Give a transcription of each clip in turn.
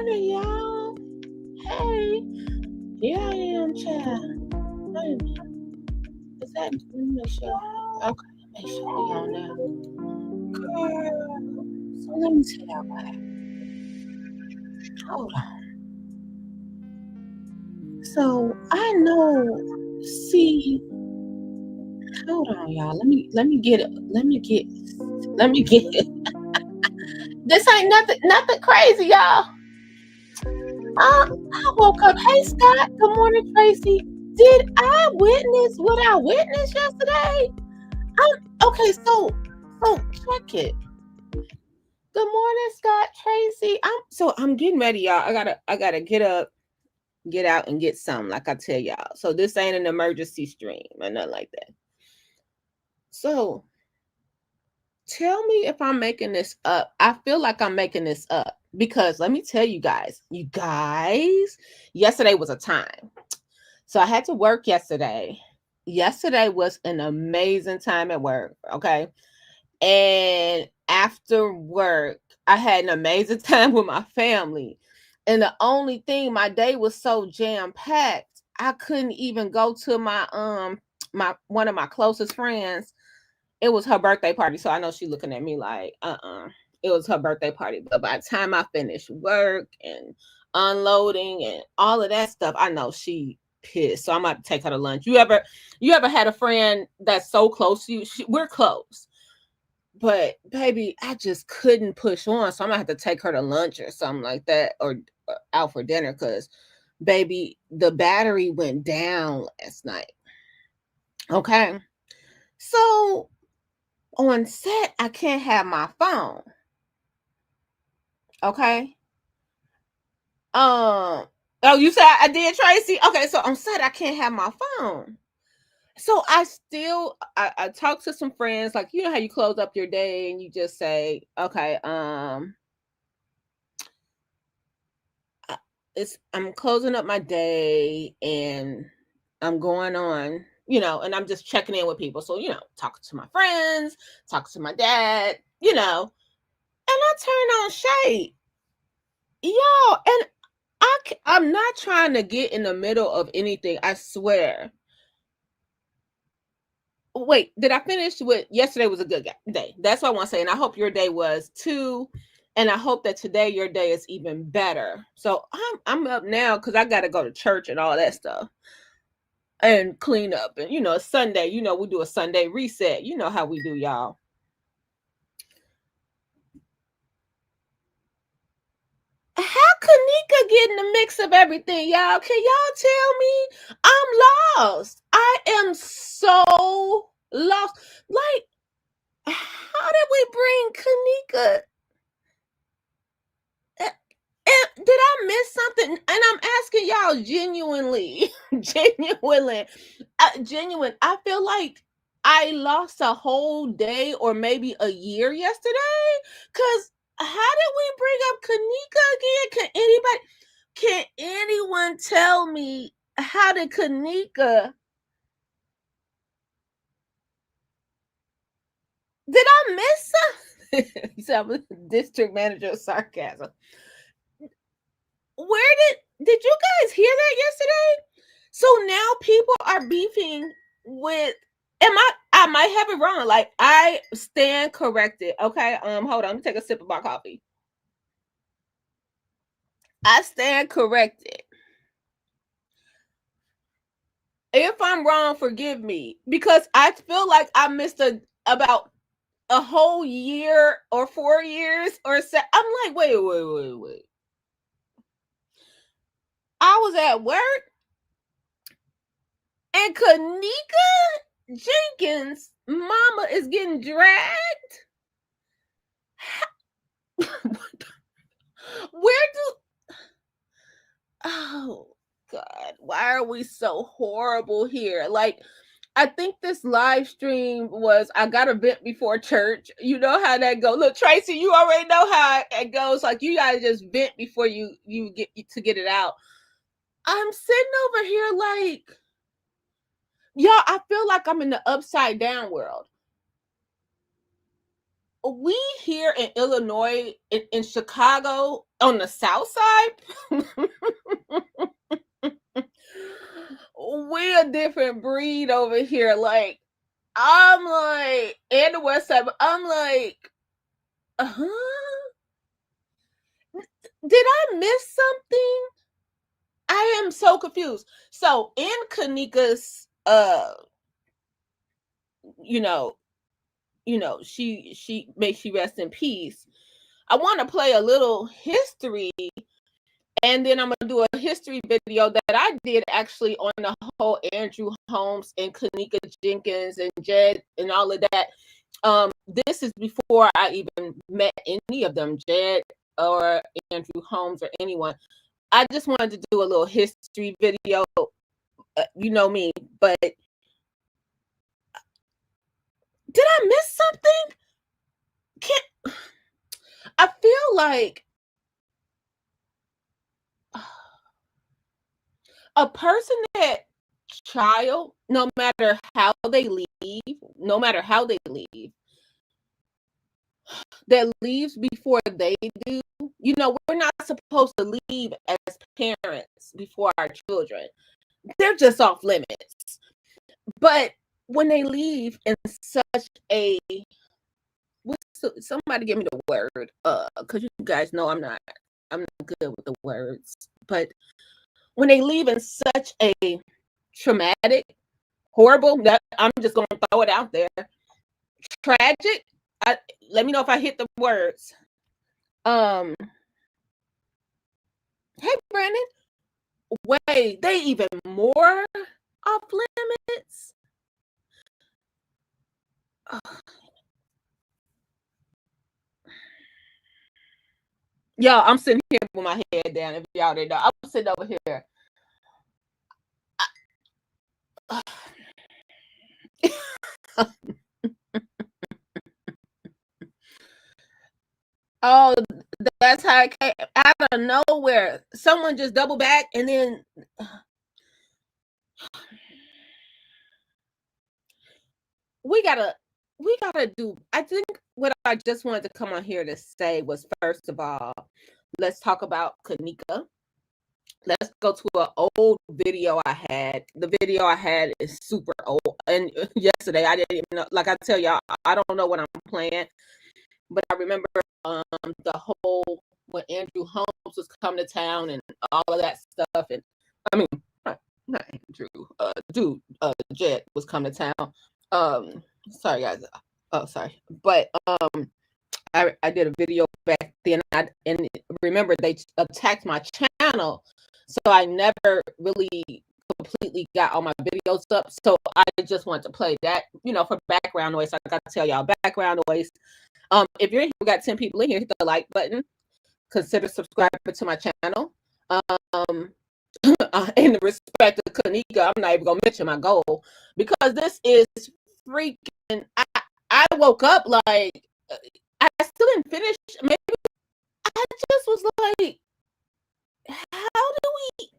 morning, y'all. Hey, here I am, child. Wait a minute. Is that? Let me make sure. Okay, make sure we on now. Girl. So let me tell y'all what happened. Hold on. So I know. See, hold on, y'all. Let me get it. Let me get it. This ain't nothing crazy, y'all. I woke up. Hey, Scott. Good morning, Tracy. Did I witness what I witnessed yesterday? Okay, so check it. Good morning, Scott, Tracy. I'm getting ready, y'all. I gotta get up, get out, and get some, like I tell y'all. So this ain't an emergency stream or nothing like that. So tell me if I'm making this up. I feel like I'm making this up because let me tell you guys, yesterday was a time. So I had to work yesterday. Yesterday was an amazing time at work. Okay. And after work, I had an amazing time with my family. And the only thing, my day was so jam-packed, I couldn't even go to my one of my closest friends. It was her birthday party. So I know she's looking at me like, it was her birthday party. But by the time I finished work and unloading and all of that stuff, I know she pissed. So I'm about to take her to lunch. You ever had a friend that's so close to you? We're close, but baby, I just couldn't push on. So I'm gonna have to take her to lunch or something like that, or out for dinner, because baby, the battery went down last night. Okay. So on set, I can't have my phone. Okay. Oh, you said I did, Tracy? Okay, so on set, I can't have my phone. So I talk to some friends, like, you know how you close up your day and you just say, okay, I'm closing up my day and I'm going on, and I'm just checking in with people. So, talking to my friends, talking to my dad, and I turn on Shade. Y'all, and I'm not trying to get in the middle of anything, I swear. Wait, did I finish with yesterday was a good day? That's what I want to say. And I hope your day was too. And I hope that today your day is even better. So I'm up now because I got to go to church and all that stuff and clean up. And, Sunday, we do a Sunday reset. You know how we do, y'all. How Kanika get in the mix of everything, y'all? Can y'all tell me? I'm lost. I am so lost. Like, how did we bring Kanika? Did I miss something? And I'm asking y'all genuinely, genuine. I feel like I lost a whole day or maybe a year yesterday. Cause how did we bring up Kanika again? Can anyone tell me how did Kanika? Did I miss something? You said I'm a district manager of sarcasm. Where did you guys hear that yesterday? So now people are beefing with. I might have it wrong. Like, I stand corrected. Okay. Hold on. Let me take a sip of my coffee. I stand corrected. If I'm wrong, forgive me, because I feel like I missed about a whole year or 4 years or so. I'm like, wait. I was at work and Kanika Jenkins' mama is getting dragged. Where do? Oh God, why are we so horrible here? Like, I think this live stream was, I got a vent before church. You know how that goes. Look, Tracy, you already know how it goes. Like, you gotta just vent before you get it out. I'm sitting over here like, y'all, I feel like I'm in the upside down world. We here in Illinois, in Chicago, on the south side, we a different breed over here. Like, I'm like, and the west side, but I'm like, huh? Did I miss something? I am so confused. So in Kanika's you know, she makes she rest in peace. I want to play a little history, and then I'm gonna do a history video that I did actually on the whole Andrew Holmes and Kenneka Jenkins and Jed and all of that. This is before I even met any of them, Jed or Andrew Holmes or anyone. I just wanted to do a little history video. You know me, but did I miss something? I feel like a person child, no matter how they leave, that leaves before they do. You know, we're not supposed to leave as parents before our children. They're just off limits. But when they leave in such a somebody give me the word, because you guys know I'm not good with the words. But when they leave in such a traumatic, horrible, that I'm just gonna throw it out there, tragic. Let me know if I hit the words. Hey Brandon, wait, they even more off limits. Y'all, I'm sitting here with my head down. If y'all didn't know, I'm sitting over here. Oh, that's how it came out of nowhere. Someone just double back and then we gotta do. I think what I just wanted to come on here to say was, first of all, let's talk about Kenneka. Let's go to an old video I had. The video I had is super old. And yesterday I didn't even know, like I tell y'all, I don't know what I'm playing. But I remember the whole when Andrew Holmes was coming to town and all of that stuff. And I mean, not Andrew, Jed was coming to town. Sorry guys. Oh, sorry. But I did a video back then, and remember they attacked my channel, so I never really completely got all my videos up. So I just want to play that, for background noise. I got to tell y'all, background noise. If you're here, we got 10 people in here, hit the like button. Consider subscribing to my channel. In respect to Kenneka, I'm not even gonna mention my goal, because this is freaking. I woke up like I still didn't finish. Maybe I just was like, how do we?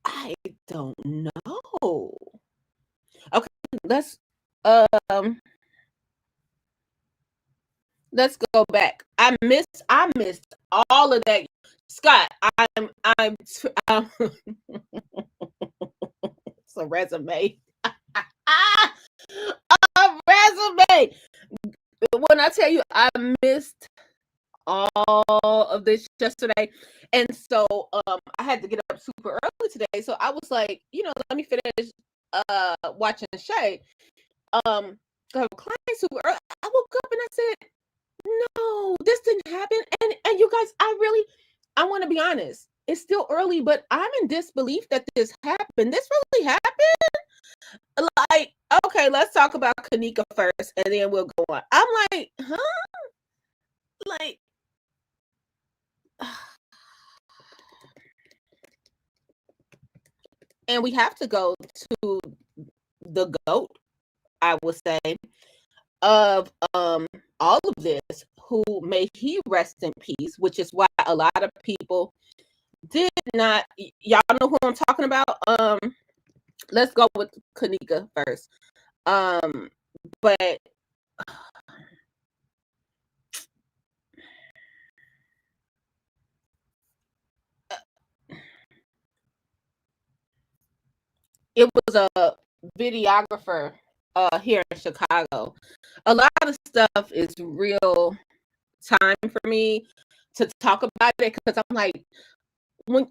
I don't know. Okay, let's go back. I missed all of that. Scott, I'm it's a resume. A resume. When I tell you I missed all of this yesterday, and so I had to get up super early today. So I was like, let me finish watching Shay. Client super early. I woke up and I said, no, this didn't happen. And you guys, I want to be honest. It's still early, but I'm in disbelief that this happened. This really happened? Like, okay, let's talk about Kenneka first, and then we'll go on. I'm like, huh? Like, and we have to go to the GOAT, I would say, of all of this, who may he rest in peace, which is why a lot of people did not. Y'all know who I'm talking about. Let's go with Kenneka first. But it was a videographer here in Chicago. A lot of stuff is real time for me to talk about it because I'm like, when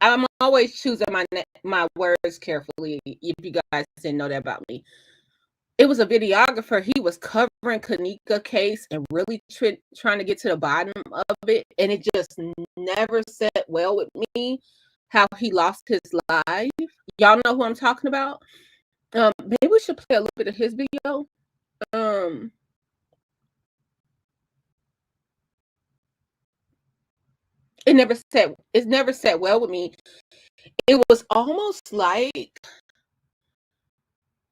I'm always choosing my words carefully. If you guys didn't know that about me, it was a videographer. He was covering Kanika case and really trying to get to the bottom of it, and it just never set well with me how he lost his life. Y'all know who I'm talking about. Maybe we should play a little bit of his video. It's never set well with me. It was almost like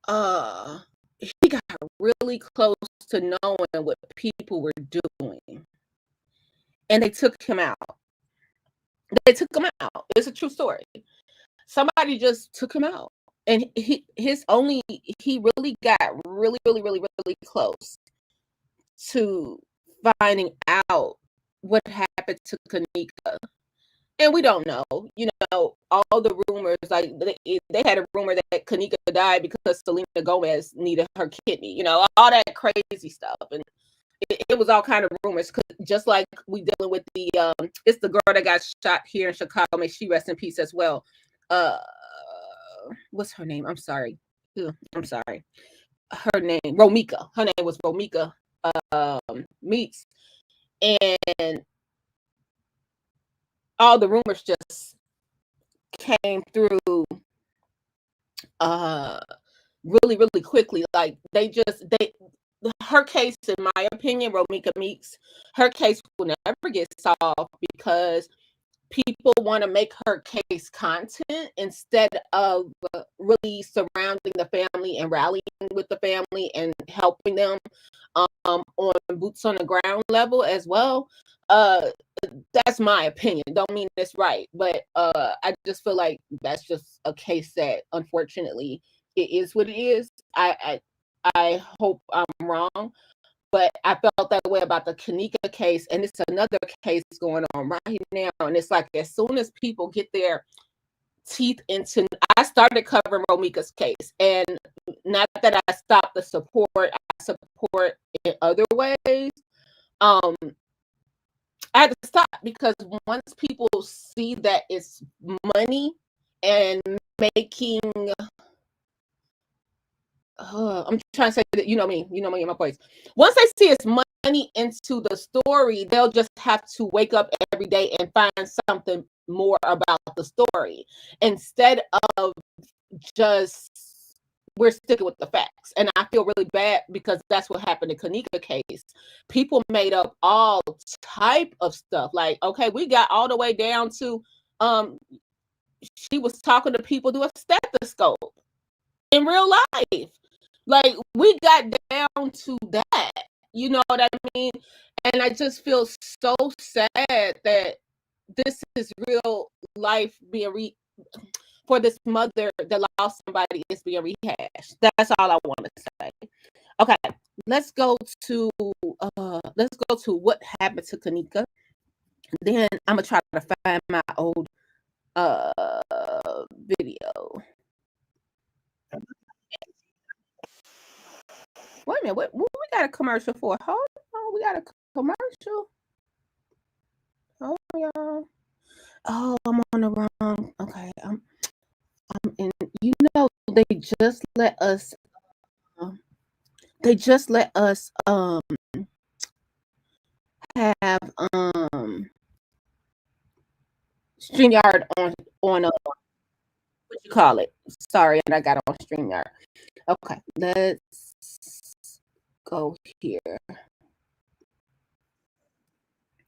he got really close to knowing what people were doing, and they took him out. It's a true story. Somebody just took him out, and he really got really close to finding out what happened to Kanika. And we don't know, all the rumors, like they had a rumor that Kanika died because Selena Gomez needed her kidney, all that crazy stuff. And it was all kind of rumors, just like we dealing with it's the girl that got shot here in Chicago. May she rest in peace as well. What's her name? I'm sorry. Her name, Romika. Her name was Romika Meeks. And all the rumors just came through really quickly. Like her case, in my opinion, Romika Meeks, her case will never get solved because people want to make her case content instead of really surrounding the family and rallying with the family and helping them on boots on the ground level as well. That's my opinion. Don't mean it's right, but I just feel like that's just a case that unfortunately it is what it is. I hope I'm wrong, but I felt that way about the Kanika case, and it's another case going on right now. And it's like as soon as people get their teeth into, I started covering Romika's case, and not that I stopped the support, I support in other ways. I had to stop because once people see that it's money and making, I'm trying to say that, you know me in my voice. Once they see it's money into the story, they'll just have to wake up every day and find something more about the story instead of just we're sticking with the facts. And I feel really bad because that's what happened in Kanika case. People made up all type of stuff. Like, okay, we got all the way down to she was talking to people through a stethoscope in real life. Like, we got down to that. You know what I mean? And I just feel so sad that this is real life being for this mother that lost somebody is being rehashed. That's all I want to say. Okay, let's go to what happened to Kanika. Then I'm gonna try to find my old video. Wait a minute, what we got a commercial for? Hold on, we got a commercial. Hold on, y'all. Oh, I'm on the wrong. Okay, I'm in. They just let us. They just let us have StreamYard on what you call it. Sorry, and I got on StreamYard. Okay, let's go here.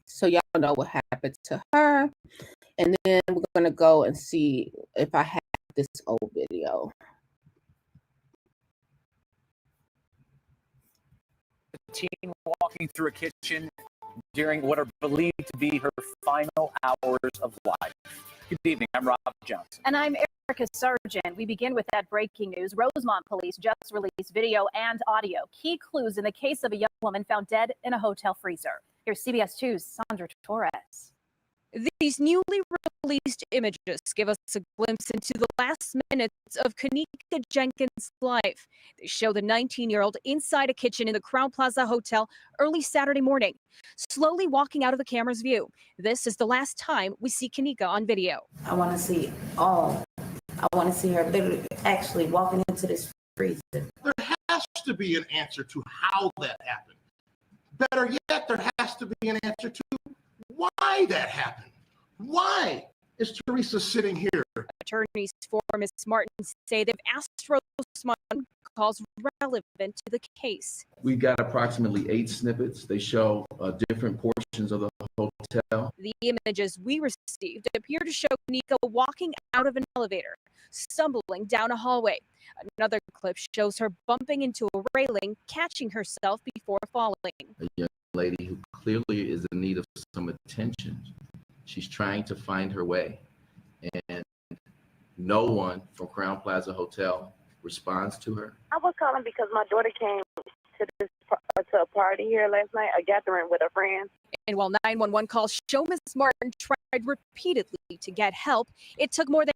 So y'all know what happened to her. And then we're gonna go and see if I have this old video. Teen walking through a kitchen during what are believed to be her final hours of life. Good evening, I'm Rob Johnson. And I'm Erica Sargent. We begin with that breaking news. Rosemont police just released video and audio. Key clues in the case of a young woman found dead in a hotel freezer. Here's CBS 2's Sandra Torres. These newly released images give us a glimpse into the last minutes of Kenneka Jenkins' life. They show the 19-year-old inside a kitchen in the Crowne Plaza Hotel early Saturday morning, slowly walking out of the camera's view. This is the last time we see Kenneka on video. I want to see all. I want to see her literally actually walking into this freezer. There has to be an answer to how that happened. Better yet, there has to be an answer to why that happened. Why is Teresa sitting here? Attorneys for Ms. Martin say they've asked Rosemont calls relevant to the case. We got approximately 8 snippets. They show different portions of the hotel. The images we received appear to show Kenneka walking out of an elevator, stumbling down a hallway. Another clip shows her bumping into a railing, catching herself before falling. A young lady who clearly is in need of some attention. She's trying to find her way, and no one from Crowne Plaza Hotel responds to her. I was calling because my daughter came to a party here last night, a gathering with her friends. And while 911 calls show Ms. Martin tried repeatedly to get help, it took more than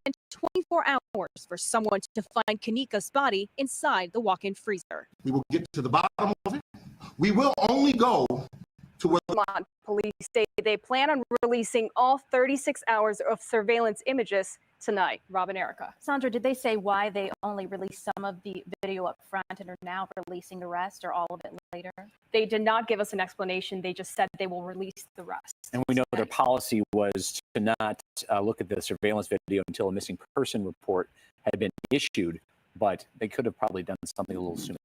24 hours for someone to find Kenneka's body inside the walk-in freezer. We will get to the bottom of it. We will only go to where Vermont police say they plan on releasing all 36 hours of surveillance images tonight. Rob and Erica. Sandra, did they say why they only released some of the video up front and are now releasing the rest, or all of it later? They did not give us an explanation. They just said they will release the rest. And we know their policy was to not look at the surveillance video until a missing person report had been issued, but they could have probably done something a little sooner.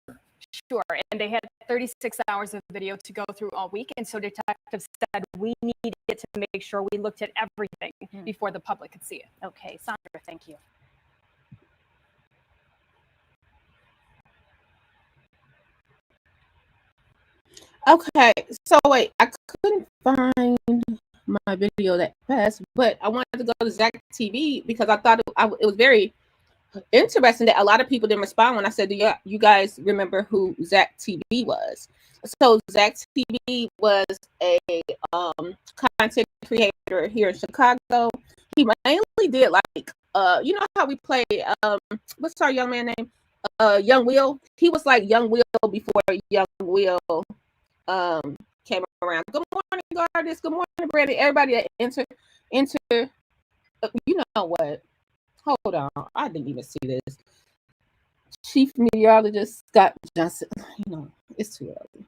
Sure, and they had 36 hours of video to go through all week, and so detectives said we needed to make sure we looked at everything before the public could see it. Okay, Sandra, thank you. Okay, so wait, I couldn't find my video that fast, but I wanted to go to Zach TV because I thought it was very interesting that a lot of people didn't respond when I said, do you guys remember who Zach TV was? So Zach TV was a content creator here in Chicago. He mainly did like you know how we play what's our young man name? Young Will. He was like Young Will before Young Will came around. Good morning, Gardis. Good morning, Brandon. Everybody that enter you know what? Hold on, I didn't even see this. Chief Meteorologist Scott Johnson. You know, it's too early.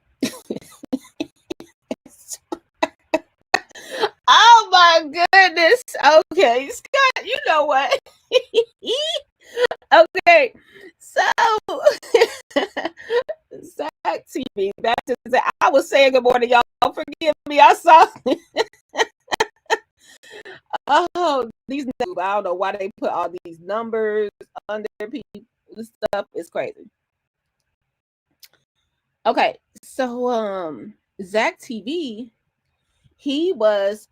Oh my goodness. Okay, Scott, you know what? Okay, so Zach TV. Back to Zach. I was saying good morning, y'all. Forgive me. I saw. Oh, these numbers, I don't know why they put all these numbers under people. This stuff is crazy. Okay, so Zach TV, he's a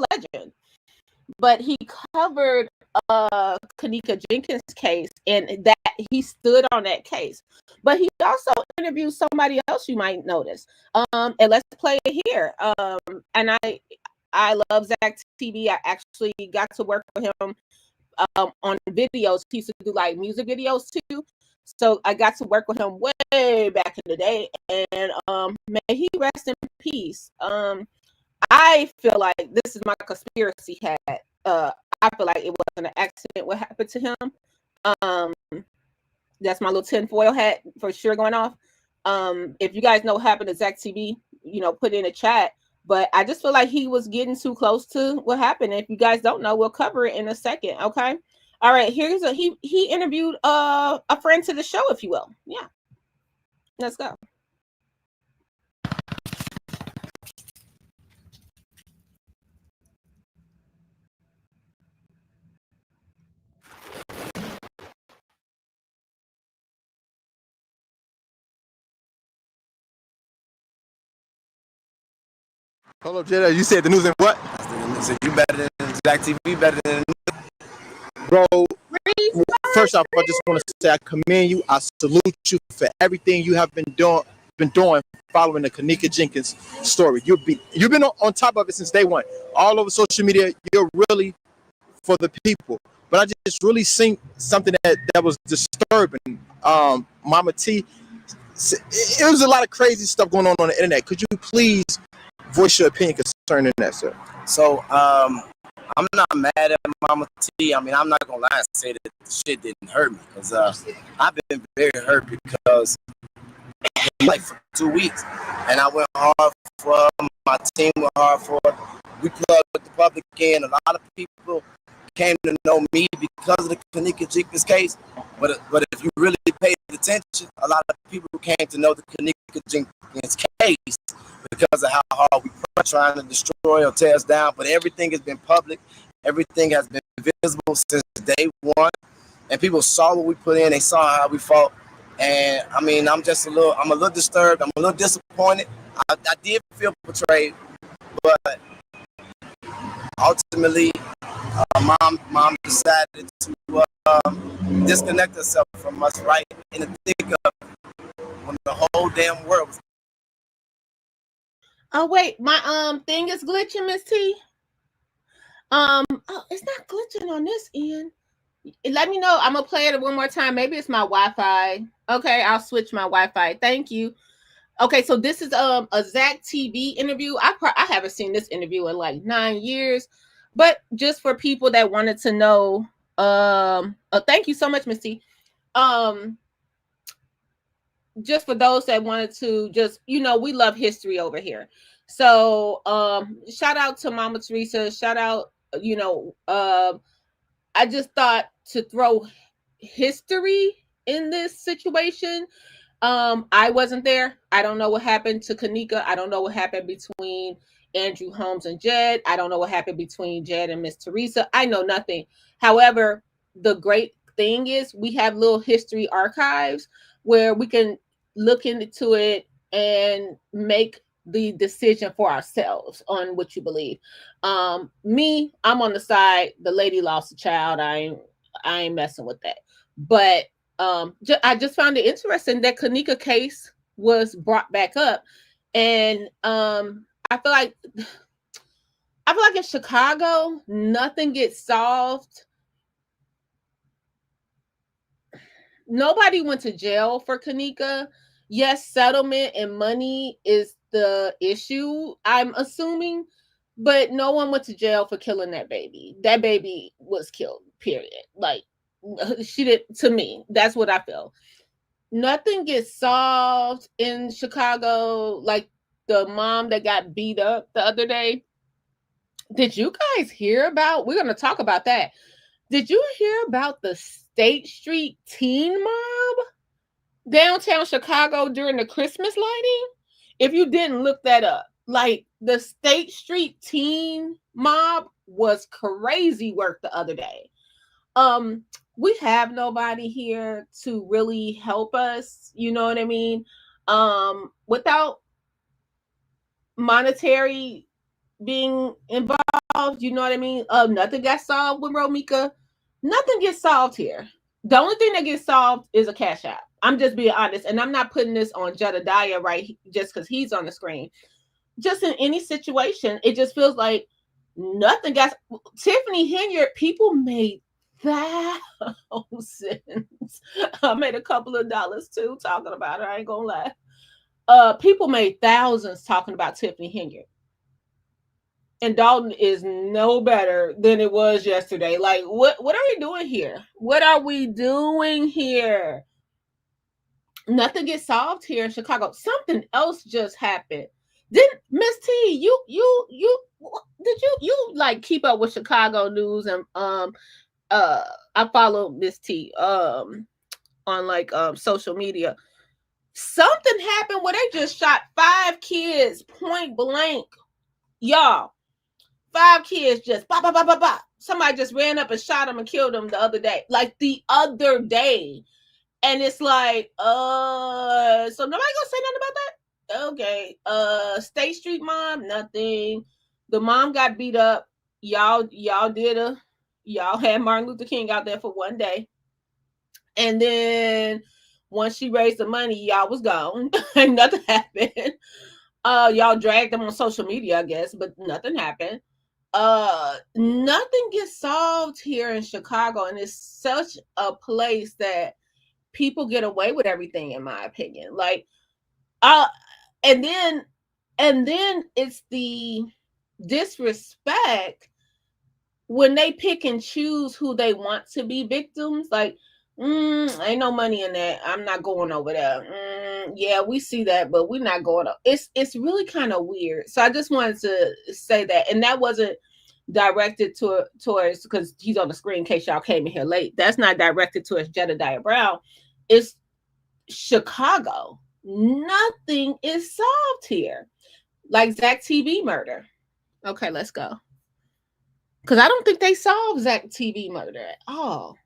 legend. But he covered Kenneka Jenkins' case, and that he stood on that case. But he also interviewed somebody else you might notice. And let's play it here. And I love Zach TV. I actually got to work with him on videos. He used to do like music videos too. So I got to work with him way back in the day. And may he rest in peace. I feel like this is my conspiracy hat. I feel like it wasn't an accident what happened to him. That's my little tinfoil hat for sure going off. If you guys know what happened to Zach TV, you know, put it in the chat. But I just feel like he was getting too close to what happened. If you guys don't know, we'll cover it in a second. Okay. All right. Here's he interviewed a friend to the show, if you will. Yeah. Let's go. Hold up, Jada. You said the news and what? I said you better than Zach TV, better than. Bro, First off, I just want to say I commend you. I salute you for everything you have been doing following the Kenneka Jenkins story. You've been on top of it since day one. All over social media, you're really for the people. But I just really seen something that was disturbing. Mama T, it was a lot of crazy stuff going on the internet. Could you please voice your opinion concerning that, sir? So, I'm not mad at Mama T. I mean, I'm not gonna lie and say that the shit didn't hurt me, because I've been very hurt because like for 2 weeks, and I went hard for my team, went hard for. We plugged the public in. A lot of people came to know me because of the Kenneka Jenkins case, but if you really paid attention, a lot of people came to know the Kenneka Jenkins case because of how hard we were trying to destroy or tear us down. But everything has been public. Everything has been visible since day one. And people saw what we put in. They saw how we fought. And I mean, I'm a little disturbed. I'm a little disappointed. I did feel betrayed, but ultimately, mom decided to disconnect herself from us right in the thick of when the whole damn world was. Oh wait, my thing is glitching, Miss T. Oh, it's not glitching on this end. Let me know. I'm gonna play it one more time. Maybe it's my Wi-Fi. Okay, I'll switch my Wi-Fi. Thank you. Okay, so this is a Zach TV interview. I haven't seen this interview in like 9 years, but just for people that wanted to know, thank you so much, Miss T. Just for those that wanted to just, we love history over here. So shout out to Mama Teresa. Shout out, I just thought to throw history in this situation. I wasn't there. I don't know what happened to Kenneka. I don't know what happened between Andrew Holmes and Jed. I don't know what happened between Jed and Miss Teresa. I know nothing. However, the great thing is we have little history archives where we can look into it and make the decision for ourselves on what you believe. Me, I'm on the side, the lady lost a child. I ain't messing with that. But I just found it interesting that Kenneka case was brought back up. And I feel like in Chicago, nothing gets solved. Nobody went to jail for Kenneka. Yes, settlement and money is the issue, I'm assuming, but no one went to jail for killing that baby. That baby was killed, period. Like, she did, to me. That's what I feel. Nothing gets solved in Chicago, like the mom that got beat up the other day. Did you guys hear about, we're going to talk about that. Did you hear about the State Street teen mob downtown Chicago during the Christmas lighting? If you didn't look that up, like the State Street teen mob was crazy work the other day. We have nobody here to really help us, you know what I mean? Without monetary being involved, you know what I mean? Nothing got solved with Romika. Nothing gets solved here. The only thing that gets solved is a cash app. I'm just being honest, and I'm not putting this on Jedediah right just because he's on the screen. Just in any situation, it just feels like nothing got. Tiffany Henyard, people made thousands. I made a couple of dollars too talking about her. I ain't gonna lie. People made thousands talking about Tiffany Henyard. And Dalton is no better than it was yesterday. Like, what are we doing here? What are we doing here? Nothing gets solved here in Chicago. Something else just happened. Didn't Miss T, you like keep up with Chicago news? And I follow Miss T on like social media. Something happened where they just shot 5 kids point blank. Y'all, 5 kids just bop, bop, bop, bop, bop. Somebody just ran up and shot them and killed them the other day. Like the other day. And it's like, so nobody gonna say nothing about that? Okay. State Street mom, nothing. The mom got beat up. Y'all did a Y'all had Martin Luther King out there for one day. And then once she raised the money, y'all was gone. And nothing happened. Y'all dragged them on social media, I guess, but nothing happened. Nothing gets solved here in Chicago, and it's such a place that people get away with everything, in my opinion. Like, and then it's the disrespect when they pick and choose who they want to be victims. Like, ain't no money in that. I'm not going over there. Yeah, we see that, but we're not going up. It's really kind of weird. So I just wanted to say that, and that wasn't directed towards, because he's on the screen in case y'all came in here late. That's not directed towards Jedediah Brown. It's Chicago. Nothing is solved here. Like Zach TV murder. Okay, let's go. Because I don't think they solved Zach TV murder at all.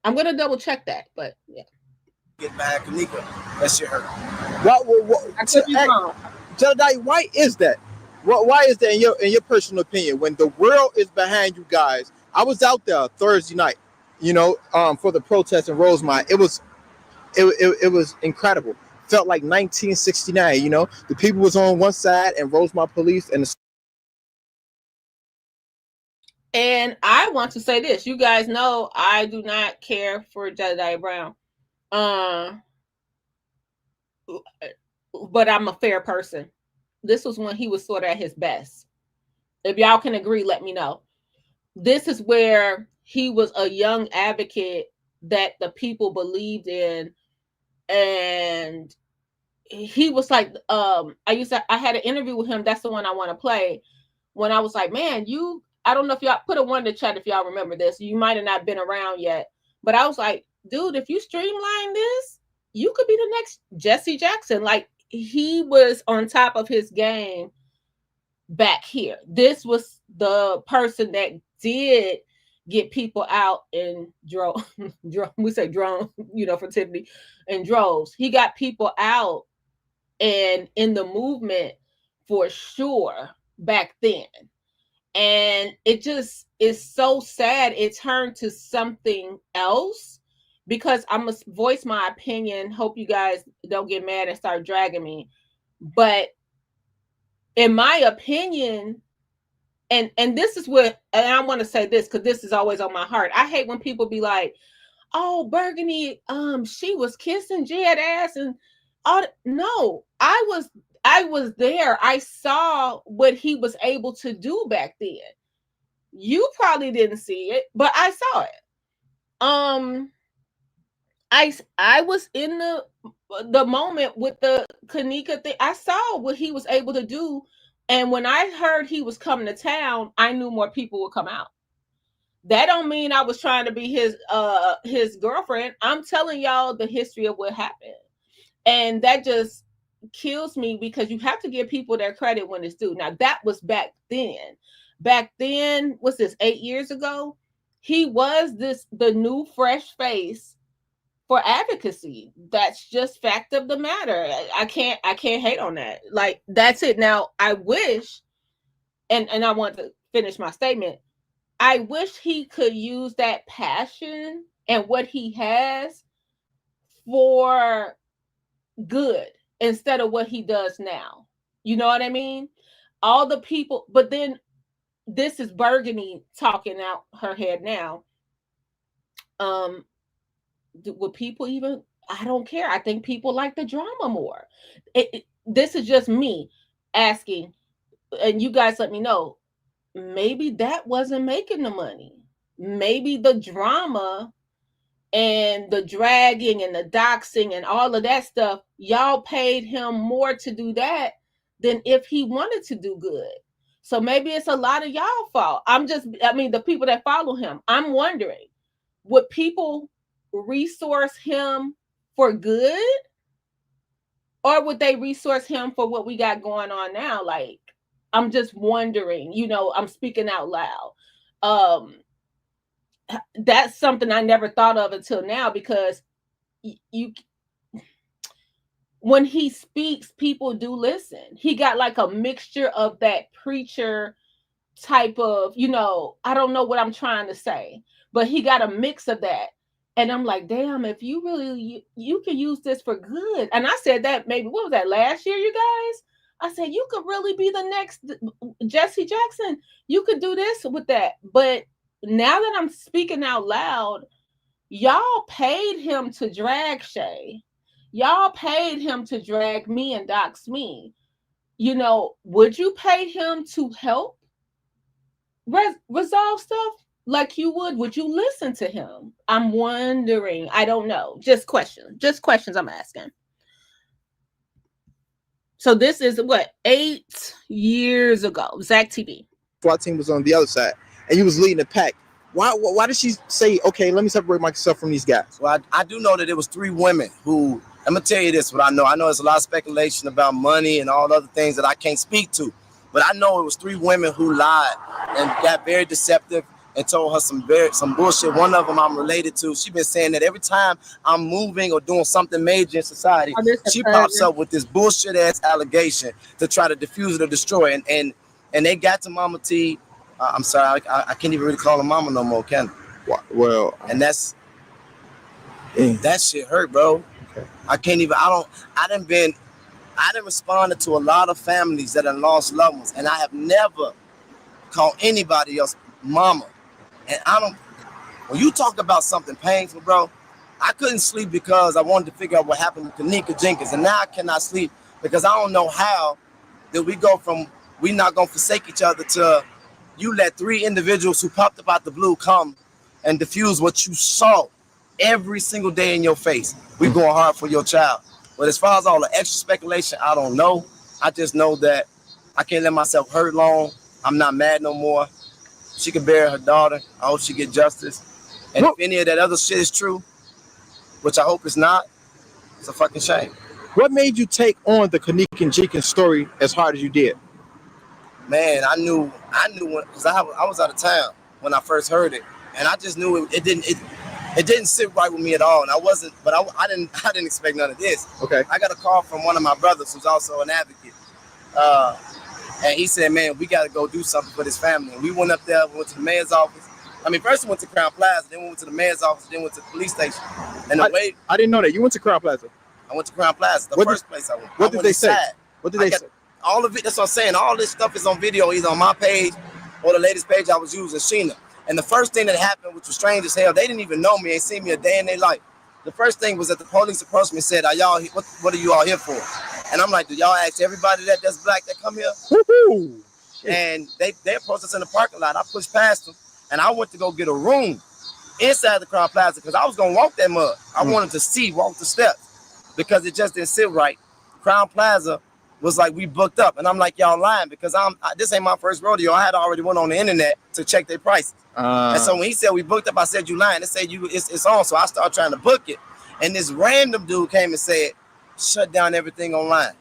I'm going to double check that, but yeah. Get back, Kanika. That shit hurt. I could be wrong. Jedediah, why is that? Why is that in your personal opinion? When the world is behind you guys, I was out there Thursday night, for the protest in Rosemont. It was incredible. Felt like 1969. The people was on one side and Rosemont police And I want to say this. You guys know I do not care for Jedediah Brown. But I'm a fair person. This was when he was sort of at his best. If y'all can agree, let me know. This is where he was a young advocate that the people believed in. And he was like, I had an interview with him. That's the one I want to play. When I was like, man, I don't know if y'all put a one in the chat if y'all remember this. You might have not been around yet. But I was like, dude, if you streamline this, you could be the next Jesse Jackson. Like, he was on top of his game back here. This was the person that did get people out in droves. We say drone, for Tiffany, in droves. He got people out and in the movement for sure back then. And it just is so sad it turned to something else, because I must voice my opinion. Hope you guys don't get mad and start dragging me. But in my opinion, and this is what, and I want to say this because this is always on my heart. I hate when people be like, oh, Burgundy, she was kissing Jed ass and all. No, I was there. I saw what he was able to do back then. You probably didn't see it, but I saw it. I was in the moment with the Kanika thing. I saw what he was able to do, and when I heard he was coming to town, I knew more people would come out. That don't mean I was trying to be his girlfriend. I'm telling y'all the history of what happened, and that just kills me, because you have to give people their credit when it's due. Now, that was back then. Back then, what's this, 8 years ago? He was the new fresh face for advocacy. That's just fact of the matter. I can't hate on that. Like, that's it. Now, I wish, and I want to finish my statement, I wish he could use that passion and what he has for good instead of what he does now. You know what I mean? All the people, but then this is Burgundy talking out her head now. Would people even, I don't care. I think people like the drama more. This is just me asking, and you guys let me know. Maybe that wasn't making the money. Maybe the drama and the dragging and the doxing and all of that stuff, y'all paid him more to do that than if he wanted to do good. So maybe it's a lot of y'all fault. The people that follow him, I'm wondering, would people resource him for good, or would they resource him for what we got going on now? Like, I'm just wondering, I'm speaking out loud. That's something I never thought of until now, because when he speaks, people do listen. He got like a mixture of that preacher type of, I don't know what I'm trying to say, but he got a mix of that. And I'm like, damn, if you really, you can use this for good. And I said that maybe, what was that, last year, you guys? I said, you could really be the next Jesse Jackson. You could do this with that. But now that I'm speaking out loud, y'all paid him to drag Shay. Y'all paid him to drag me and dox me. Would you pay him to help resolve stuff like you would? Would you listen to him? I'm wondering. I don't know. Just questions I'm asking. So this is what, 8 years ago, Zach TV. SWAT team was on the other side, and you was leading the pack. Why did she say, okay, let me separate myself from these guys? Well, I do know that it was 3 women who, I'm going to tell you this, what I know. I know there's a lot of speculation about money and all the other things that I can't speak to. But I know it was 3 women who lied and got very deceptive and told her some bullshit. One of them I'm related to. She been saying that every time I'm moving or doing something major in society, she pops up with this bullshit ass allegation to try to diffuse it or destroy it. And they got to Mama T. I'm sorry, I can't even really call her mama no more, can I? Well, and that shit hurt, bro. Okay. I didn't respond to a lot of families that have lost loved ones, and I have never called anybody else mama. And when you talk about something painful, bro, I couldn't sleep because I wanted to figure out what happened to Kenneka Jenkins, and now I cannot sleep because I don't know how did we go from we not gonna forsake each other to you let 3 individuals who popped up out the blue come and diffuse what you saw every single day in your face. We going hard for your child. But as far as all the extra speculation, I don't know. I just know that I can't let myself hurt long. I'm not mad no more. She can bury her daughter. I hope she get justice. And if any of that other shit is true, which I hope it's not, it's a fucking shame. What made you take on the Kenneka Jenkins story as hard as you did? Man, I knew because I was out of town when I first heard it, and I just knew it didn't sit right with me at all. And I didn't expect none of this. Okay. I got a call from one of my brothers who's also an advocate, and he said, "Man, we got to go do something for this family." And we went up there, we went to the mayor's office. I mean, first we went to Crown Plaza, then we went to the mayor's office, then went to the police station. And I didn't know that you went to Crown Plaza. I went to Crown Plaza, the first place I went. What did they say? What did they say? All of it, that's what I'm saying. All this stuff is on video, either on my page or the latest page I was using, Sheena. And the first thing that happened, which was strange as hell, they didn't even know me, ain't seen me a day in their life. The first thing was that the police approached me and said, what are you all here for? And I'm like, do y'all ask everybody that's black that come here? Woo-hoo. And they approached us in the parking lot. I pushed past them, and I went to go get a room inside the Crown Plaza because I was going to walk that mud. I wanted to walk the steps because it just didn't sit right. Crown Plaza was like, we booked up. And I'm like, y'all lying because this ain't my first rodeo. I had already went on the internet to check their prices. And so when he said we booked up, I said, you lying. They said it's on. So I started trying to book it. And this random dude came and said, shut down everything online.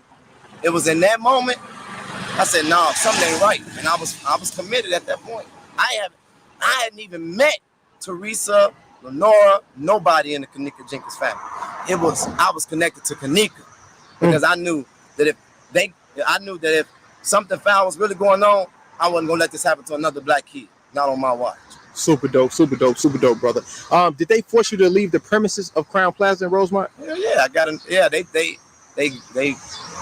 It was in that moment, I said, no, something ain't right. And I was committed at that point. I hadn't even met Teresa, Lenora, nobody in the Kenneka Jenkins family. I was connected to Kenneka because I knew that if something foul was really going on, I wasn't gonna let this happen to another black kid. Not on my watch. Super dope, brother. Did they force you to leave the premises of Crown Plaza in Rosemont? Yeah, I got him. Yeah, they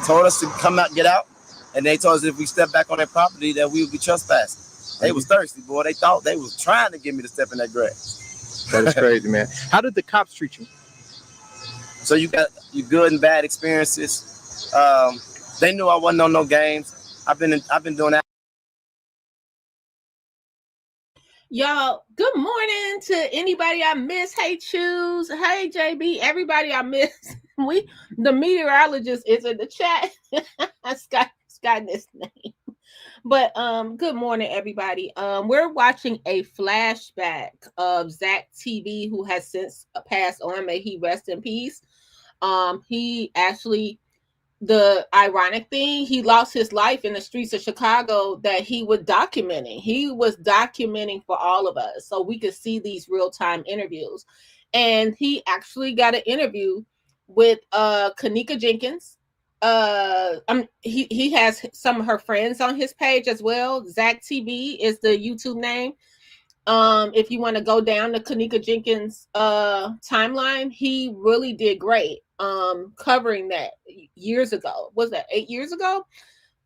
told us to come out, get out, and they told us if we step back on their property that we would be trespassing. They was thirsty, boy. They thought they was trying to get me to step in that grass. That is crazy, man. How did the cops treat you? So you got your good and bad experiences. They knew I wasn't on no games. I've been doing that. Y'all, good morning to anybody I miss. Hey, Choose. Hey, JB. Everybody I miss. The meteorologist is in the chat. Scott in his name. But good morning, everybody. We're watching a flashback of Zach TV, who has since passed on. May he rest in peace. He actually, the ironic thing, he lost his life in the streets of Chicago that he was documenting. He was documenting for all of us so we could see these real-time interviews. And he actually got an interview with Kenneka Jenkins he has some of her friends on his page as well. Zach TV is the YouTube name. If you want to go down the Kenneka Jenkins timeline, he really did great covering that years ago. Was that 8 years ago?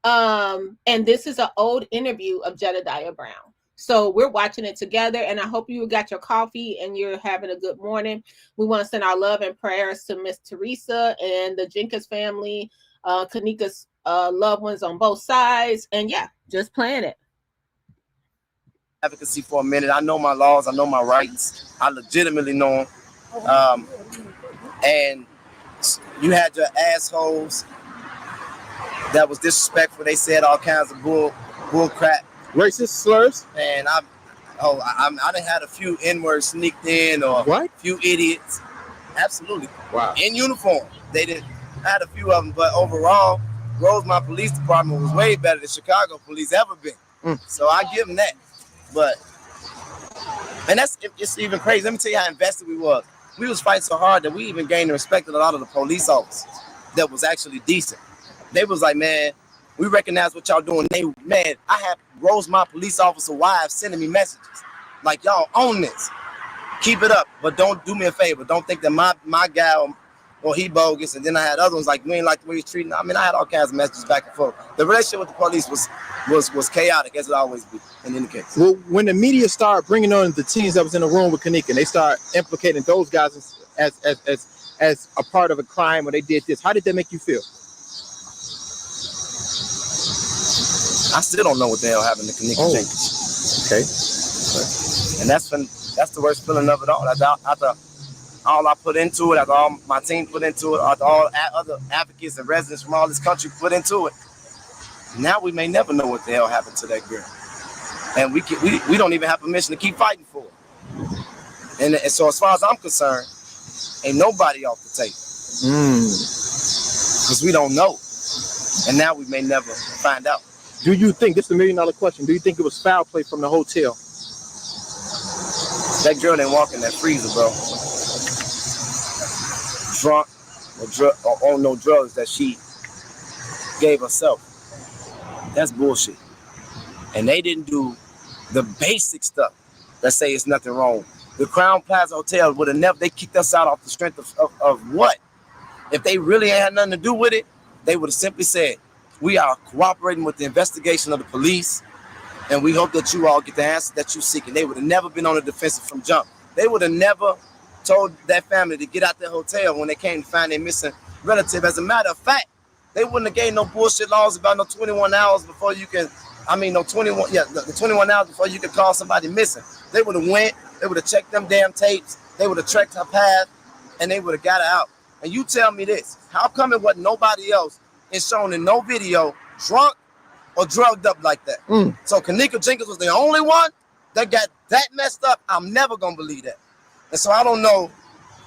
And this is an old interview of Jedediah Brown. So we're watching it together, and I hope you got your coffee and you're having a good morning. We want to send our love and prayers to Miss Teresa and the Jenkins family, Kenneka's loved ones on both sides. And yeah, just playing it. Advocacy for a minute. I know my laws. I know my rights. I legitimately know them. And you had your assholes that was disrespectful. They said all kinds of bull crap. Racist slurs? And I done had a few N-words sneaked in, or what? Few idiots. Absolutely. Wow. In uniform. They didn't. I had a few of them, but overall, Rosemont Police Department was way better than Chicago Police ever been. So I give them that. But, and it's even crazy. Let me tell you how invested we was. We was fighting so hard that we even gained the respect of a lot of the police officers that was actually decent. They was like, man, we recognize what y'all doing. Man, I had Rosemont police officer wives sending me messages like, y'all own this. Keep it up, but don't do me a favor. Don't think that my guy or he bogus. And then I had other ones like, we ain't like the way he's treating. I mean, I had all kinds of messages back and forth. The relationship with the police was chaotic, as it always be in any case. Well, when the media started bringing on the teens that was in the room with Kenneka, and they start implicating those guys as a part of a crime when they did this, how did that make you feel? I still don't know what the hell happened to Kenneka Jenkins. Okay. And that's the worst feeling of it all. After all I put into it, after all my team put into it, after all other advocates and residents from all this country put into it, now we may never know what the hell happened to that girl. And we don't even have permission to keep fighting for it. And so as far as I'm concerned, ain't nobody off the table. Because we don't know. And now we may never find out. Do you think, this is $1 million question, do you think it was foul play from the hotel? That girl didn't walk in that freezer, bro. Drunk or on no drugs that she gave herself. That's bullshit. And they didn't do the basic stuff that say it's nothing wrong. The Crown Plaza Hotel would have never, they kicked us out off the strength of what? If they really had nothing to do with it, they would have simply said, we are cooperating with the investigation of the police, and we hope that you all get the answer that you seek. And they would have never been on the defensive from jump. They would have never told that family to get out their hotel when they came to find their missing relative. As a matter of fact, they wouldn't have gave no bullshit laws about no 21 hours before you can, the 21 hours before you could call somebody missing. They would have went, they would have checked them damn tapes, they would have tracked her path, and they would have got her out. And you tell me this, how come it wasn't nobody else is shown in no video drunk or drugged up like that? So Kenneka Jenkins was the only one that got that messed up. I'm never gonna believe that. And so I don't know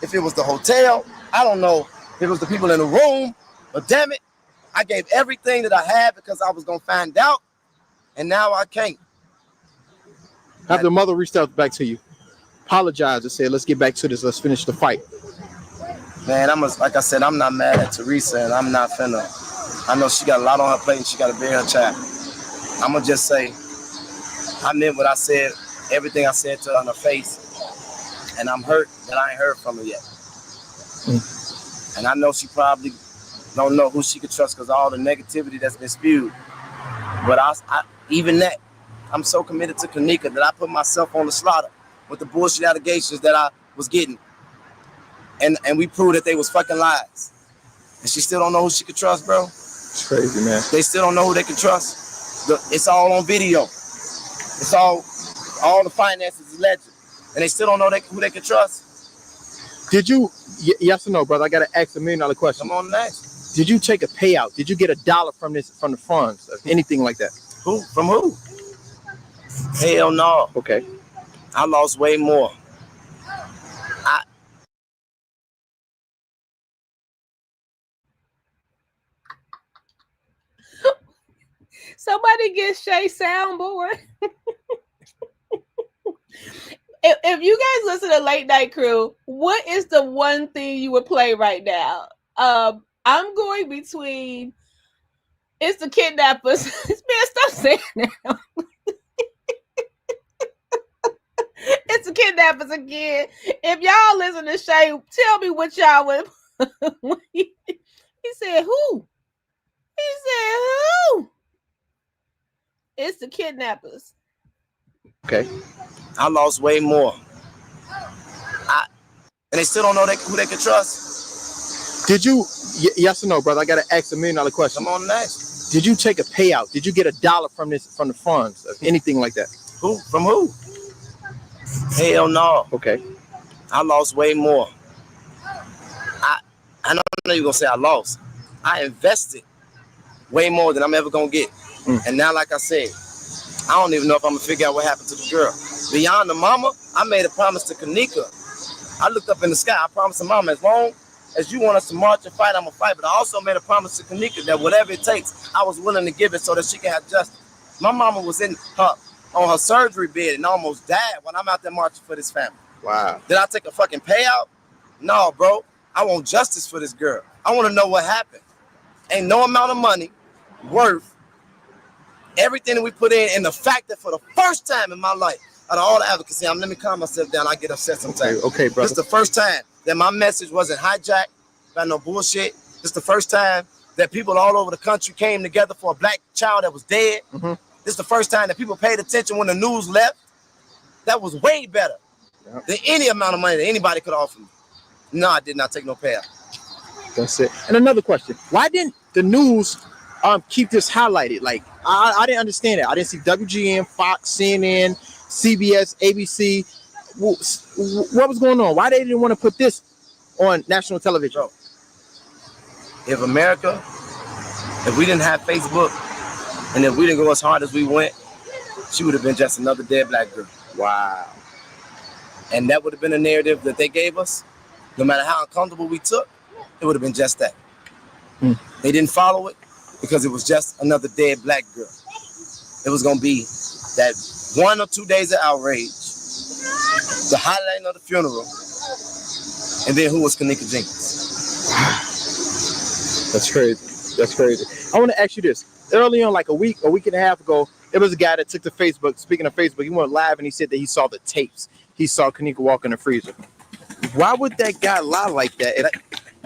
if it was the hotel, I don't know if it was the people in the room, but damn it, I gave everything that I had because I was gonna find out, and now I can't. Have the mother reached out back to you, apologized and said, let's get back to this, let's finish the fight? Man, like I said, I'm not mad at Teresa, and I'm not finna. I know she got a lot on her plate and she got to bear her child. I'm going to just say, I meant what I said, everything I said to her in her face, and I'm hurt that I ain't heard from her yet. And I know she probably don't know who she could trust because of all the negativity that's been spewed. But even that, I'm so committed to Kenneka that I put myself on the slaughter with the bullshit allegations that I was getting. And we proved that they was fucking lies. And she still don't know who she could trust, bro. It's crazy, man. They still don't know who they can trust. It's all on video. It's all the finances is legend. And they still don't know who they can trust. Did you, yes or no, brother? I got to ask $1 million question. Come on, next. Did you take a payout? Did you get $1 from the funds? Anything like that? Who? From who? Hell no. Okay. I lost way more. Somebody get Shay soundboard. If you guys listen to Late Night Crew, what is the one thing you would play right now? I'm going between it's the kidnappers. Man, stop saying that. It's the kidnappers again. If y'all listen to Shay, tell me what y'all would. He said who? He said who? It's the kidnappers. Okay. I lost way more. And they still don't know who they can trust. Did you? Yes or no, brother? I gotta ask $1 million question. Come on, next. Did you take a payout? Did you get $1 from the funds? Anything like that? Who? From who? Hell no. Okay. I lost way more. I know you're gonna say I lost. I invested way more than I'm ever gonna get. And now, like I said, I don't even know if I'm gonna figure out what happened to the girl. Beyond the mama, I made a promise to Kanika. I looked up in the sky. I promised the mama, as long as you want us to march and fight, I'm gonna fight. But I also made a promise to Kanika that whatever it takes, I was willing to give it so that she can have justice. My mama was on her surgery bed and almost died when I'm out there marching for this family. Wow. Did I take a fucking payout? No, bro. I want justice for this girl. I want to know what happened. Ain't no amount of money worth everything that we put in, and the fact that for the first time in my life, out of all the advocacy, let me calm myself down. I get upset sometimes. Okay, brother. This is the first time that my message wasn't hijacked by no bullshit. This is the first time that people all over the country came together for a black child that was dead. Mm-hmm. This is the first time that people paid attention when the news left. That was way better than any amount of money that anybody could offer me. No, I did not take no payout. That's it. And another question: why didn't the news keep this highlighted? Like I didn't understand it. I didn't see WGN, Fox, CNN, CBS, ABC. What was going on? Why they didn't want to put this on national television? Bro, if we didn't have Facebook, and if we didn't go as hard as we went, she would have been just another dead black girl. Wow. And that would have been a narrative that they gave us. No matter how uncomfortable we took, it would have been just that. They didn't follow it because it was just another dead black girl. It was going to be that 1 or 2 days of outrage, the highlighting of the funeral, and then who was Kanika Jenkins. That's crazy. That's crazy. I want to ask you this. Early on, like a week and a half ago, there was a guy that took to Facebook. Speaking of Facebook, he went live and he said that he saw the tapes. He saw Kanika walk in the freezer. Why would that guy lie like that?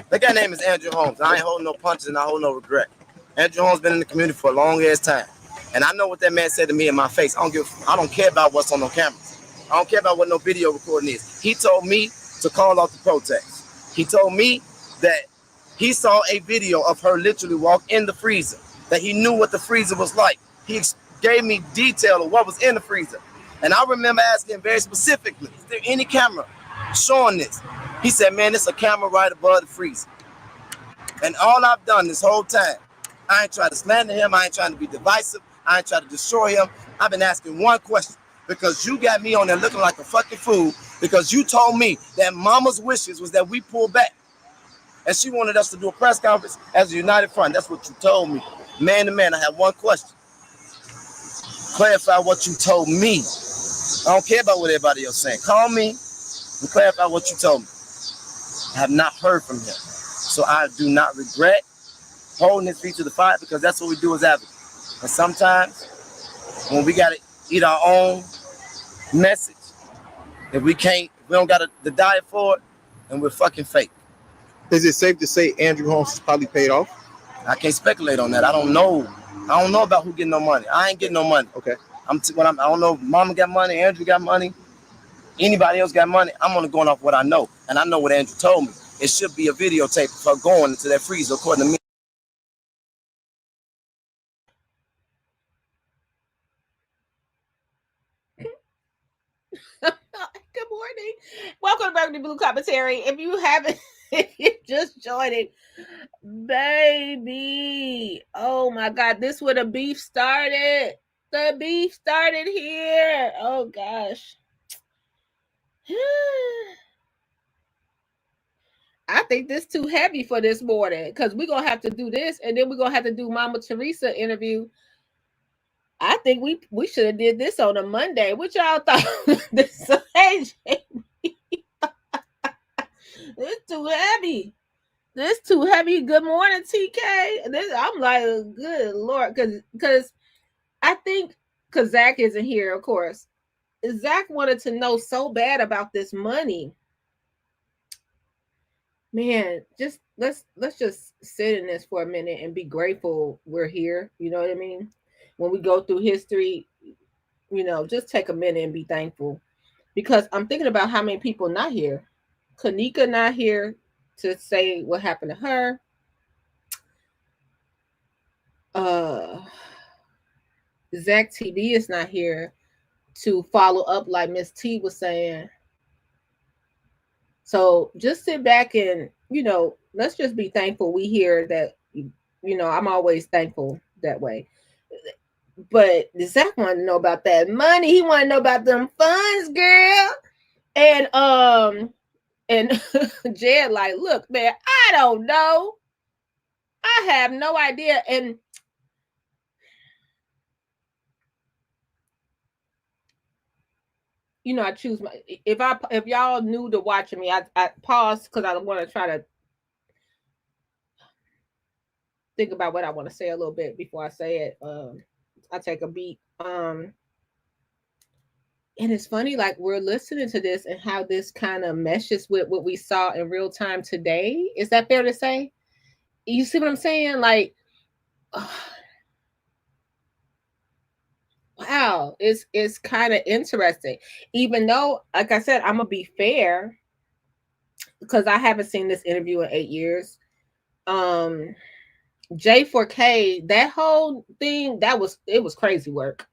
That guy's name is Andrew Holmes. I ain't holding no punches and I hold no regret. Andrew Holmes been in the community for a long ass time. And I know what that man said to me in my face. I don't care about what's on no cameras. I don't care about what no video recording is. He told me to call off the protest. He told me that he saw a video of her literally walk in the freezer, that he knew what the freezer was like. He gave me detail of what was in the freezer. And I remember asking very specifically, is there any camera showing this? He said, man, it's a camera right above the freezer. And all I've done this whole time, I ain't trying to slander him. I ain't trying to be divisive. I ain't trying to destroy him. I've been asking one question, because you got me on there looking like a fucking fool, because you told me that mama's wishes was that we pull back. And she wanted us to do a press conference as a united front. That's what you told me. Man to man, I have one question. Clarify what you told me. I don't care about what everybody else saying. Call me and clarify what you told me. I have not heard from him. So I do not regret holding his feet to the fire, because that's what we do as advocates. And sometimes when we got to eat our own message, if we don't got to die for it, and we're fucking fake. Is it safe to say Andrew Holmes is probably paid off? I can't speculate on that. I don't know. I don't know about who getting no money. I ain't getting no money. Okay. I don't know if Mama got money, Andrew got money, anybody else got money. I'm only going off what I know. And I know what Andrew told me. It should be a videotape of her going into that freezer, according to me. Good morning. Welcome to Burgundy Blue Commentary. If you haven't, if you just joined it, baby. Oh my God, this where the beef started. The beef started here. Oh gosh. I think this too heavy for this morning, because we're gonna have to do this, and then we're gonna have to do Mama Teresa interview. I think we should have did this on a Monday. What y'all thought? It's too heavy. this too heavy. Good morning, TK. I'm like, good Lord, because I think because Zach isn't here, of course. Zach wanted to know so bad about this money. Man, just let's just sit in this for a minute and be grateful we're here. You know what I mean? When we go through history, just take a minute and be thankful. Because I'm thinking about how many people not here. Kanika not here to say what happened to her. Zach TV is not here to follow up like Miss T was saying. So just sit back and, let's just be thankful we hear that, I'm always thankful that way. But Zach wanted to know about that money. He wanted to know about them funds, girl. And Jed like, look, man, I don't know. I have no idea. And I choose my, if y'all new to watching me, I pause because I want to try to think about what I want to say a little bit before I say it. I take a beat. And it's funny, like we're listening to this and how this kind of meshes with what we saw in real time today. Is that fair to say? You see what I'm saying? Like, wow, it's kind of interesting. Even though, like I said, I'm gonna be fair because I haven't seen this interview in 8 years. J4K, that whole thing, it was crazy work.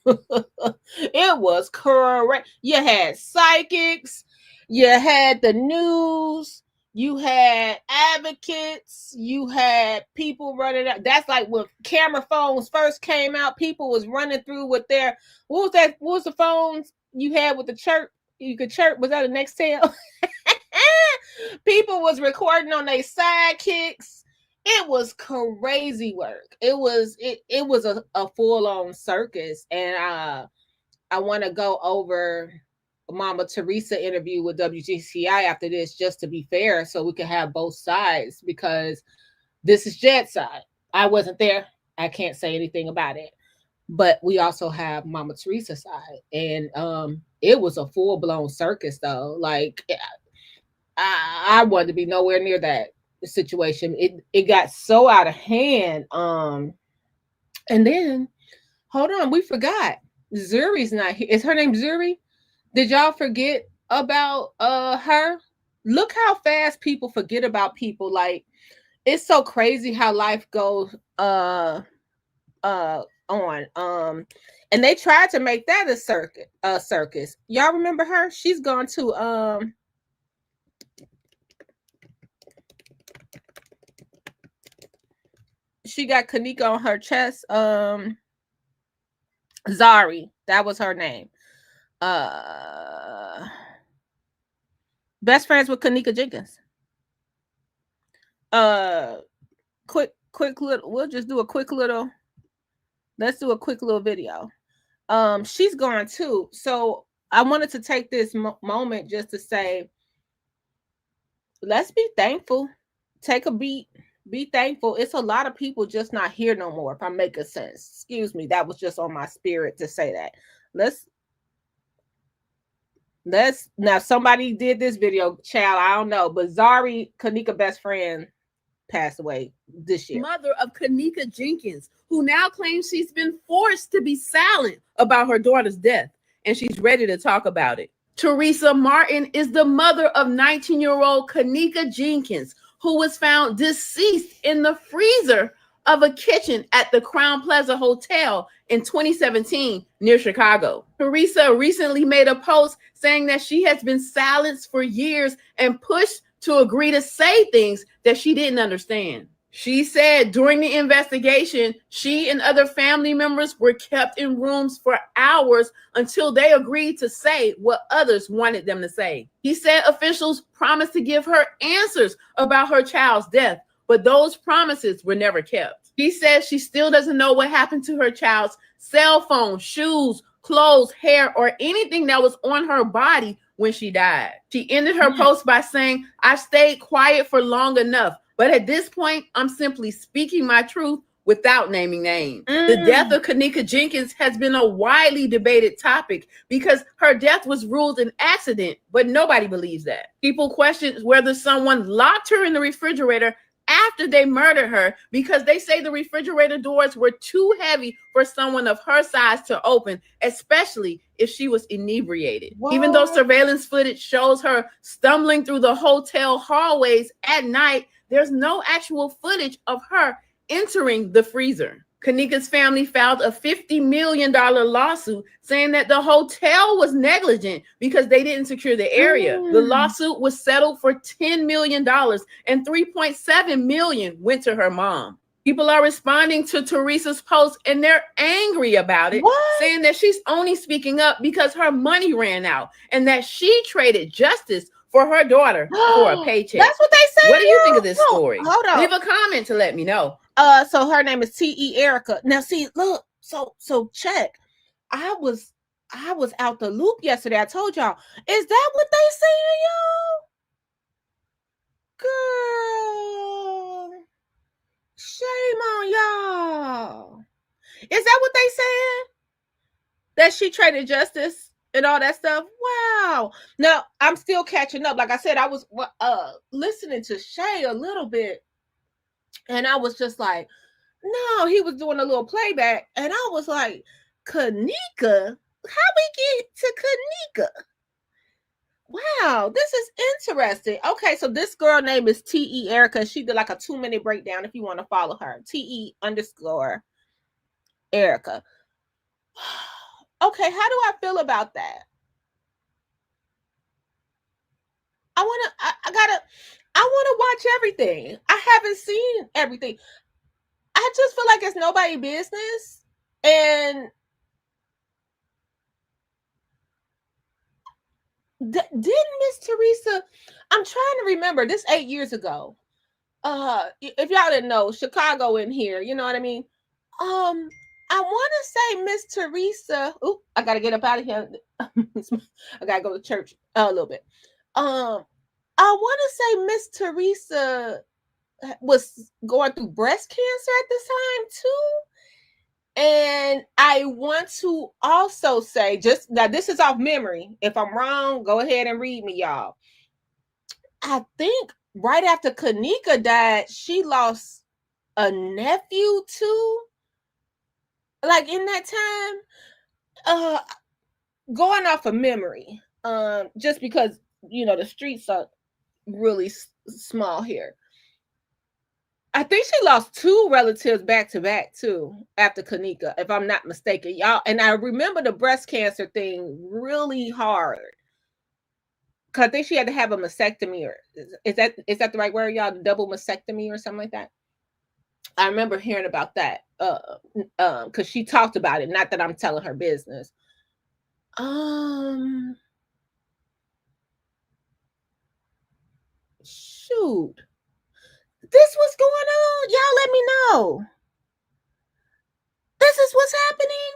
It was correct. You had psychics, you had the news, you had advocates, you had people running out. That's like when camera phones first came out, people was running through with their what was the phones you had with the chirp? You could chirp, was that a Nextel? People was recording on their sidekicks. It was crazy work. It was a full-on circus. And I want to go over Mama Teresa interview with WGCI after this, just to be fair, so we can have both sides, because this is Jed's side. I wasn't there. I can't say anything about it. But we also have Mama Teresa's side. And it was a full-blown circus, though. Like, I wanted to be nowhere near that situation. It got so out of hand. And then, hold on, we forgot. Zuri's not here. Is her name Zuri? Did y'all forget about her? Look how fast people forget about people. Like, it's so crazy how life goes on. And they tried to make that a circus. Y'all remember her? She's gone to she got Kanika on her chest. Zari, that was her name. Best friends with Kanika Jenkins. Quick little, we'll just do a quick little, let's do a quick little video. She's gone too. So I wanted to take this moment just to say, let's be thankful. Take a beat. Be thankful. It's a lot of people just not here no more, if I'm making sense. Excuse me. That was just on my spirit to say that. Let's now, somebody did this video, child, I don't know, but Zari, Kanika best friend, passed away this year. Mother of Kanika Jenkins, who now claims she's been forced to be silent about her daughter's death, and she's ready to talk about it. Teresa Martin is the mother of 19-year-old Kanika Jenkins, who was found deceased in the freezer of a kitchen at the Crowne Plaza Hotel in 2017 near Chicago. Teresa recently made a post saying that she has been silenced for years and pushed to agree to say things that she didn't understand. She said during the investigation, she and other family members were kept in rooms for hours until they agreed to say what others wanted them to say. He said officials promised to give her answers about her child's death, but those promises were never kept. He says she still doesn't know what happened to her child's cell phone, shoes, clothes, hair, or anything that was on her body when she died. She ended her post by saying, "I stayed quiet for long enough, but at this point, I'm simply speaking my truth without naming names." The death of Kenneka Jenkins has been a widely debated topic because her death was ruled an accident, but nobody believes that. People question whether someone locked her in the refrigerator after they murdered her because they say the refrigerator doors were too heavy for someone of her size to open, especially if she was inebriated. What? Even though surveillance footage shows her stumbling through the hotel hallways at night, there's no actual footage of her entering the freezer. Kenneka's family filed a $50 million lawsuit saying that the hotel was negligent because they didn't secure the area. The lawsuit was settled for $10 million and $3.7 million went to her mom. People are responding to Teresa's post and they're angry about it, saying that she's only speaking up because her money ran out and that she traded justice for her daughter for a paycheck. That's what they say. What do you think of this story? Hold on. Leave a comment to let me know. So her name is T.E. Erica. Now, see, look, so check. I was out the loop yesterday. I told y'all. Is that what they saying, y'all? Girl, shame on y'all. Is that what they saying? That she traded justice and all that stuff? Wow. Now, I'm still catching up. Like I said, I was listening to Shay a little bit. And I was just like, no, he was doing a little playback. And I was like, Kenneka? How we get to Kenneka? Wow, this is interesting. Okay, so this girl name is T.E. Erica. She did like a 2-minute breakdown if you want to follow her. T.E._Erica. Okay, how do I feel about that? I want to watch everything. I haven't seen everything. I just feel like it's nobody's business. And didn't Miss Teresa, I'm trying to remember, this 8 years ago. If y'all didn't know, Chicago in here, you know what I mean? I want to say Miss Teresa. Oh, I got to get up out of here. I got to go to church a little bit. I want to say Miss Teresa was going through breast cancer at this time too. And I want to also say, just now, this is off memory. If I'm wrong, go ahead and read me, y'all. I think right after Kenneka died, she lost a nephew too. Like in that time, going off of memory, just because, you know, the streets are really small here. I think she lost 2 relatives back to back too after Kenneka, if I'm not mistaken, y'all. And I remember the breast cancer thing really hard because I think she had to have a mastectomy, or is that the right word, y'all? Double mastectomy or something like that. I remember hearing about that because she talked about it. Not that I'm telling her business. Shoot. This what's going on? Y'all let me know. This is what's happening.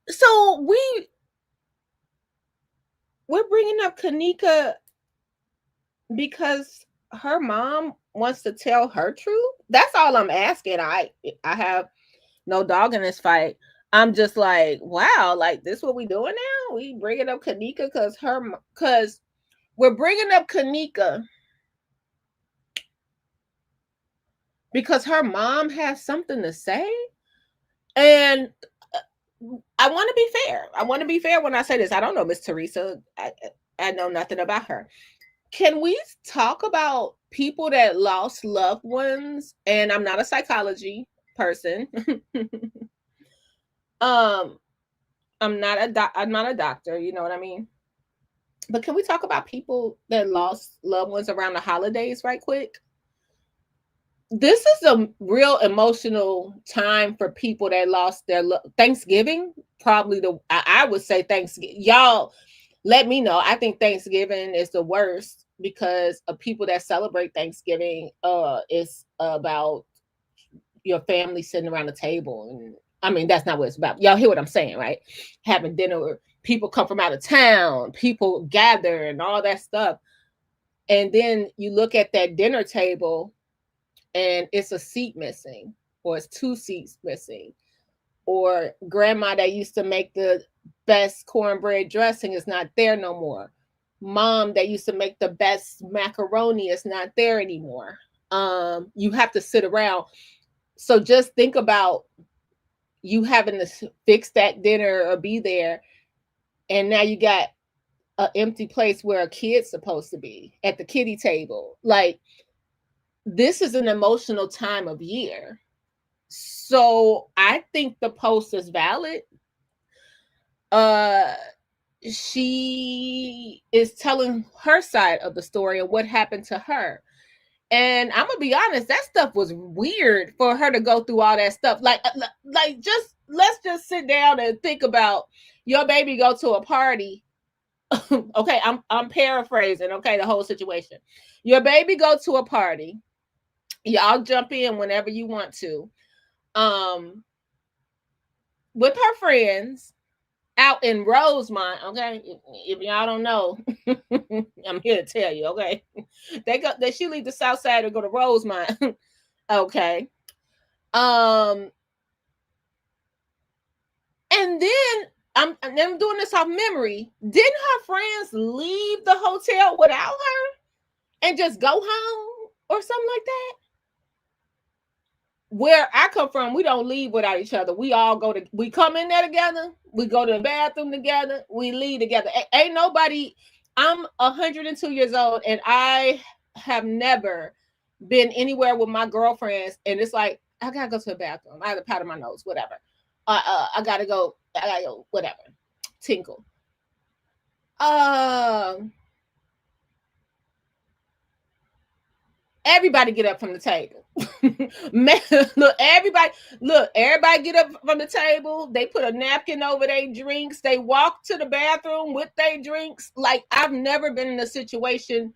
So we're bringing up Kenneka because her mom wants to tell her truth. That's all I'm asking. I have no dog in this fight. I'm just like, wow, like this what we doing now? We bringing up Kenneka because we're bringing up Kenneka because her mom has something to say. And I want to be fair. I want to be fair when I say this. I don't know Miss Teresa. I know nothing about her. Can we talk about people that lost loved ones? And I'm not a psychology person. I'm not a doctor, you know what I mean? But can we talk about people that lost loved ones around the holidays right quick? This is a real emotional time for people that lost their Thanksgiving. Probably I would say Thanksgiving. Y'all, let me know. I think Thanksgiving is the worst because of people that celebrate Thanksgiving. It's about your family sitting around the table. And I mean, that's not what it's about. Y'all hear what I'm saying, right? Having dinner people come from out of town, people gather and all that stuff. And then you look at that dinner table and it's a seat missing, or it's 2 seats missing, or grandma that used to make the best cornbread dressing is not there no more. Mom that used to make the best macaroni is not there anymore. You have to sit around. So just think about you having to fix that dinner or be there, and now you got an empty place where a kid's supposed to be at the kiddie table. Like, this is an emotional time of year. So I think the post is valid. She is telling her side of the story and what happened to her. And I'm gonna be honest, that stuff was weird for her to go through all that stuff. Like just let's just sit down and think about your baby go to a party. Okay, I'm paraphrasing, okay, the whole situation. Your baby go to a party. Y'all jump in whenever you want to. With her friends out in Rosemont, okay? If y'all don't know, I'm here to tell you, okay? She leave the south side to go to Rosemont. Okay. And then I'm doing this off memory. Didn't her friends leave the hotel without her and just go home or something like that? Where I come from, we don't leave without each other. We come in there together. We go to the bathroom together. We leave together. Ain't nobody. I'm 102 years old, and I have never been anywhere with my girlfriends. And it's like, I gotta go to the bathroom. I have to powder my nose, whatever. I gotta go, whatever. Tinkle. Everybody get up from the table. Man, everybody get up from the table. They put a napkin over their drinks. They walk to the bathroom with their drinks. Like, I've never been in a situation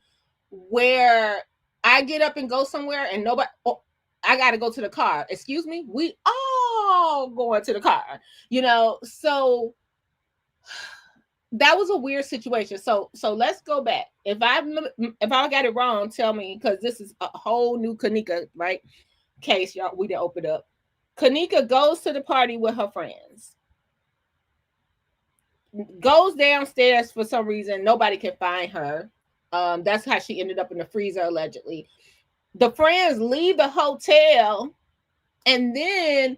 where I get up and go somewhere and nobody, I got to go to the car. Excuse me? We all going to the car, so that was a weird situation. So let's go back. If I got it wrong, tell me, because this is a whole new Kanika, right? Case, y'all, we didn't open up. Kanika goes to the party with her friends. Goes downstairs for some reason. Nobody can find her. That's how she ended up in the freezer, allegedly. The friends leave the hotel, and then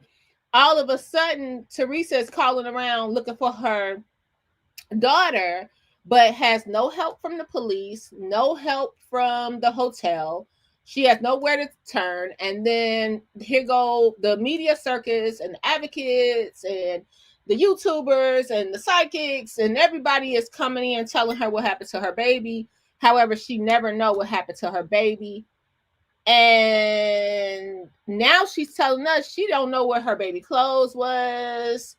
all of a sudden, Teresa is calling around looking for her daughter, but has no help from the police, no help from the hotel. She has nowhere to turn. And then here go the media circus and the advocates and the YouTubers and the psychics, and everybody is coming in telling her what happened to her baby. However, she never know what happened to her baby. And now she's telling us she don't know where her baby clothes was,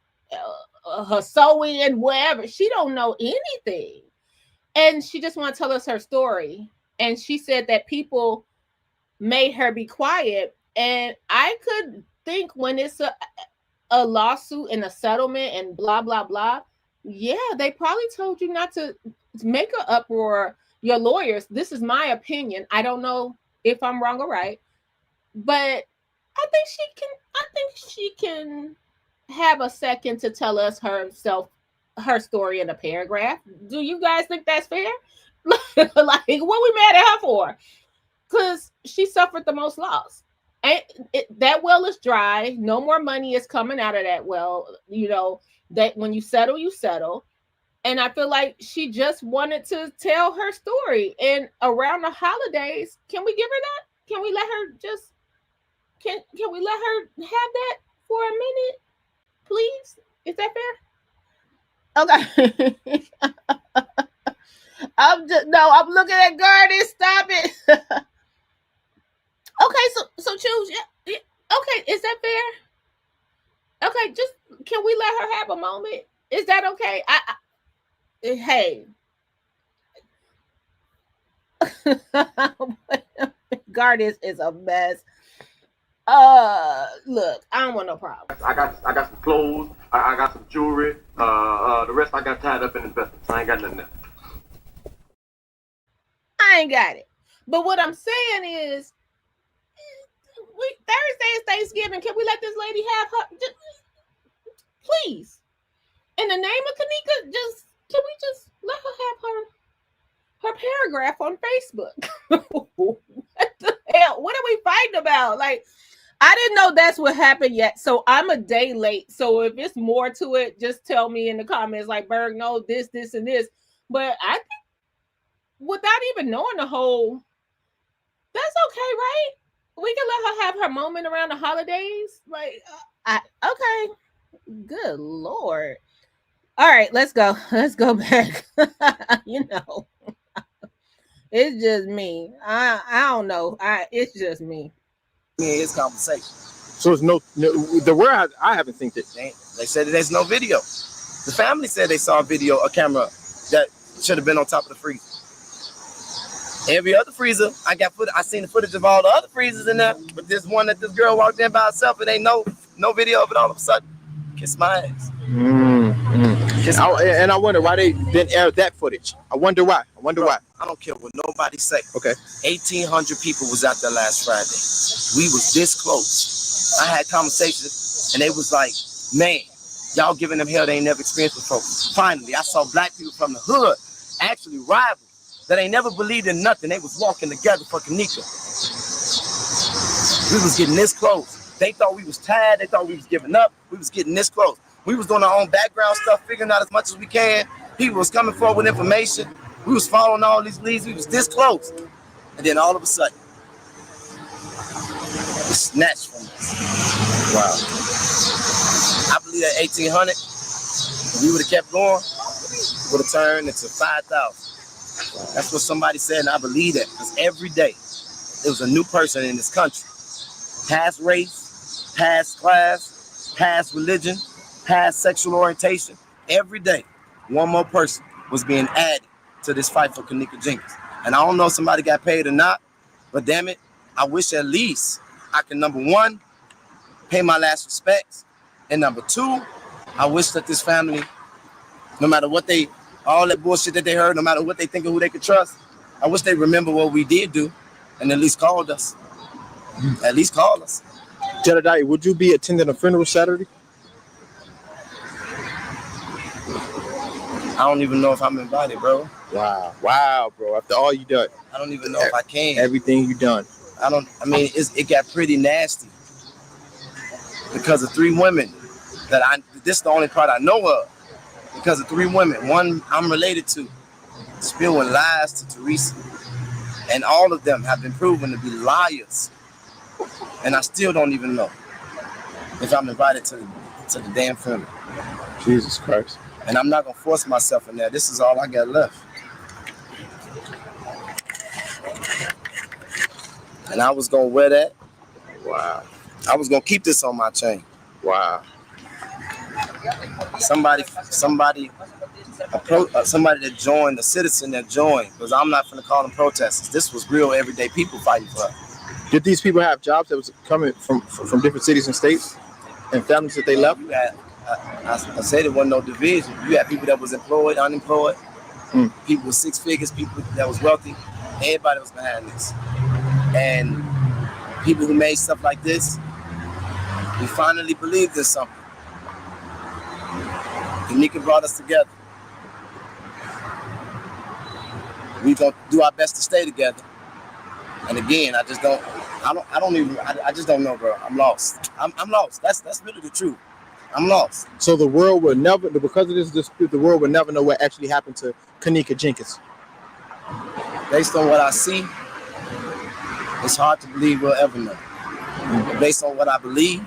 her sewing and whatever. She don't know anything. And she just want to tell us her story. And she said that people made her be quiet. And I could think, when it's a lawsuit and a settlement and blah, blah, blah, yeah, they probably told you not to make an uproar. Your lawyers, this is my opinion. I don't know if I'm wrong or right, but I think she can have a second to tell us her story in a paragraph. Do you guys think that's fair? Like, what we mad at her for? Because she suffered the most loss. And that well is dry. No more money is coming out of that well. That when you settle, you settle. And I feel like she just wanted to tell her story. And around the holidays, can we give her that? Can we let her just, can we let her have that for a minute, please? Is that fair? Okay. I'm looking at Garden. Stop it. Okay, so choose. Yeah. Okay, is that fair? Okay, just, can we let her have a moment? Is that okay? Hey. Garden is a mess. Look, I don't want no problem. I got some clothes. I got some jewelry. The rest I got tied up in investments. I ain't got nothing else. I ain't got it. But what I'm saying is, Thursday is Thanksgiving. Can we let this lady have her? Please, in the name of Kanika, can we just let her have her paragraph on Facebook? What the hell? What are we fighting about? Like, I didn't know that's what happened yet. So I'm a day late. So if it's more to it, just tell me in the comments, like, Berg, no, this, and this. But I think without even knowing the whole, that's okay, right? We can let her have her moment around the holidays. Like, okay. Good Lord. All right, let's go. Let's go back. You know, it's just me. I don't know. It's just me. Yeah, it's conversation. So there's no the word I haven't seen it. They said that there's no video. The family said they saw a camera that should have been on top of the freezer. Every other freezer, I seen the footage of all the other freezers in there, but this one that this girl walked in by herself, it ain't no video of it all of a sudden. Kiss my ass. And I wonder why they didn't air that footage. I wonder why. Why. I don't care what nobody say. Okay. 1,800 people was out there last Friday. We was this close. I had conversations, and they was like, man, y'all giving them hell they ain't never experienced before. Finally, I saw black people from the hood, actually rivals, that ain't never believed in nothing. They was walking together for Kanika. We was getting this close. They thought we was tired. They thought we was giving up. We was getting this close. We was doing our own background stuff, figuring out as much as we can. People was coming forward with information. We was following all these leads. We was this close. And then all of a sudden, it's snatched from us. Wow. I believe that 1,800, if we would have kept going, it would have turned into 5,000. That's what somebody said, and I believe that. Because every day, there was a new person in this country. Past race, past class, past religion, past sexual orientation. Every day, one more person was being added to this fight for Kanika Jenkins. And I don't know if somebody got paid or not, but damn it, I wish at least I can, number one, pay my last respects. And number two, I wish that this family, no matter what all that bullshit that they heard, no matter what they think of who they could trust, I wish they remember what we did do and at least called us. At least call us. Jedediah, would you be attending a funeral Saturday? I don't even know if I'm invited, bro. Wow, bro. After all you done. I don't even know if I can. Everything you done. It got pretty nasty. Because of 3 women this is the only part I know of. Because of 3 women. One I'm related to. Spewing lies to Teresa. And all of them have been proven to be liars. And I still don't even know if I'm invited to the damn funeral. Jesus Christ. And I'm not going to force myself in there. This is all I got left. And I was going to wear that. Wow. I was going to keep this on my chain. Wow. Somebody that joined, a citizen that joined, because I'm not going to call them protesters. This was real everyday people fighting for us. Did these people have jobs that was coming from different cities and states and families that they left? I said it wasn't no division. You had people that was employed, unemployed, people with 6 figures, people that was wealthy. Everybody was behind this. And people who made stuff like this, we finally believed in something. Kanika brought us together. We gonna do our best to stay together. And again, I just don't know, bro. I'm lost. I'm lost. That's really the truth. I'm lost. So the world will never, because of this dispute, the world will never know what actually happened to Kanika Jenkins. Based on what I see, it's hard to believe we'll ever know. But based on what I believe,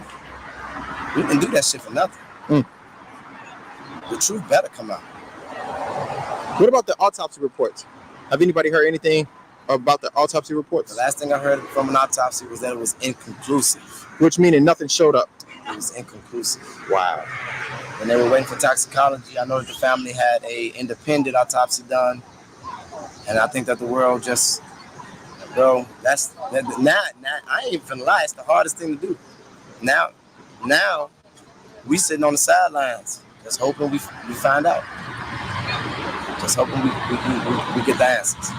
we can do that shit for nothing. The truth better come out. What about the autopsy reports? Have anybody heard anything about the autopsy reports? The last thing I heard from an autopsy was that it was inconclusive. Which meaning nothing showed up. It was inconclusive. Wow. When they were waiting for toxicology, I know that the family had an independent autopsy done. And I think that the world just bro, now I ain't even finna lie. It's the hardest thing to do. Now we sitting on the sidelines, just hoping we find out. Just hoping we get the answers.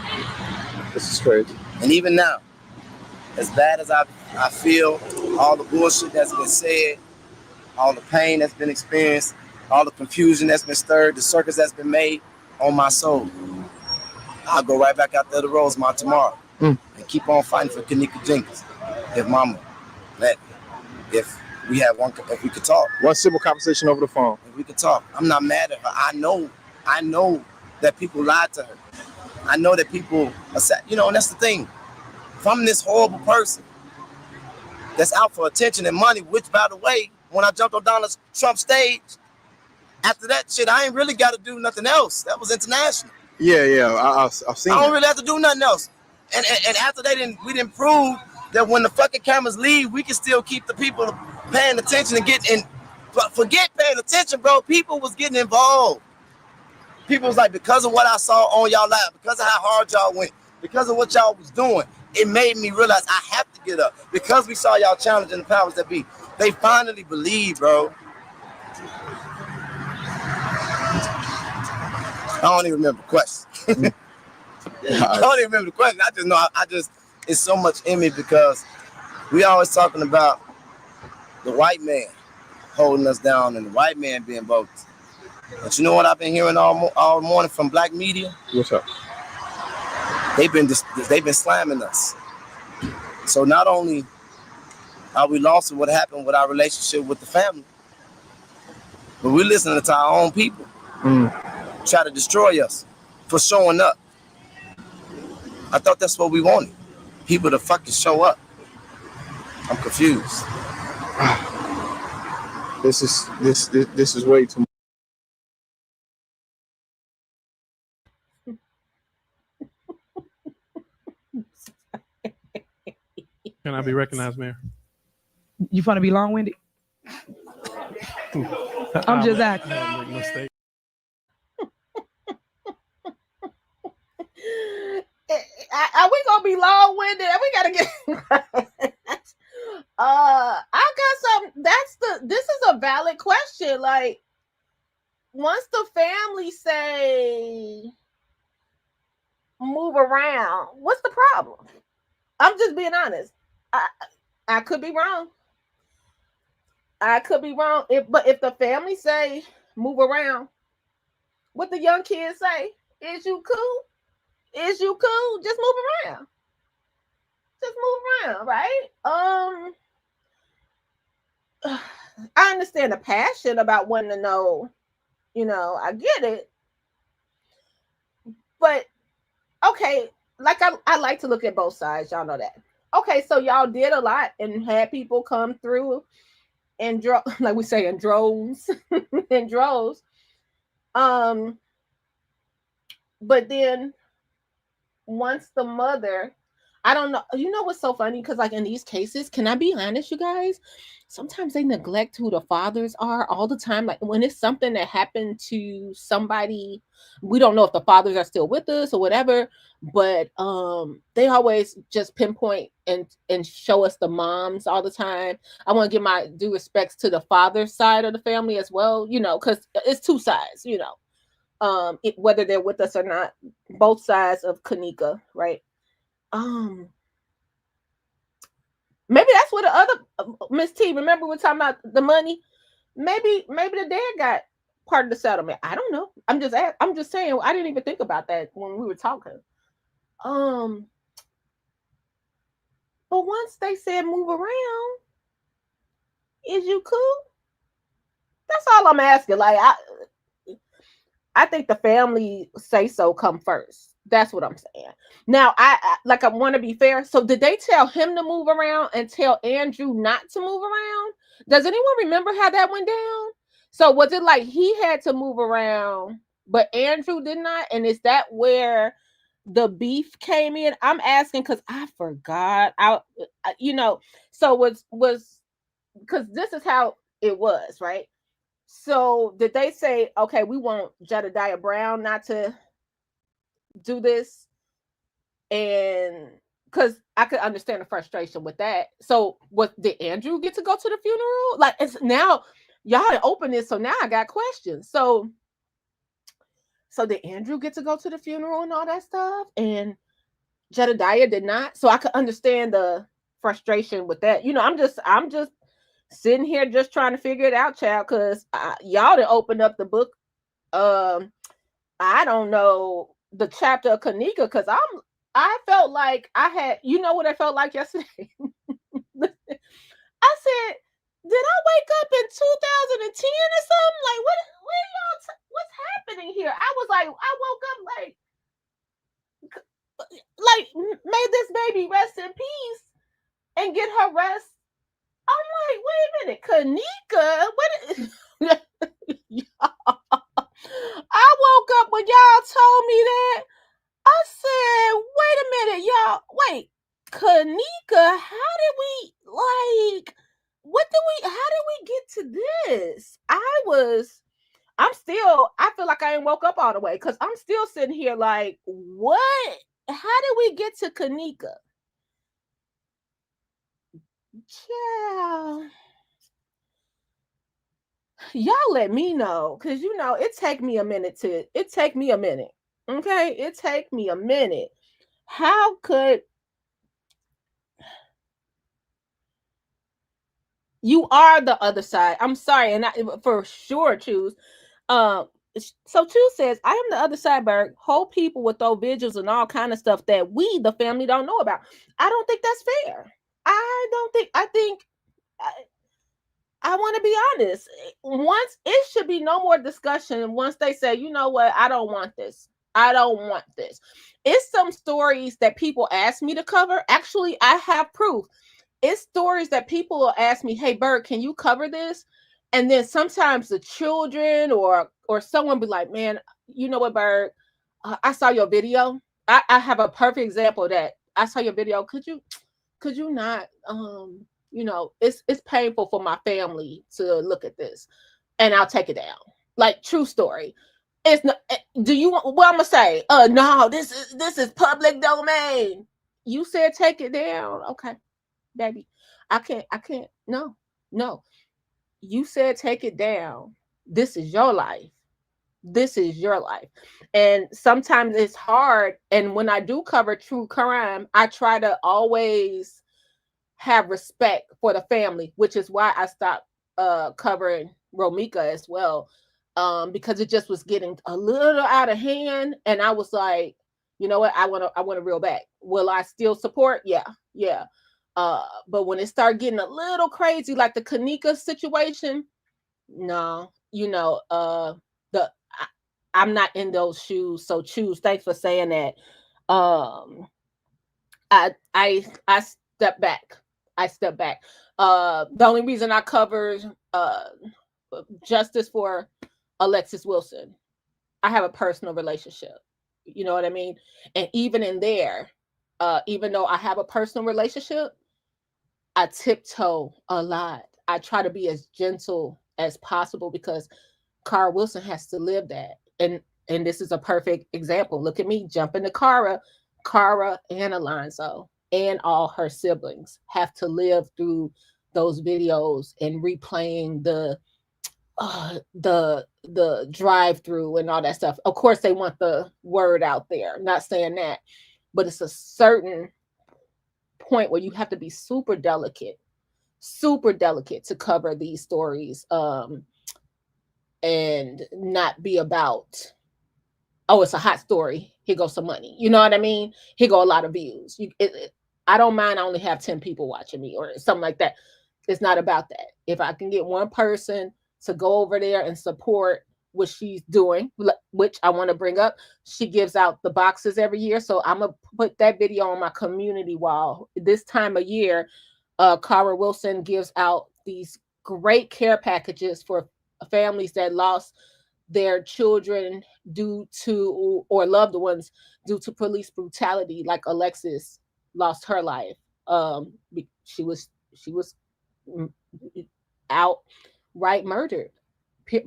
This is crazy. And even now, as bad as I feel, all the bullshit that's been said, all the pain that's been experienced, all the confusion that's been stirred, the circus that's been made on my soul, I'll go right back out there to Rosemont tomorrow and keep on fighting for Kenneka Jenkins. If mama let me. If we could talk. One simple conversation over the phone. If we could talk. I'm not mad at her. I know that people lied to her. I know that people and that's the thing. If I'm this horrible person that's out for attention and money, which by the way, when I jumped on Donald Trump's stage, after that shit, I ain't really got to do nothing else. That was international. Yeah, I've seen. I don't really have to do nothing else. And after we didn't prove that when the fucking cameras leave, we can still keep the people paying attention and forget paying attention, bro. People was getting involved. People was like, because of what I saw on y'all live, because of how hard y'all went, because of what y'all was doing, it made me realize I have to get up. Because we saw y'all challenging the powers that be. They finally believe, bro. I don't even remember the question. I don't even remember the question. I just know it's so much in me because we always talking about the white man holding us down and the white man being bogus. But you know what I've been hearing all morning from black media? What's up? They've been slamming us. So not only are we lost in what happened with our relationship with the family, but we're listening to our own people try to destroy us for showing up. I thought that's what we wanted. People to fucking show up. I'm confused. This is way too much. Can I be recognized, Mayor? You want to be long-winded? I'm just asking. Make a mistake. Are we gonna be long-winded? We gotta get. I got some. This is a valid question. Like, once the family say move around, what's the problem? I'm just being honest. I could be wrong. But if the family say move around, what the young kids say? Is you cool? Is you cool? Just move around. Right? I understand the passion about wanting to know. I get it. But okay, like I like to look at both sides. Y'all know that. Okay, so y'all did a lot and had people come through and like we say in droves. But then once the mother, I don't know, what's so funny? Because like in these cases, can I be honest, you guys? Sometimes they neglect who the fathers are all the time. Like when it's something that happened to somebody, we don't know if the fathers are still with us or whatever, but they always just pinpoint and show us the moms all the time. I want to give my due respects to the father side of the family as well, because it's two sides, whether they're with us or not, both sides of Kenneka, right? Maybe that's what the other Miss T. Remember we were talking about the money. Maybe the dad got part of the settlement. I don't know. I'm just saying. I didn't even think about that when we were talking. But once they said move around, is you cool? That's all I'm asking. Like I think the family say so come first. That's what I'm saying. Now, I want to be fair. So did they tell him to move around and tell Andrew not to move around? Does anyone remember how that went down? So was it like he had to move around, but Andrew did not? And is that where the beef came in? I'm asking because I forgot. So was because this is how it was, right? So did they say, okay, we want Jedediah Brown not to do this, and because I could understand the frustration with that. So, did Andrew get to go to the funeral? Like, it's now y'all had opened this, so now I got questions. So did Andrew get to go to the funeral and all that stuff? And Jedediah did not. So I could understand the frustration with that. I'm just sitting here just trying to figure it out, child, because y'all done opened up the book. I don't know the chapter of Kanika, because I felt like I had, what I felt like yesterday? I said, did I wake up in 2010 or something? Like, what's happening here? I was like, I woke up like, may this baby rest in peace and get her rest. I'm like, wait a minute, Kanika, what? I woke up when y'all told me that. I said, wait a minute, y'all. Wait, Kanika, how did we get to this? I feel like I ain't woke up all the way, because I'm still sitting here like, what? How did we get to Kanika? Yeah. Y'all let me know, because it take me a minute. Okay, it take me a minute. How could you are the other side? I'm sorry, and I for sure choose. So Choose says, I am the other side, Berg. Whole people with those vigils and all kind of stuff that we, the family, don't know about. I don't think that's fair. I think I want to be honest. Once it should be no more discussion once they say, you know what, I don't want this. I don't want this. It's some stories that people ask me to cover. Actually, I have proof. It's stories that people will ask me, hey, Berg, can you cover this? And then sometimes the children or someone be like, man, you know what, Berg? I saw your video. I have a perfect example of that. I saw your video. Could you not, it's painful for my family to look at this, and I'll take it down. Like, true story. It's not, do you want, what I'm gonna say? No, this is public domain. You said take it down. Okay, baby. I can't. No. You said take it down. This is your life. And sometimes it's hard. And when I do cover true crime, I try to always have respect for the family, which is why I stopped covering Romika as well, because it just was getting a little out of hand, and I was like, you know what, I want to reel back. Will I still support? Yeah. But when it started getting a little crazy, like the Kanika situation, no, I'm not in those shoes. So Choose, thanks for saying that. I stepped back. The only reason I covered justice for Alexis Wilson, I have a personal relationship. You know what I mean? And even in there, even though I have a personal relationship, I tiptoe a lot. I try to be as gentle as possible, because Cara Wilson has to live that. And this is a perfect example. Look at me jumping to Cara and Alonzo and all her siblings have to live through those videos and replaying the drive-through and all that stuff. Of course, they want the word out there. Not saying that, but it's a certain point where you have to be super delicate to cover these stories, and not be about, oh, it's a hot story, here goes some money. You know what I mean? Here go a lot of views. I don't mind. I only have 10 people watching me or something like that. It's not about that. If I can get one person to go over there and support what she's doing, which I want to bring up, she gives out the boxes every year. So I'm going to put that video on my community wall. This time of year, Cara Wilson gives out these great care packages for families that lost their children due to, or loved ones due to police brutality, like Alexis lost her life. She was outright murdered,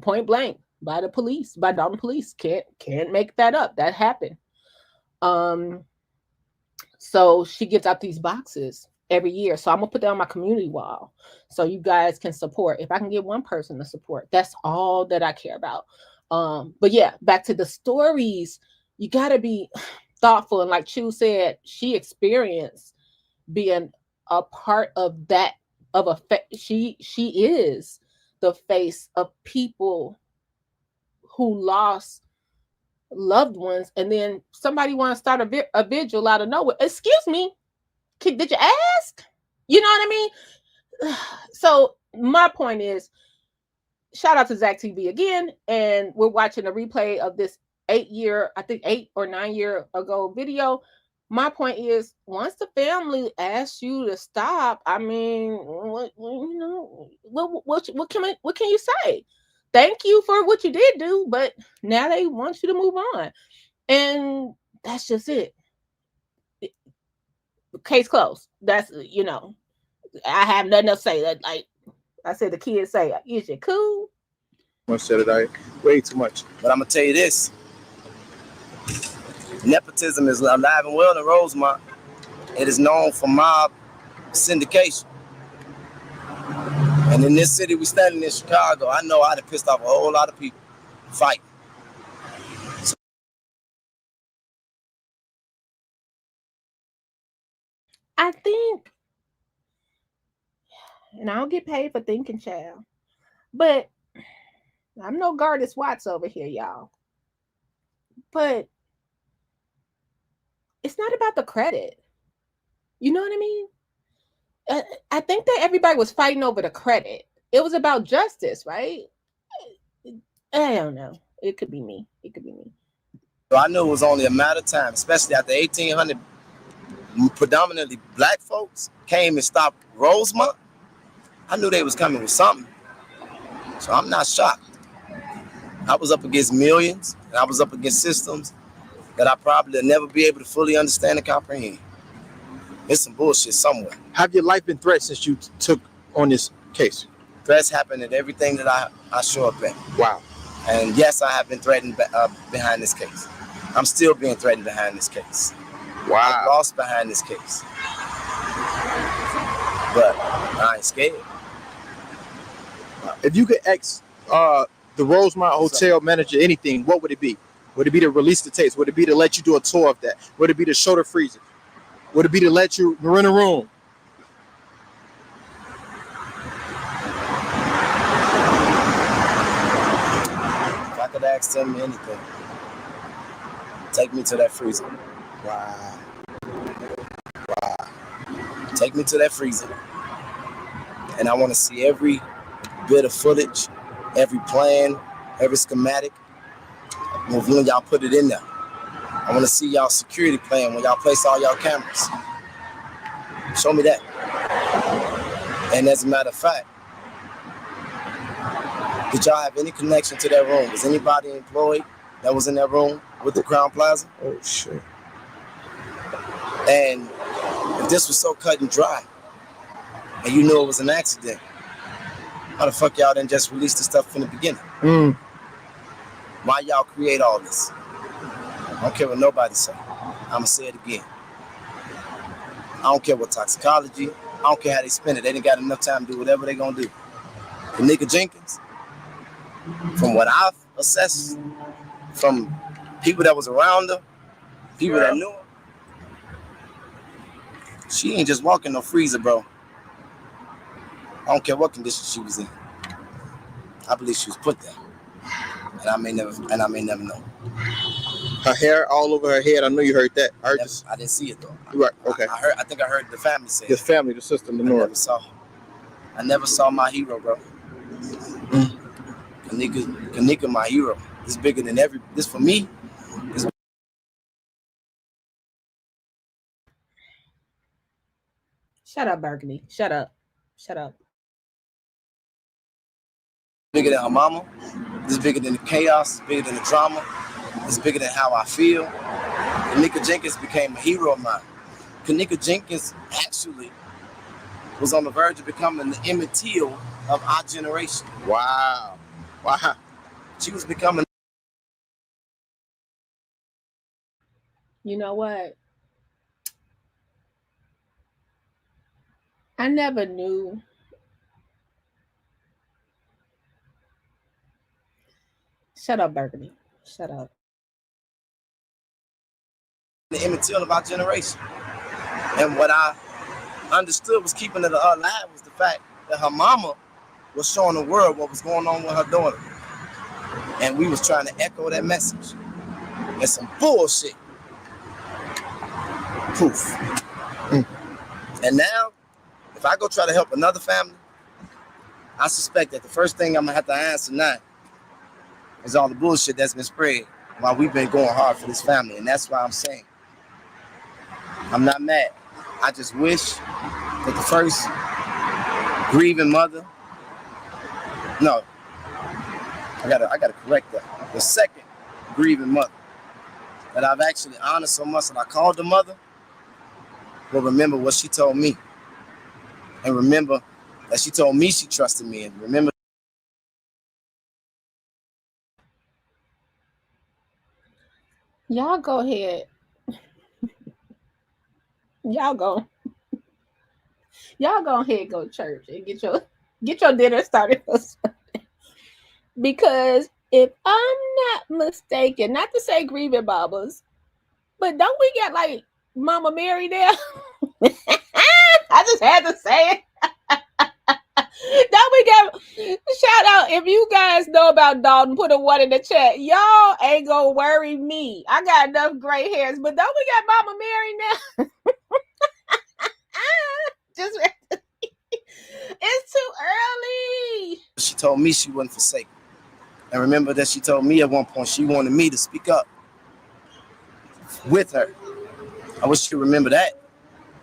point blank, by the police, by Dalton police. Can't make that up. That happened. So she gives out these boxes every year. So I'm gonna put that on my community wall so you guys can support. If I can get one person to support, that's all that I care about. But yeah, back to the stories. You gotta be thoughtful. And like Chu said, she experienced being a part of that, of a she is the face of people who lost loved ones, and then somebody want to start a vigil out of nowhere. Excuse me, did you ask? You know what I mean? So my point is, shout out to Zach TV again, and we're watching a replay of this 8 or 9 year ago video. My point is, once the family asks you to stop, I mean, what can you say? Thank you for what you did do, but now they want you to move on, and that's just it. Case closed. That's, you know, I have nothing else to say. That, like I said, the kids say, "Is it cool?" Much said it, way too much. But I'm gonna tell you this: nepotism is alive and well in Rosemont. It is known for mob syndication. And in this city we standing in Chicago, I know I'd have pissed off a whole lot of people fighting. I think, and I don't get paid for thinking, child, but I'm no Gardis Watts over here, y'all. But it's not about the credit. You know what I mean? I think that everybody was fighting over the credit. It was about justice, right? I don't know. It could be me. It could be me. So I knew it was only a matter of time, especially after 1800, predominantly black folks came and stopped Rosemont. I knew they was coming with something. So I'm not shocked. I was up against millions, and I was up against systems that I probably will never be able to fully understand and comprehend. There's some bullshit somewhere. Have your life been threatened since you took on this case? Threats happen at everything that I show up at. Wow. And yes, I have been threatened behind this case. I'm still being threatened behind this case. Wow. I've lost behind this case. But I ain't scared. If you could ask the Rosemont Hotel manager anything, what would it be? Would it be to release the tapes? Would it be to let you do a tour of that? Would it be to show the freezer? Would it be to let you rent a room? If I could ask them anything, take me to that freezer. Wow. Wow. Take me to that freezer. And I want to see every bit of footage, every plan, every schematic. When y'all put it in there. I want to see y'all security plan when y'all place all y'all cameras. Show me that. And as a matter of fact, did y'all have any connection to that room? Was anybody employed that was in that room with the Crown Plaza? Oh, shit. And if this was so cut and dry, and you knew it was an accident, how the fuck y'all didn't just release the stuff from the beginning? Why y'all create all this? I don't care what nobody say. I'ma say it again. I don't care what toxicology. I don't care how they spend it. They didn't got enough time to do whatever they gonna do. Kenneka Jenkins, from what I've assessed, from people that was around her, people that knew her, she ain't just walking no freezer, bro. I don't care what condition she was in. I believe she was put there. And I may never know. Her hair all over her head. I know you heard that. I didn't see it though. Right. Okay. I think I heard the family say. The family, the sister, the North. I never saw my hero, bro. Kenneka, my hero. This bigger than this for me. Shut up, Burgundy. Shut up. Shut up. Bigger than her mama. This bigger than the chaos. Bigger than the drama. It's bigger than how I feel. Kenneka Jenkins became a hero of mine. Kenneka Jenkins actually was on the verge of becoming the Emmett Till of our generation. Wow. Wow. She was becoming. You know what? I never knew. Shut up, Burgundy. Shut up. The immaterial of our generation. And what I understood was keeping it alive was the fact that her mama was showing the world what was going on with her daughter. And we was trying to echo that message. And some bullshit. Poof. And now, if I go try to help another family, I suspect that the first thing I'm gonna have to answer now is all the bullshit that's been spread while we've been going hard for this family. And that's why I'm saying, I'm not mad. I just wish that the first grieving mother, no, I gotta correct that. The second grieving mother that I've actually honored so much that I called the mother will remember what she told me. And remember that she told me she trusted me. And remember. Y'all go ahead. Y'all go ahead, go to church and get your dinner started for Sunday. Because if I'm not mistaken, not to say grieving mamas, but don't we get like Mama Mary there? I just had to say it. Don't we get shout out if you guys know about Dalton, put a 1 in the chat. Y'all ain't gonna worry me. I got enough gray hairs, but don't we got Mama Mary now? Just it's too early. She told me she wasn't forsaken. And remember that she told me at one point she wanted me to speak up with her. I wish she remember that.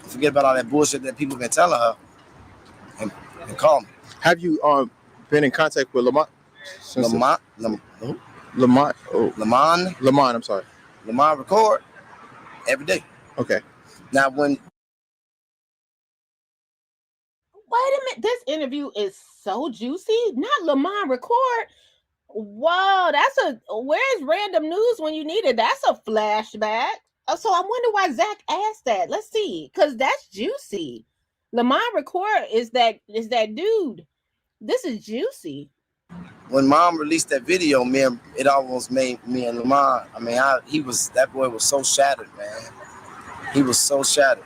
Forget about all that bullshit that people been telling her and call me. Have you been in contact with Lamont? Lamont? Lamont. Oh. Lamont, I'm sorry. Lamont record every day. Okay. Now when wait a minute, this interview is so juicy. Not Lamont record. Whoa, where's random news when you need it? That's a flashback. So I wonder why Zach asked that. Let's see, because that's juicy. Lamont record is that dude. This is juicy. When Mom released that video, it almost made me and Lamont. I mean, that boy was so shattered, man. He was so shattered.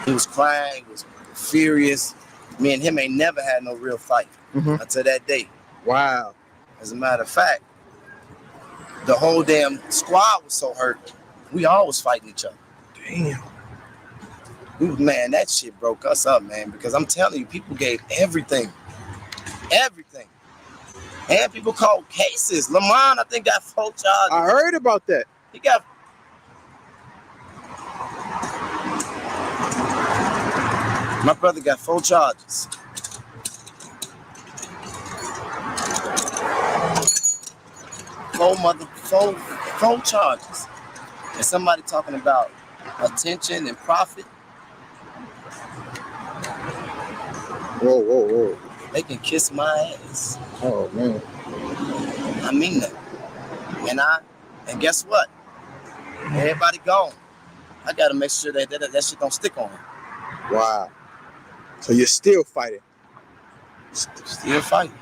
He was crying. He was furious. Me and him ain't never had no real fight until that day. Wow. As a matter of fact, the whole damn squad was so hurt. We all was fighting each other. Damn. Man, that shit broke us up, man, because I'm telling you, people gave everything. Everything. And people called cases. Lamont, I think, got 4 charges. I heard about that. He got... My brother got 4 charges. Four charges. And somebody talking about attention and profit. Whoa. They can kiss my ass. Oh, man. I mean that. And guess what? Everybody gone. I got to make sure that shit don't stick on him. Wow. So you're still fighting? Still fighting.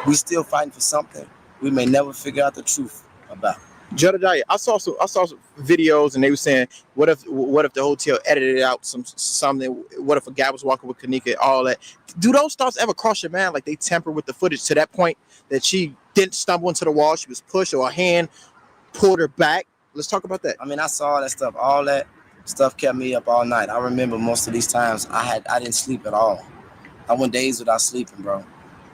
We still fighting for something we may never figure out the truth about. Jedediah, I saw some videos and they were saying, what if the hotel edited out something? What if a guy was walking with Kenneka? All that. Do those thoughts ever cross your mind? Like they tamper with the footage to that point that she didn't stumble into the wall, she was pushed, or a hand pulled her back? Let's talk about that. I mean, I saw all that stuff. All that stuff kept me up all night. I remember most of these times I didn't sleep at all. I went days without sleeping, bro.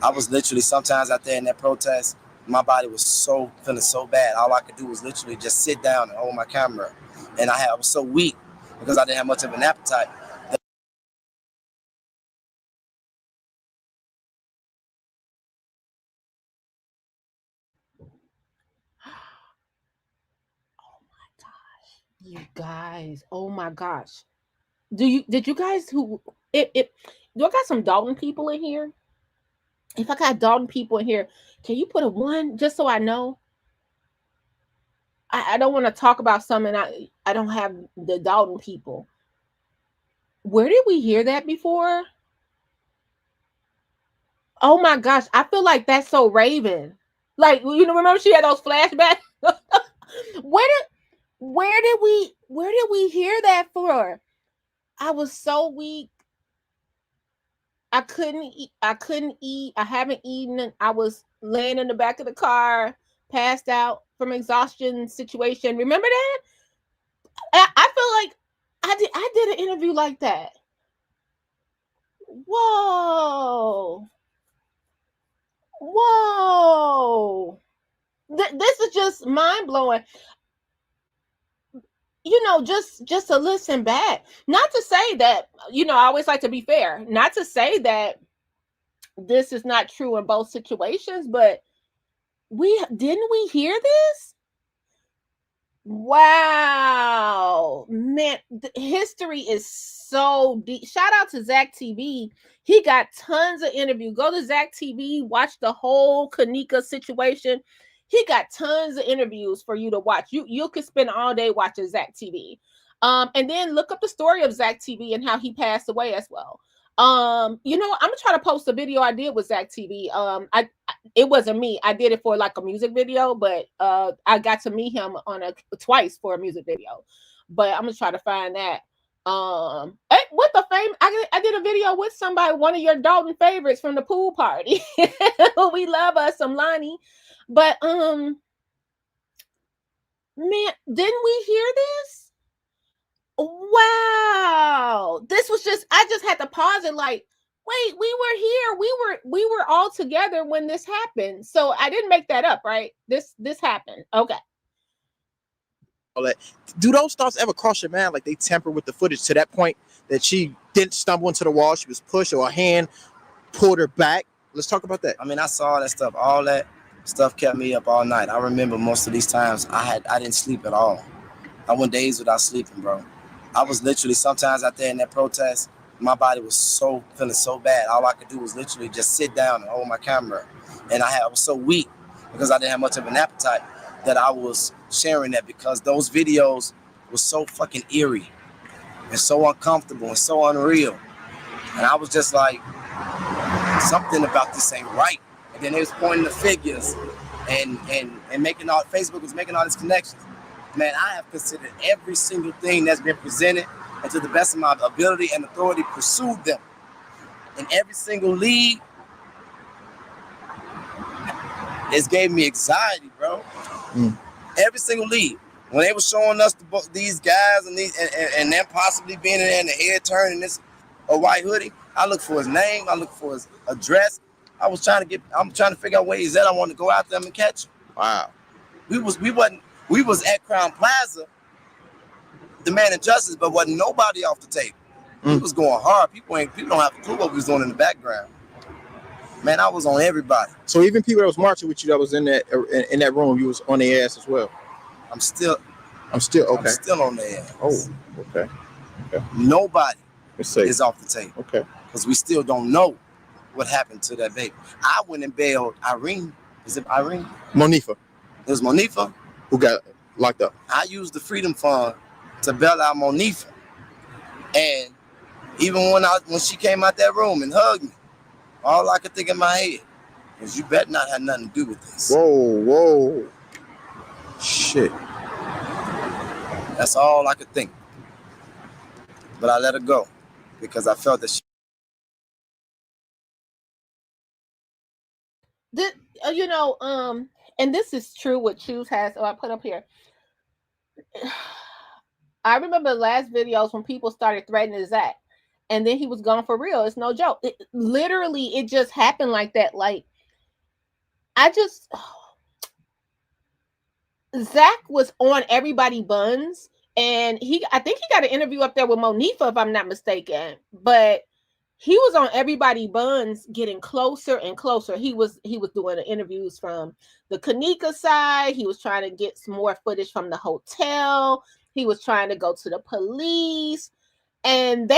I was literally sometimes out there in that protest. My body was feeling so bad. All I could do was literally just sit down and hold my camera. And I was so weak because I didn't have much of an appetite. Oh my gosh. You guys. Oh my gosh. Did you guys do I got some Dalton people in here? If I got Dalton people in here, can you put a 1 just so I know? I don't want to talk about something I don't have the Dalton people. Where did we hear that before? Oh my gosh, I feel like that's so Raven. Like, you know, remember she had those flashbacks? where did we hear that for? I was so weak. I couldn't eat. I haven't eaten. I was laying in the back of the car, passed out from exhaustion situation. Remember that? I feel like I did an interview like that. Whoa. This is just mind blowing. You know, just to listen back. Not to say that, you know, I always like to be fair. Not to say that this is not true in both situations, but didn't we hear this? Wow, man, history is so deep. Shout out to Zach TV. He got tons of interviews. Go to Zach TV, watch the whole Kenneka situation. He got tons of interviews for you to watch. You could spend all day watching Zach TV. And then look up the story of Zach TV and how he passed away as well. You know, I'm gonna try to post a video I did with Zach TV. It wasn't me. I did it for like a music video, but I got to meet him twice for a music video. But I'm gonna try to find that. What the fame? I did a video with somebody, one of your Dalton favorites from the pool party. We love us some Lonnie. But man, didn't we hear this? Wow. This was just, I just had to pause it like, wait, we were here. We were all together when this happened. So I didn't make that up, right? This happened. Okay. Do those thoughts ever cross your mind? Like they temper with the footage to that point that she didn't stumble into the wall, she was pushed, or a hand pulled her back? Let's talk about that. I mean, I saw that stuff. All that stuff kept me up all night. I remember most of these times I didn't sleep at all. I went days without sleeping, bro. I was literally sometimes out there in that protest, my body was feeling so bad. All I could do was literally just sit down and hold my camera. And I was so weak because I didn't have much of an appetite that I was sharing that, because those videos were so fucking eerie and so uncomfortable and so unreal. And I was just like, something about this ain't right. And then they was pointing the figures and making all, Facebook was making all these connections. Man, I have considered every single thing that's been presented, and to the best of my ability and authority, pursued them. And every single lead, it's gave me anxiety, bro. Every single lead. When they were showing us these guys and them possibly being in there and the head turning this a white hoodie, I looked for his name, I looked for his address. I'm trying to figure out where he's at. I wanted to go out there and catch him. Wow. We was at Crown Plaza demanding justice, but wasn't nobody off the table. We was going hard. People don't have a clue what we was doing in the background. Man, I was on everybody. So even people that was marching with you that was in that room, you was on their ass as well. I'm still okay. I'm still on their ass. Oh, okay. Nobody is off the table. Okay. Because we still don't know what happened to that baby. I went and bailed Irene. Is it Irene? Monifa. It was Monifa. Who got locked up. I used the Freedom Fund to bail out Monifa. And even when she came out that room and hugged me, all I could think in my head was, you better not have nothing to do with this. Whoa. Shit. That's all I could think. But I let her go because I felt that she... You know, and this is true what Choose has, I put up here. I remember the last videos when people started threatening Zach, and then he was gone for real. It's no joke. It just happened like that. Like, Zach was on Everybody Buns, and I think he got an interview up there with Monifa, if I'm not mistaken, but he was on Everybody Buns getting closer and closer. He was doing the interviews from the Kenneka side. He was trying to get some more footage from the hotel. He was trying to go to the police. And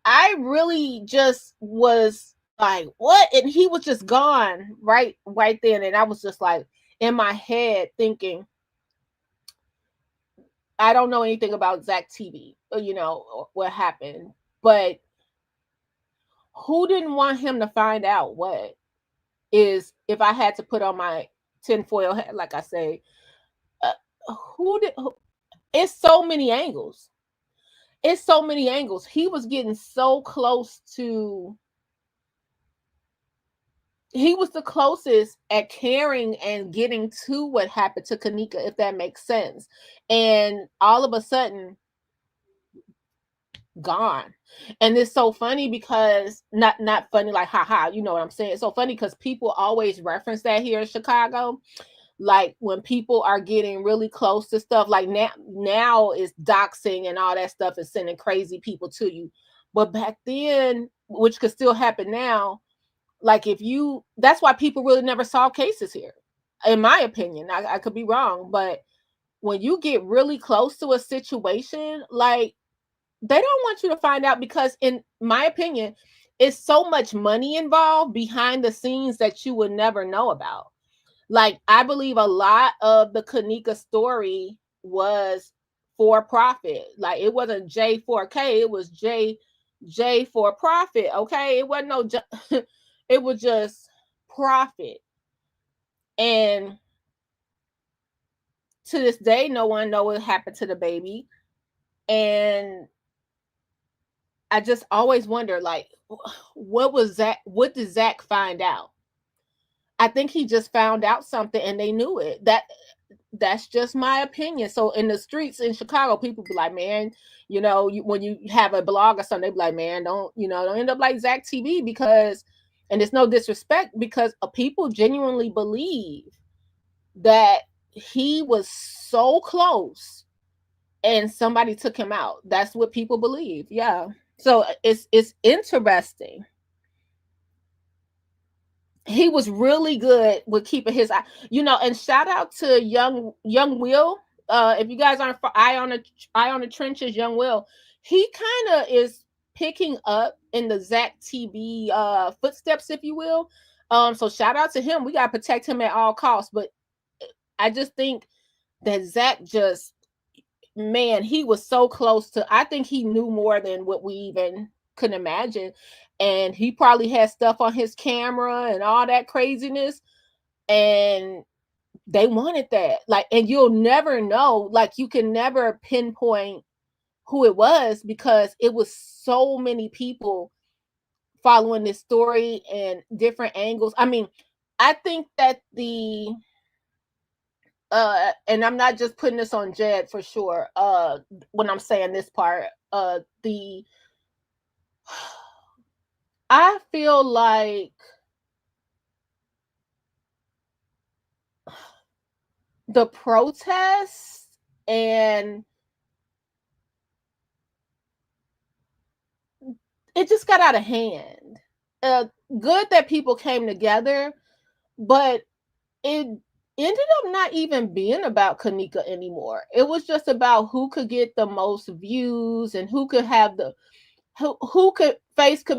I really just was like, what? And he was just gone right then. And I was just like in my head thinking, I don't know anything about Zach TV, you know, what happened. But who didn't want him to find out what is, if I had to put on my tinfoil hat, like I say, it's so many angles. It's so many angles. He was getting so close to, he was the closest at caring and getting to what happened to Kenneka, if that makes sense. And all of a sudden, gone. And it's so funny because not funny like haha, you know what I'm saying? It's so funny because people always reference that here in Chicago. Like when people are getting really close to stuff, like now is doxing and all that stuff is sending crazy people to you. But back then, which could still happen now, like that's why people really never solve cases here, in my opinion. I could be wrong, but when you get really close to a situation, like, they don't want you to find out because, in my opinion, it's so much money involved behind the scenes that you would never know about. Like, I believe a lot of the Kenneka story was for profit. Like, it wasn't J4K, it was J for profit. Okay, it wasn't it was just profit. And to this day, no one knows what happened to the baby. And I just always wonder, like, what did Zach find out? I think he just found out something and they knew it. That's just my opinion. So in the streets in Chicago, people be like, man, when you have a blog or something, they be like, man, don't end up like Zach TV, because, and it's no disrespect, because people genuinely believe that he was so close and somebody took him out. That's what people believe. Yeah. So it's interesting. He was really good with keeping his eye, and shout out to young Will. If you guys aren't eye on the trenches, young Will, he kind of is picking up in the Zach TV footsteps, if you will. So shout out to him. We gotta protect him at all costs. But I just think that Zach man, he was so close to, I think he knew more than what we even could imagine. And he probably had stuff on his camera and all that craziness. And they wanted that. Like, and you'll never know, like, you can never pinpoint who it was because it was so many people following this story and different angles. I mean, I think that and I'm not just putting this on Jed for sure, when I'm saying this part, I feel like the protests and it just got out of hand. Good that people came together, but it ended up not even being about Kenneka anymore. It was just about who could get the most views and who could have who could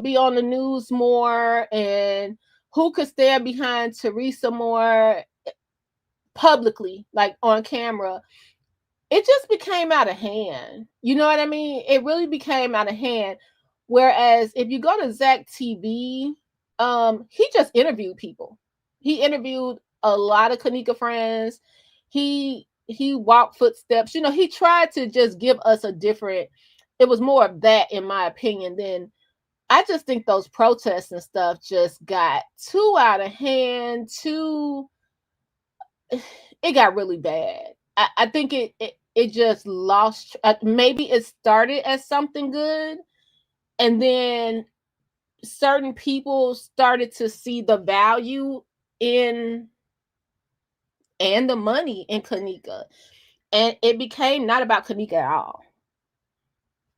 be on the news more and who could stand behind Teresa more publicly, like on camera. It just became out of hand. You know what I mean? It really became out of hand. Whereas if you go to Zach TV, he just interviewed people. He interviewed a lot of Kenneka friends. He walked footsteps. He tried to just give us it was more of that, in my opinion. Than I just think those protests and stuff just got too out of hand. It got really bad. I think it just lost. Maybe it started as something good, and then certain people started to see the value in and the money in Kenneka, and it became not about Kenneka at all.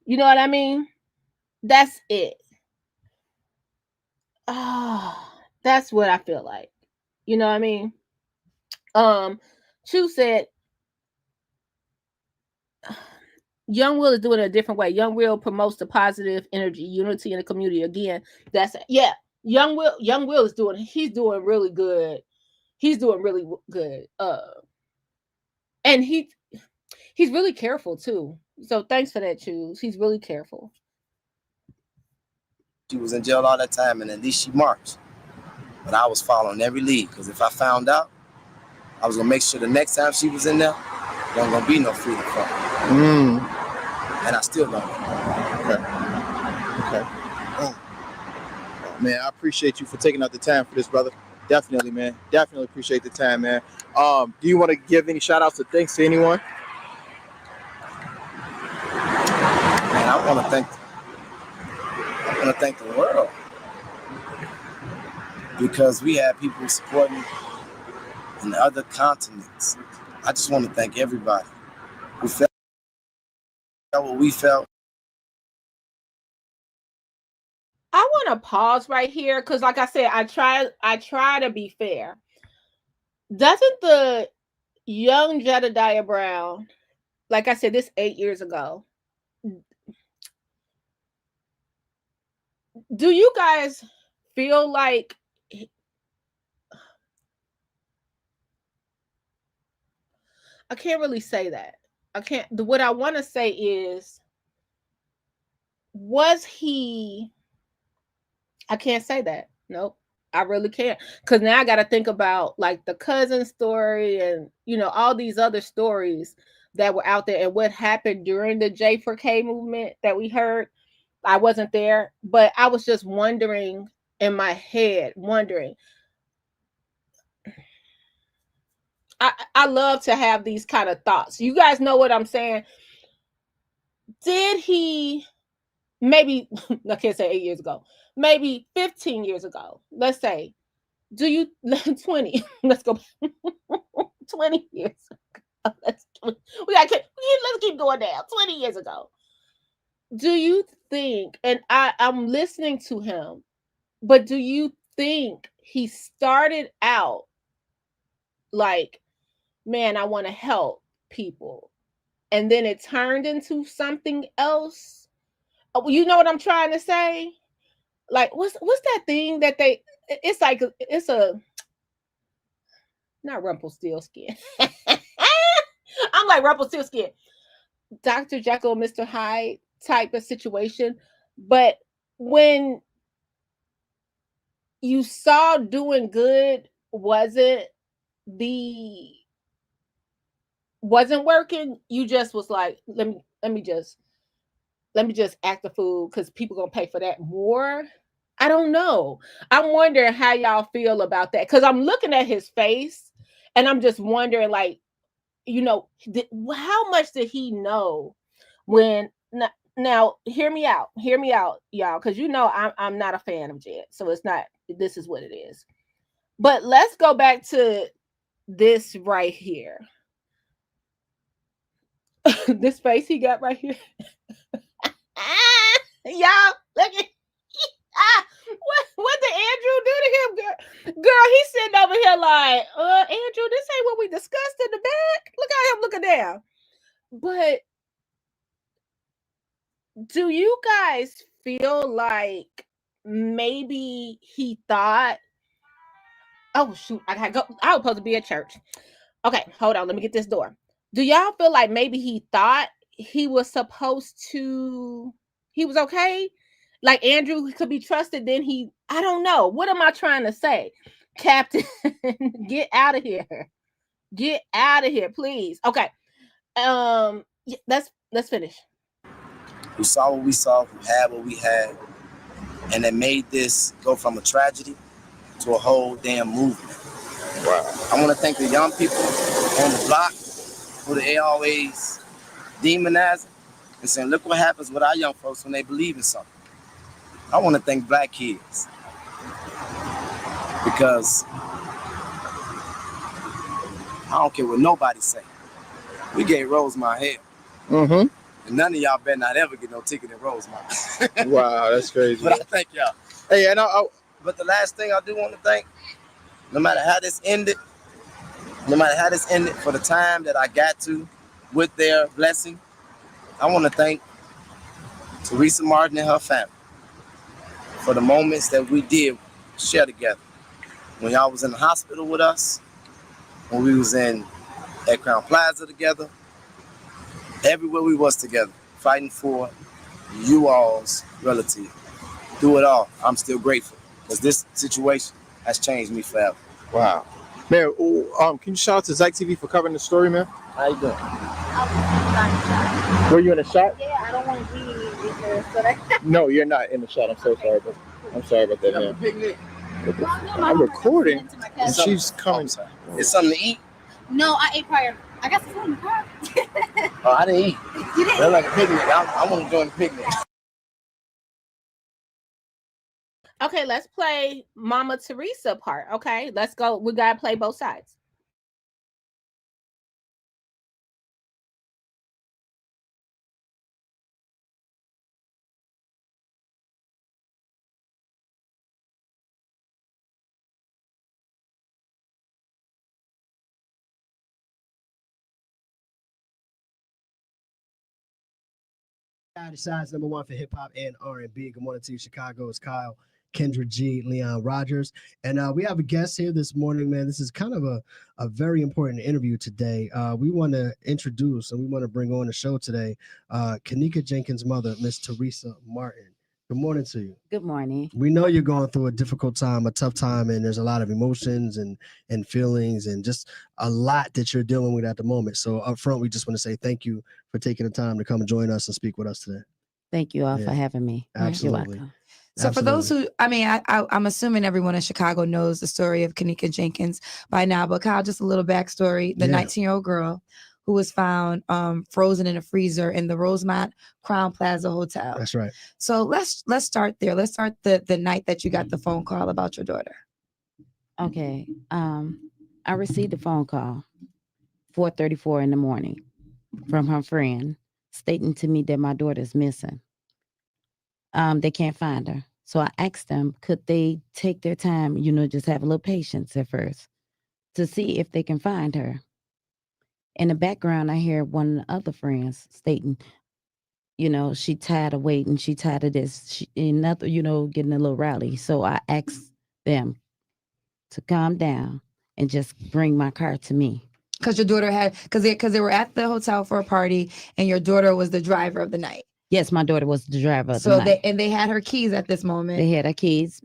You know what I mean? That's it. That's what I feel like. You know what I mean? Chu said, Young Will is doing it a different way. Young Will promotes the positive energy, unity in the community. Again, Young Will is he's doing really good. He's doing really good. And he's really careful too. So thanks for that, Choose. He's really careful. she was in jail all that time, and at least she marched. But I was following every lead, because if I found out, I was gonna make sure the next time she was in there, there wasn't gonna be no freedom from her. And I still don't. Okay. Man, I appreciate you for taking out the time for this, brother. Definitely, man. Definitely appreciate the time, man. Do you want to give any shout outs or thanks to anyone? Man, I want to thank the world, because we have people supporting in other continents. I just want to thank everybody who felt what we felt. I want to pause right here because, like I said, I try to be fair. Doesn't the young Jedediah Brown, like I said, this 8 years ago, do you guys feel like I can't really say that. I can't. What I want to say is, was he? I can't say that. Nope. I really can't. Because now I got to think about like the cousin story and, you know, all these other stories that were out there and what happened during the J4K movement that we heard. I wasn't there, but I was just wondering in my head, I love to have these kind of thoughts. You guys know what I'm saying? Did he, maybe, I can't say 8 years ago, maybe 15 years ago, let's say, do you, 20, let's go, 20 years ago, let's keep going down, 20 years ago. Do you think, and I'm listening to him, but do you think he started out like, man, I want to help people, and then it turned into something else? You know what I'm trying to say? Like, what's that thing that they? It's like it's a not Rumpelstiltskin. I'm like Rumpelstiltskin, Dr. Jekyll, Mr. Hyde type of situation. But when you saw doing good wasn't working, you just was like, let me just act the fool because people gonna pay for that more. I don't know. I'm wondering how y'all feel about that, because I'm looking at his face and I'm just wondering, like, you know, how much did he know when? Now, hear me out, y'all, because you know I'm not a fan of Jed, so it's not. This is what it is. But let's go back to this right here. This face he got right here. Y'all, look at what did Andrew do to him, girl? He's sitting over here like, Andrew, this ain't what we discussed in the back. Look at him looking down. But do you guys feel like maybe he thought, oh shoot, I gotta go, I was supposed to be at church. Okay, hold on, let me get this door. Do y'all feel like maybe he thought he was supposed to, he was okay? Like Andrew could be trusted, then I don't know. What am I trying to say? Captain, get out of here. Get out of here, please. Okay. Let's finish. Who saw what we saw, who had what we had, and that made this go from a tragedy to a whole damn movement. Wow. I want to thank the young people on the block who they always demonizing and saying, look what happens with our young folks when they believe in something. I want to thank black kids, because I don't care what nobody say. We gave Rosemont hell. Mm-hmm. And none of y'all better not ever get no ticket in Rosemont. Wow, that's crazy. But I thank y'all. Hey, and but the last thing I do want to thank, no matter how this ended, for the time that I got to with their blessing, I want to thank Teresa Martin and her family for the moments that we did share together. When y'all was in the hospital with us, when we was at Crown Plaza together, everywhere we was together, fighting for you all's relative. through it all, I'm still grateful because this situation has changed me forever. Wow. Man, can you shout out to Zach TV for covering the story, man? How you doing? Were you in a shot? Yeah, I don't want to be in there, so that. No, you're not in the shot. I'm so sorry, but I'm sorry about that, man. I'm recording, and she's coming. It's something to eat? No, I ate prior. I got some food in the car. Oh, I didn't eat. You didn't? That's like a picnic. I want to join the picnic. Okay, let's play Mama Teresa part. Okay, let's go. We gotta play both sides. Decides number one for hip hop and R&B. Good morning to you, Chicago. It's Kyle, Kendra G, Leon Rogers. And we have a guest here this morning, man. This is kind of a very important interview today. We want to introduce and we want to bring on the show today Kenneka Jenkins' mother, Miss Teresa Martin. Good morning to you. Good morning. We know you're going through a difficult time, a tough time, and there's a lot of emotions and feelings and just a lot that you're dealing with at the moment. So up front, we just want to say thank you for taking the time to come and join us and speak with us today. Thank you all for having me. Absolutely. You're welcome. So for those who, I'm assuming everyone in Chicago knows the story of Kenneka Jenkins by now, but Kyle, just a little backstory. The 19-year-old girl who was found frozen in a freezer in the Rosemont Crown Plaza Hotel. That's right. So let's start there. Let's start the night that you got the phone call about your daughter. Okay. I received a phone call 4:34 in the morning from her friend stating to me that my daughter's missing. They can't find her. So I asked them, could they take their time, just have a little patience at first to see if they can find her. In the background, I hear one of the other friends stating, she tired of waiting. She tired of this. Getting a little rowdy. So I asked them to calm down and just bring my car to me. Because your daughter because they were at the hotel for a party and your daughter was the driver of the night. Yes, my daughter was the driver of the night. They had her keys at this moment. They had her keys.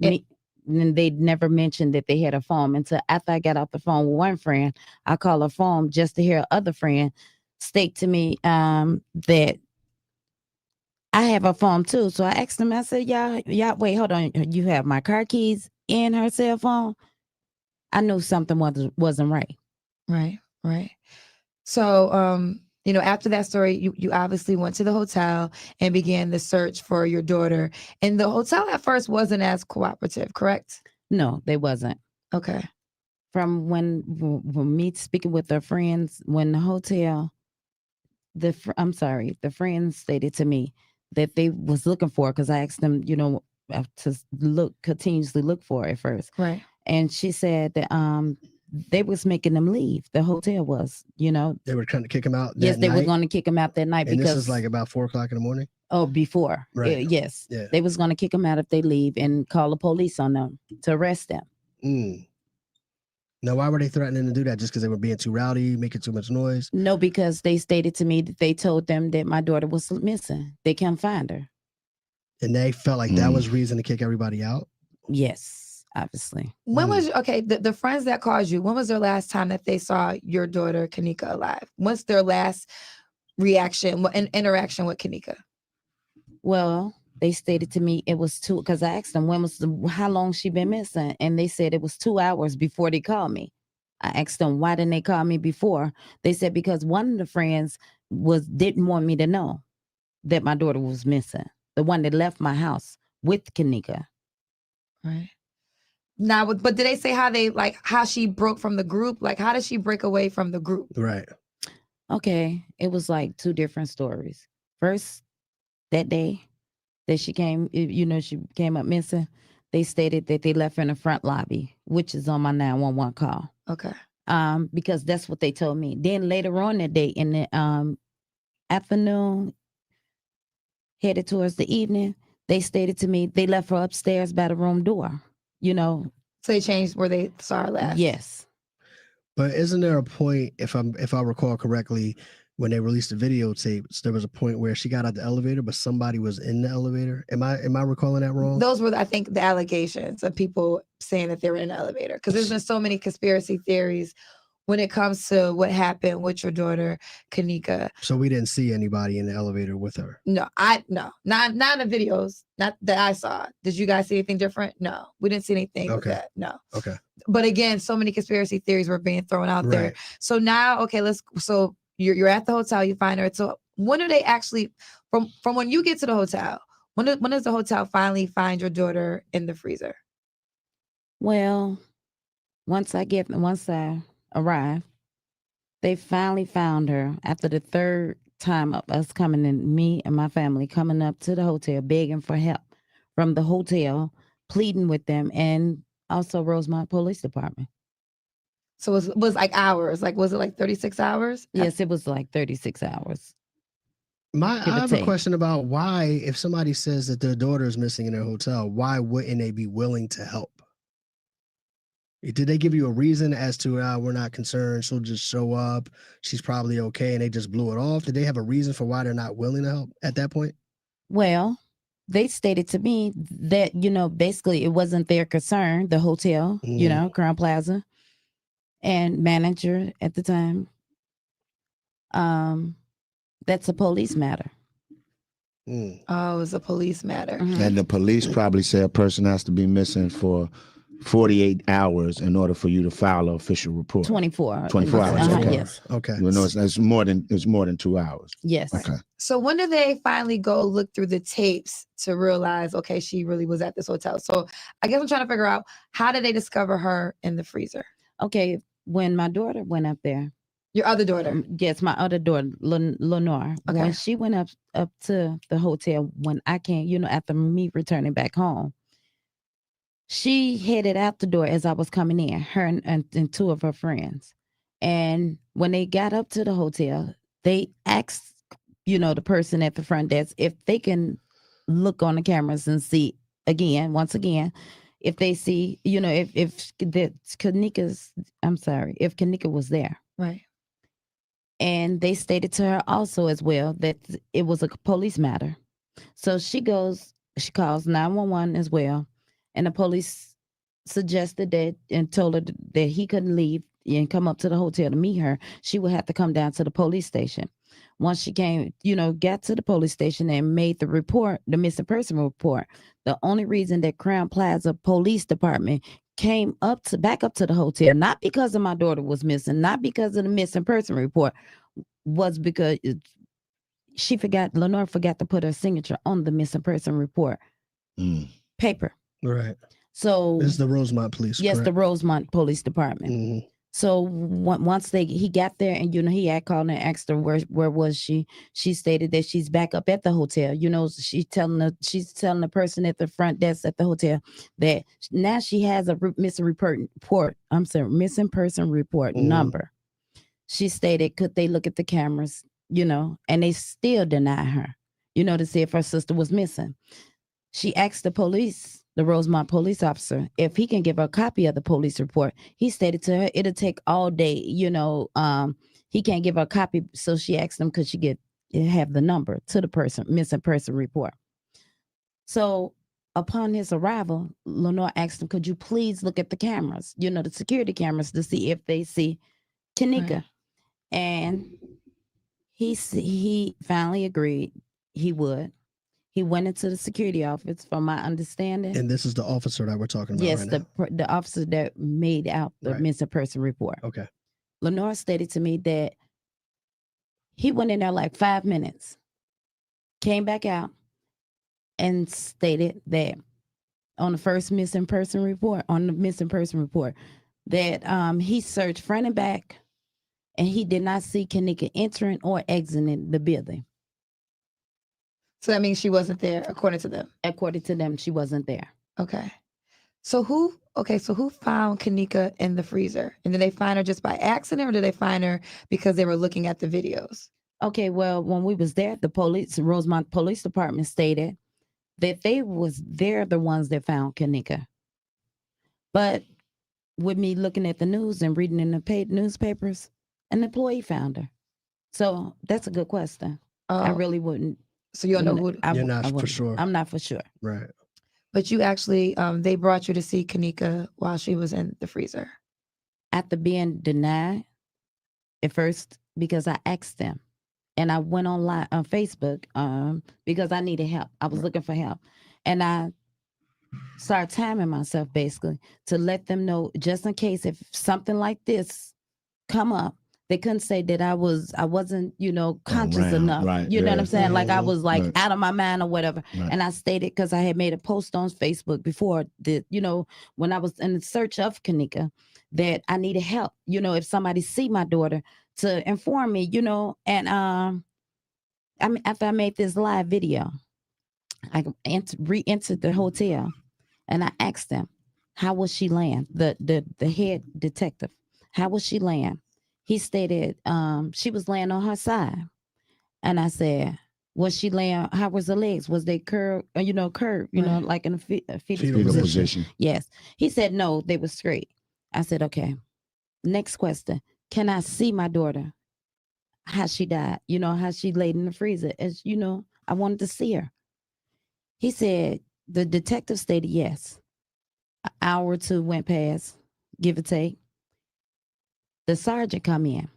And they never mentioned that they had a phone until after I got off the phone with one friend. I called her phone just to hear other friend state to me that I have a phone too. So I asked them, I said, yeah, wait, hold on. You have my car keys and her cell phone? I knew something wasn't right. Right. So, after that story, you obviously went to the hotel and began the search for your daughter. And the hotel at first wasn't as cooperative, correct? No, they wasn't. Okay. From when me speaking with their friends, when the hotel, the friends stated to me that they was looking for, because I asked them, to continuously look for it first. Right. And she said that they was making them leave. The hotel was, They were trying to kick him out. Yes, they were going to kick him out that night. And because this is like about 4:00 in the morning. Oh, before. Right. Yes. Yeah. They was going to kick them out if they leave and call the police on them to arrest them. Now, why were they threatening to do that? Just because they were being too rowdy, making too much noise? No, because they stated to me that they told them that my daughter was missing. They can't find her. And they felt like that was reason to kick everybody out? Yes, obviously. When was the friends that called you, when was their last time that they saw your daughter Kenneka alive? What's their last reaction and interaction with Kenneka? Well, they stated to me it was because I asked them how long she been missing, and they said it was 2 hours before they called me. I asked them why didn't they call me before? They said because one of the friends didn't want me to know that my daughter was missing. The one that left my house with Kenneka. Right. Now, but did they say how she broke from the group? Like, how did she break away from the group? Right. Okay. It was like two different stories. First, that day that she came, she came up missing, they stated that they left her in the front lobby, which is on my 911 call. Okay. Because that's what they told me. Then later on that day in the afternoon, headed towards the evening, they stated to me they left her upstairs by the room door. So they changed where they saw her last. Yes. But isn't there a point, if I recall correctly, when they released the videotapes, there was a point where she got out the elevator, but somebody was in the elevator. Am I recalling that wrong? Those were, I think, the allegations of people saying that they were in the elevator. Because there's been so many conspiracy theories when it comes to what happened with your daughter, Kanika. So we didn't see anybody in the elevator with her. No, not in the videos, not that I saw. Did you guys see anything different? No, we didn't see anything with that. No. Okay. But again, so many conspiracy theories were being thrown out there. Right. So now, okay, so you're at the hotel, you find her. So when do they actually, from when you get to the hotel, when does the hotel finally find your daughter in the freezer? Well, once I arrived, they finally found her after the third time of us coming in, me and my family coming up to the hotel, begging for help from the hotel, pleading with them, and also Rosemont Police Department. So it was like hours. Like, was it like 36 hours? Yes, it was like 36 hours. I Give or have a take. question about why, if somebody says that their daughter is missing in their hotel, why wouldn't they be willing to help? Did they give you a reason as to we're not concerned, she'll just show up, she's probably okay, and they just blew it off? Did they have a reason for why they're not willing to help at that point? Well, they stated to me that, basically it wasn't their concern, the hotel, Crown Plaza, and manager at the time. That's a police matter. Oh, it was a police matter. And the police probably say a person has to be missing for 48 hours in order for you to file an official report. 24. 24 hours. Okay. Yes. Okay. It's more than 2 hours. Yes. Okay. So when did they finally go look through the tapes to realize, okay, she really was at this hotel? So I guess I'm trying to figure out, how did they discover her in the freezer? Okay, when my daughter went up there. Your other daughter? Yes, my other daughter, Lenore. Okay. When she went up to the hotel, when I came, after me returning back home, she headed out the door as I was coming in, her and two of her friends. And when they got up to the hotel, they asked, the person at the front desk if they can look on the cameras and see once again, if they see, if Kanika was there. Right. And they stated to her also as well that it was a police matter. So she calls 911 as well. And the police suggested that and told her that he couldn't leave and come up to the hotel to meet her. She would have to come down to the police station. Once she came, got to the police station and made the report, the missing person report, the only reason that Crown Plaza Police Department came back up to the hotel, not because of my daughter was missing, not because of the missing person report, was because Lenore forgot to put her signature on the missing person report paper. Right. So this is the Rosemont Police. Yes, correct? the Rosemont Police Department. So once he got there, and he had called and asked her where was she. She stated that she's back up at the hotel. She's telling the person at the front desk at the hotel that now she has a missing person report number. She stated, could they look at the cameras, and they still deny her, to see if her sister was missing. She asked the Rosemont police officer, if he can give her a copy of the police report. He stated to her it'll take all day, he can't give her a copy. So she asked him, could she have the number to the missing person report? So upon his arrival, Lenore asked him, could you please look at the cameras, the security cameras, to see if they see Kanika. Right. And he finally agreed he would. He went into the security office, from my understanding. And this is the officer that we're talking about. Yes, right now. the officer that made out the missing person report. Okay. Lenore stated to me that he went in there like 5 minutes, came back out, and stated that on the missing person report, that he searched front and back, and he did not see Kanika entering or exiting the building. So that means she wasn't there, according to them. According to them, she wasn't there. Okay. So who found Kanika in the freezer? And did they find her just by accident, or did they find her because they were looking at the videos? Okay, well, when we was there, the Rosemont Police Department stated that they're the ones that found Kanika. But with me looking at the news and reading in the newspapers, an employee found her. So that's a good question. I really wouldn't. So you don't know who? You're not for wouldn't. sure. I'm not for sure. Right. But you actually, they brought you to see Kanika while she was in the freezer. After being denied at first, because I asked them, and I went online on Facebook because I needed help. I was looking for help, and I started timing myself basically to let them know, just in case if something like this come up, they couldn't say that I wasn't, conscious enough. right, You know what yeah. I'm saying? Like I was like Right. out of my mind or whatever. Right. And I stated, because I had made a post on Facebook before that, when I was in search of Kanika, that I needed help. If somebody see my daughter, to inform me, and I mean, after I made this live video, I re-entered the hotel and I asked them, how was she laying? The head detective, how was she laying? He stated she was laying on her side. And I said, was she laying, how was her legs? Was they curved, curved, Right. like in a fetal Fetal position? position. Yes. He said, no, they were straight. I said, okay. Next question. Can I see my daughter? How she died, how she laid in the freezer. As I wanted to see her. He said, the detective stated yes. An hour or two went past, give or take. The sergeant come in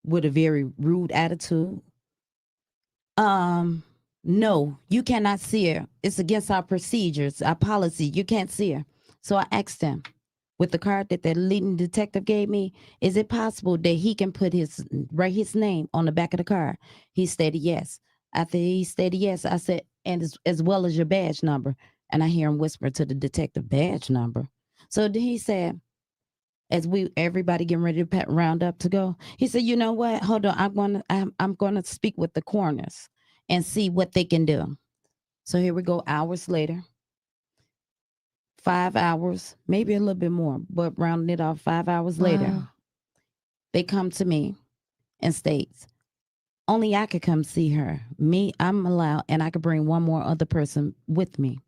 with a very rude attitude. No, you cannot see her. It's against our procedures, our policy. You can't see her. So I asked him, with the card that the leading detective gave me, is it possible that he can write his name on the back of the card? He stated yes. After he stated yes, I said, and as well as your badge number. And I hear him whisper to the detective, badge number. So then he said, as everybody getting ready to round up to go, he said, you know what? Hold on, I'm gonna speak with the coroners and see what they can do. So here we go, hours later. 5 hours, maybe a little bit more, but rounding it off, 5 hours later, Wow. they come to me and states, only I could come see her. Me, I'm allowed, and I could bring one more other person with me.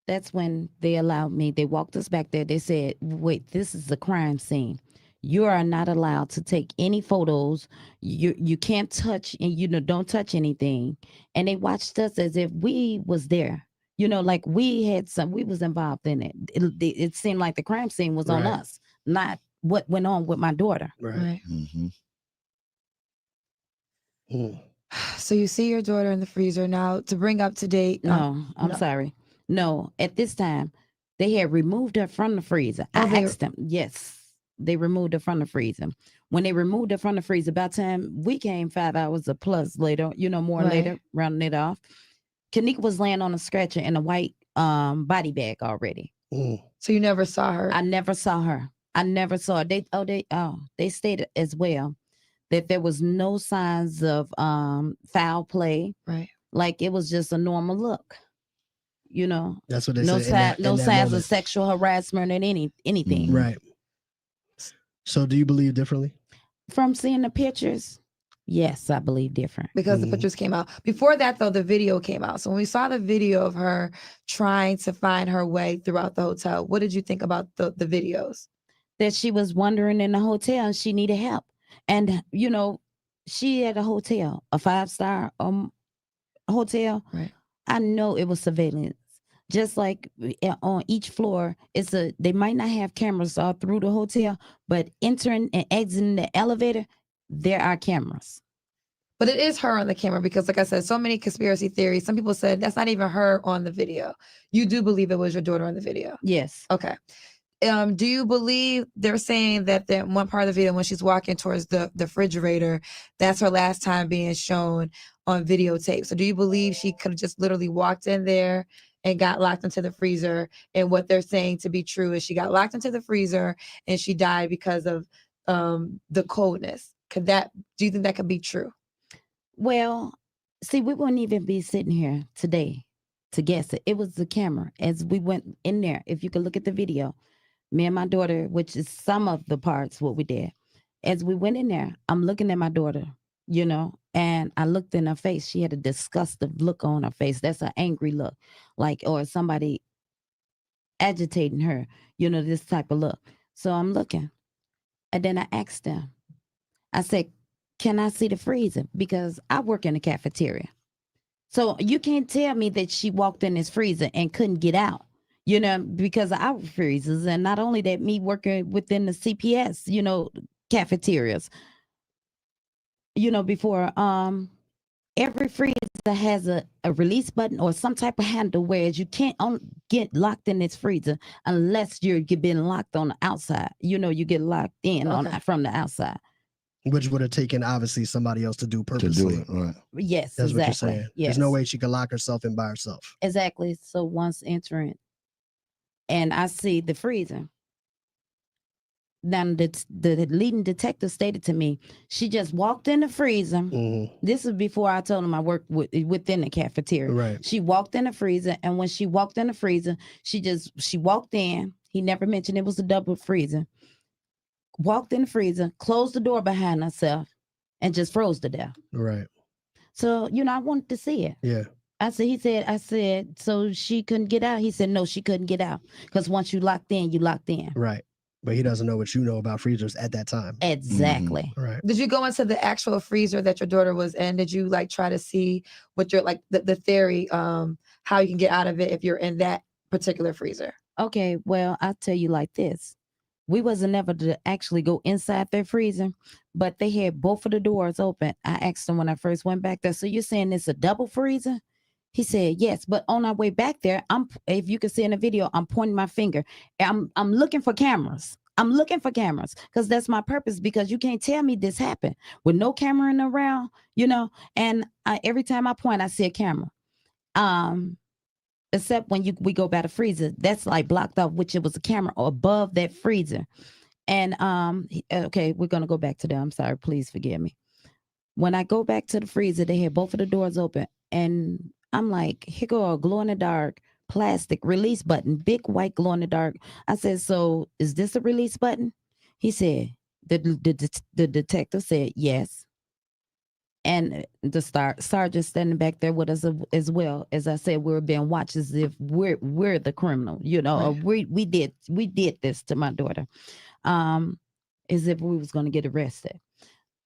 That's when they allowed me. They walked us back there. They said, wait, this is a crime scene. You are not allowed to take any photos. You can't touch, and don't touch anything. And they watched us as if we was there. Like we was involved in it. It seemed like the crime scene was on Right. us, not what went on with my daughter. Right. So you see your daughter in the freezer now. To bring up to date. No, I'm sorry. No, at this time, they had removed her from the freezer. Oh, I asked them. Yes, they removed her from the freezer. When they removed her from the freezer, by the time we came 5 hours or plus later, more Right. later, rounding it off, Kanika was laying on a stretcher in a white body bag already. So you never saw her. I never saw her. I never saw her. They stated as well that there was no signs of foul play. Right. Like it was just a normal look. That's what they no said. no signs of sexual harassment and anything. Right. So do you believe differently? From seeing the pictures, yes, I believe different. Because the pictures came out. Before that, though, the video came out. So when we saw the video of her trying to find her way throughout the hotel, what did you think about the videos? That she was wandering in the hotel and she needed help. And, she had a hotel, a 5-star hotel. Right. I know it was surveillance. Just like on each floor, they might not have cameras all through the hotel, but entering and exiting the elevator, there are cameras. But it is her on the camera because, like I said, so many conspiracy theories. Some people said that's not even her on the video. You do believe it was your daughter on the video? Yes. Okay. Do you believe they're saying that one part of the video when she's walking towards the refrigerator, that's her last time being shown on videotape? So do you believe she could have just literally walked in there and got locked into the freezer? And what they're saying to be true is she got locked into the freezer and she died because of the coldness. Do you think that could be true? Well, see, we wouldn't even be sitting here today to guess it. It was the camera. As we went in there, if you could look at the video, me and my daughter, which is some of the parts what we did, as we went in there, I'm looking at my daughter, and I looked in her face. She had a disgusted look on her face. That's an angry look, or somebody agitating her, this type of look. So I'm looking. And then I asked them, I said, can I see the freezer? Because I work in the cafeteria. So you can't tell me that she walked in this freezer and couldn't get out, because of our freezers. And not only that, me working within the CPS, cafeterias, before every freezer has a release button or some type of handle, whereas you can't get locked in this freezer unless you've been locked on the outside. You get locked in from the outside. Which would have taken obviously somebody else to do purposely. To do it, right. Yes, That's exactly. what you're saying. Yes. There's no way she could lock herself in by herself. Exactly. So once entering, and I see the freezer. Now the leading detective stated to me, she just walked in the freezer. Mm-hmm. This is before I told him I worked within the cafeteria. Right. She walked in the freezer, and when she walked in the freezer, she walked in. He never mentioned it was a double freezer. Walked in the freezer, closed the door behind herself, and just froze to death. Right. So, I wanted to see it. Yeah. I said, so she couldn't get out? He said, no, she couldn't get out. Because once you locked in, you locked in. Right. But he doesn't know what you know about freezers at that time. Exactly. Right. Did you go into the actual freezer that your daughter was in? Did you try to see what your the theory, how you can get out of it if you're in that particular freezer? Okay, well, I'll tell you like this. We wasn't never to actually go inside their freezer, but they had both of the doors open. I asked him when I first went back there, so you're saying it's a double freezer? He said, yes, but on our way back there, if you can see in the video, I'm pointing my finger. I'm looking for cameras. I'm looking for cameras because that's my purpose, because you can't tell me this happened with no camera in around, and every time I point, I see a camera. Except when we go by the freezer, that's blocked off, which it was a camera above that freezer. And okay, we're gonna go back to that. I'm sorry, please forgive me. When I go back to the freezer, they had both of the doors open, and I'm like, here go a glow in the dark plastic release button, big white glow in the dark. I said, so is this a release button? He said, the detective said yes. And the sergeant standing back there with us as well. As I said, we were being watched as if we're the criminal, or we did this to my daughter, as if we was going to get arrested.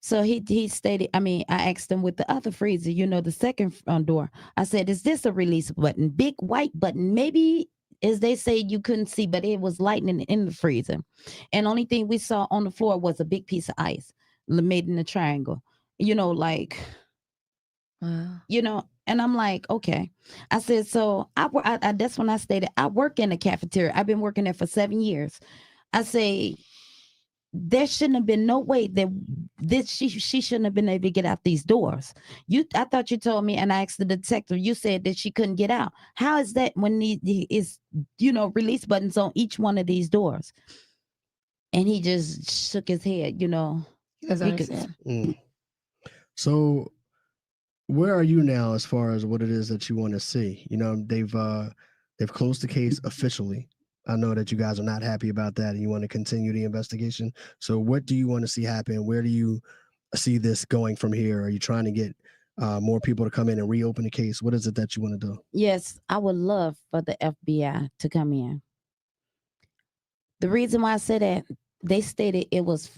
So he stated, I asked him with the other freezer, the second door. I said, is this a release button? Big white button. Maybe, as they say, you couldn't see, but it was lightning in the freezer. And only thing we saw on the floor was a big piece of ice made in a triangle. And I'm like, okay. I said, so I that's when I stated, I work in the cafeteria. I've been working there for 7 years. I say, there shouldn't have been no way that she shouldn't have been able to get out these doors. I thought you told me, and I asked the detective, you said that she couldn't get out. How is that when is release buttons on each one of these doors? And he just shook his head, As I understand. So where are you now as far as what it is that you want to see? They've closed the case officially. I know that you guys are not happy about that and you want to continue the investigation. So what do you want to see happen? Where do you see this going from here? Are you trying to get more people to come in and reopen the case? What is it that you want to do? Yes, I would love for the FBI to come in. The reason why I said that, they stated it was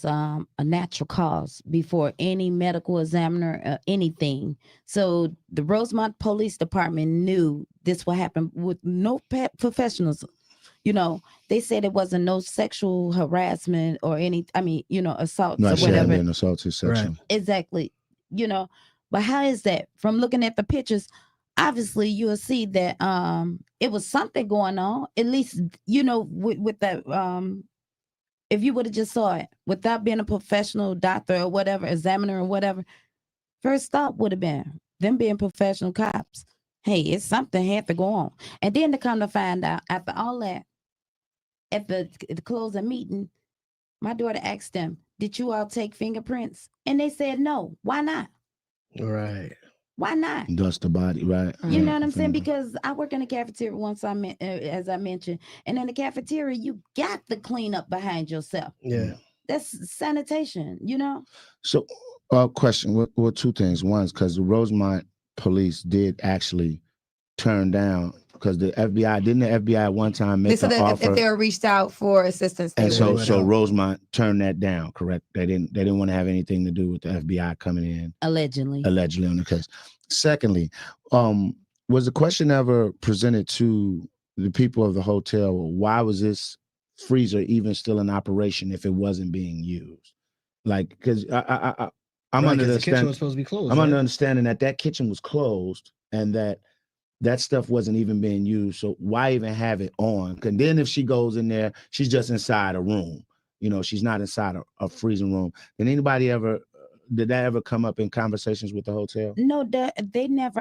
a natural cause before any medical examiner or anything. So the Rosemont Police Department knew this would happen with no professionals. They said it wasn't no sexual harassment or any, assaults or whatever. An assaulted section. Right. Exactly. But how is that? From looking at the pictures, obviously you'll see that it was something going on. At least, with that if you would have just saw it without being a professional doctor or whatever, examiner or whatever, first thought would have been them being professional cops. Hey, it's something had to go on. And then to come to find out, after all that, at the closing meeting, my daughter asked them, did you all take fingerprints? And they said no. Why not? Right. Why not? Dust the body, right? You know what I'm saying? Because I work in the cafeteria once, as I mentioned, and in the cafeteria, you got to clean up behind yourself. Yeah. That's sanitation, So, question, well, two things. One is because the Rosemont police did actually turn down because the FBI at one time They make said an that offer, if they were reached out for assistance, they and would. so Rosemont turned that down. Correct? They didn't want to have anything to do with the FBI coming in allegedly on the case. Secondly, was the question ever presented to the people of the hotel? Why was this freezer even still in operation if it wasn't being used? Like, because I'm Right, under 'cause the the kitchen was supposed to be closed. I'm right? under understanding that kitchen was closed and that stuff wasn't even being used. So why even have it on? And then if she goes in there, she's just inside a room. You know, she's not inside a freezing room. Did that ever come up in conversations with the hotel? No,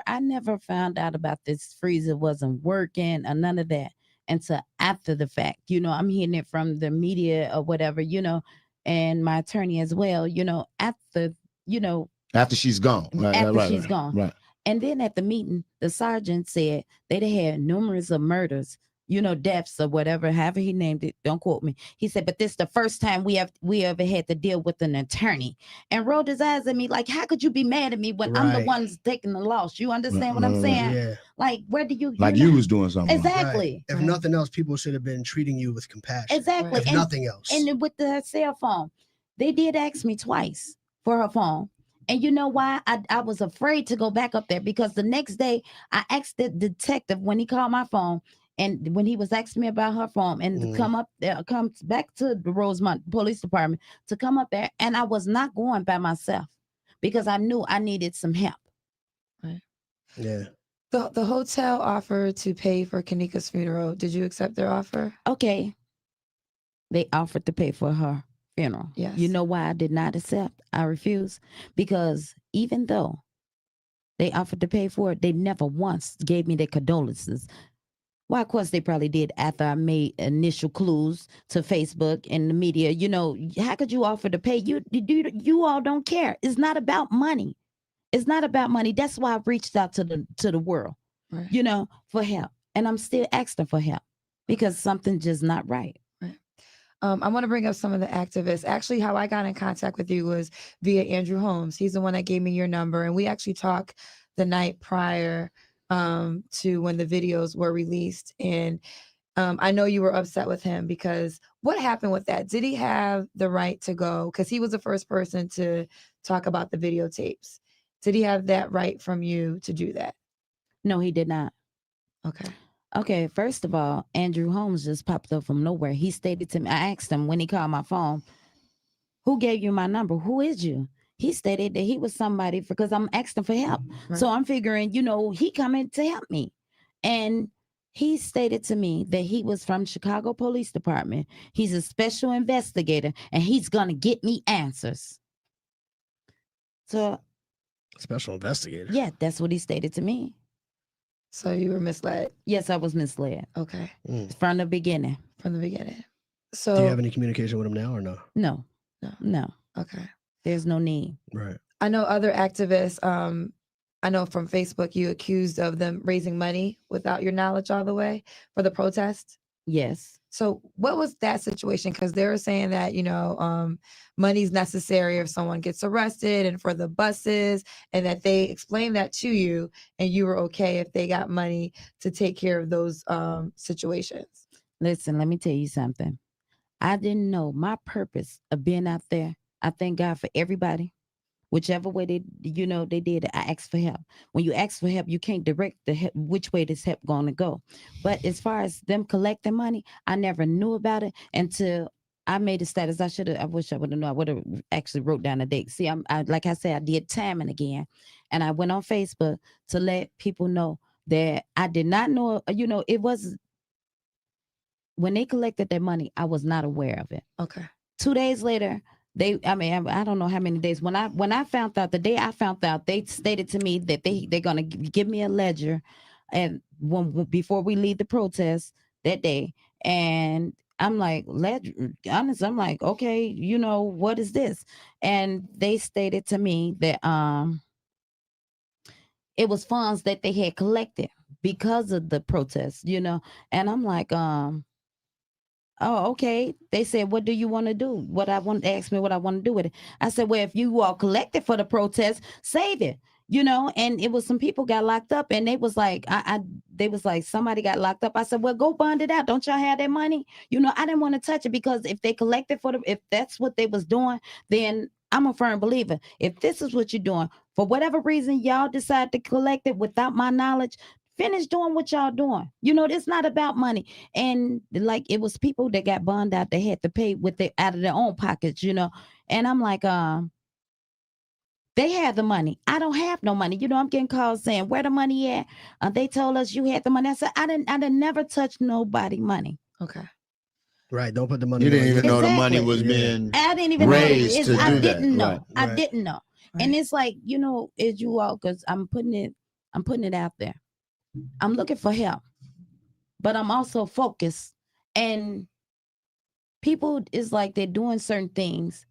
I never found out about this freezer wasn't working or none of that until after the fact. You know, I'm hearing it from the media or whatever, you know, and my attorney as well, you know, after she's gone. She's gone. Right. And then at the meeting, the sergeant said they'd had numerous of murders, you know, deaths or whatever, however he named it. Don't quote me. He said, but this is the first time we ever had to deal with an attorney. And rolled his eyes at me like, how could you be mad at me when I'm the Right. one's taking the loss? You understand what I'm saying? Yeah. Like, where do you Like you was doing something wrong. Exactly. Right. If nothing else, people should have been treating you with compassion. Exactly. If nothing else. And with the cell phone, they did ask me twice for her phone. And you know why? I was afraid to go back up there because the next day I asked the detective when he called my phone and when he was asking me about her phone and to come up there, come back to the Rosemont Police Department to come up there. And I was not going by myself because I knew I needed some help. Right. Yeah. The hotel offered to pay for Kanika's funeral. Did you accept their offer? Okay. They offered to pay for her funeral. Yes. You know why I did not accept? I refused because even though they offered to pay for it, they never once gave me their condolences. Well, of course, they probably did after I made initial clues to Facebook and the media. You know, how could you offer to pay? You all don't care. It's not about money. It's not about money. That's why I reached out to the world, Right. you know, for help. And I'm still asking for help because something's just not right. I want to bring up some of the activists. Actually, how I got in contact with you was via Andrew Holmes. He's the one that gave me your number. And we actually talked the night prior to when the videos were released. And I know you were upset with him because what happened with that? Did he have the right to go? Because he was the first person to talk about the videotapes. Did he have that right from you to do that? No, he did not. Okay. Okay, first of all, Andrew Holmes just popped up from nowhere. He stated to me, I asked him when he called my phone, who gave you my number? Who is you? He stated that he was somebody because I'm asking for help. Right. So I'm figuring, you know, he coming to help me. And he stated to me that he was from Chicago Police Department. He's a special investigator and he's going to get me answers. So, special investigator. Yeah, that's what he stated to me. So you were misled? Yes, I was misled. Okay. From the beginning. From the beginning. So do you have any communication with him now or no? No. No. Okay. There's no need. Right. I know other activists, I know from Facebook, you accused of them raising money without your knowledge all the way for the protest. Yes. So what was that situation? Because they were saying that, you know, money's necessary if someone gets arrested and for the buses, and that they explained that to you and you were okay if they got money to take care of those situations. Listen, let me tell you something. I didn't know my purpose of being out there. I thank God for everybody. Whichever way they did it, I asked for help. When you ask for help, you can't direct the help, which way this help going to go. But as far as them collecting money, I never knew about it until I made a status. I wish I would have known. I would have actually wrote down a date. See, like I said, I did timing again. And I went on Facebook to let people know that I did not know, you know, it was when they collected their money, I was not aware of it. Okay. 2 days later, I don't know how many days. When I found out, the day I found out, they stated to me that they're gonna give me a ledger, and before we leave the protest that day, and I'm like, honest, I'm like, okay, you know, what is this? And they stated to me that it was funds that they had collected because of the protest, you know, and I'm like, oh, okay. They said, what do you want to do? They asked me what I want to do with it. I said, well, if you all collected for the protest, save it. you know, and it was some people got locked up, and they was like, they was like, somebody got locked up. I said, well, go bond it out. Don't y'all have that money? You know, I didn't want to touch it because if they collected for them, if that's what they was doing, then I'm a firm believer. If this is what you're doing, for whatever reason, y'all decide to collect it without my knowledge, finish doing what y'all doing. You know, it's not about money. And like, it was people that got bond out, they had to pay with it out of their own pockets, you know. And I'm like, they had the money. I don't have no money. You know, I'm getting calls saying, where the money at? They told us you had the money. I said, I didn't never touch nobody money. Okay. Right. Don't put the money. You didn't even know the Exactly. money was being I didn't even raised to know. I do that. didn't know. Right. I didn't know. And it's like, you know, as you all, because I'm putting it out there. I'm looking for help, but I'm also focused. And people is like they're doing certain things.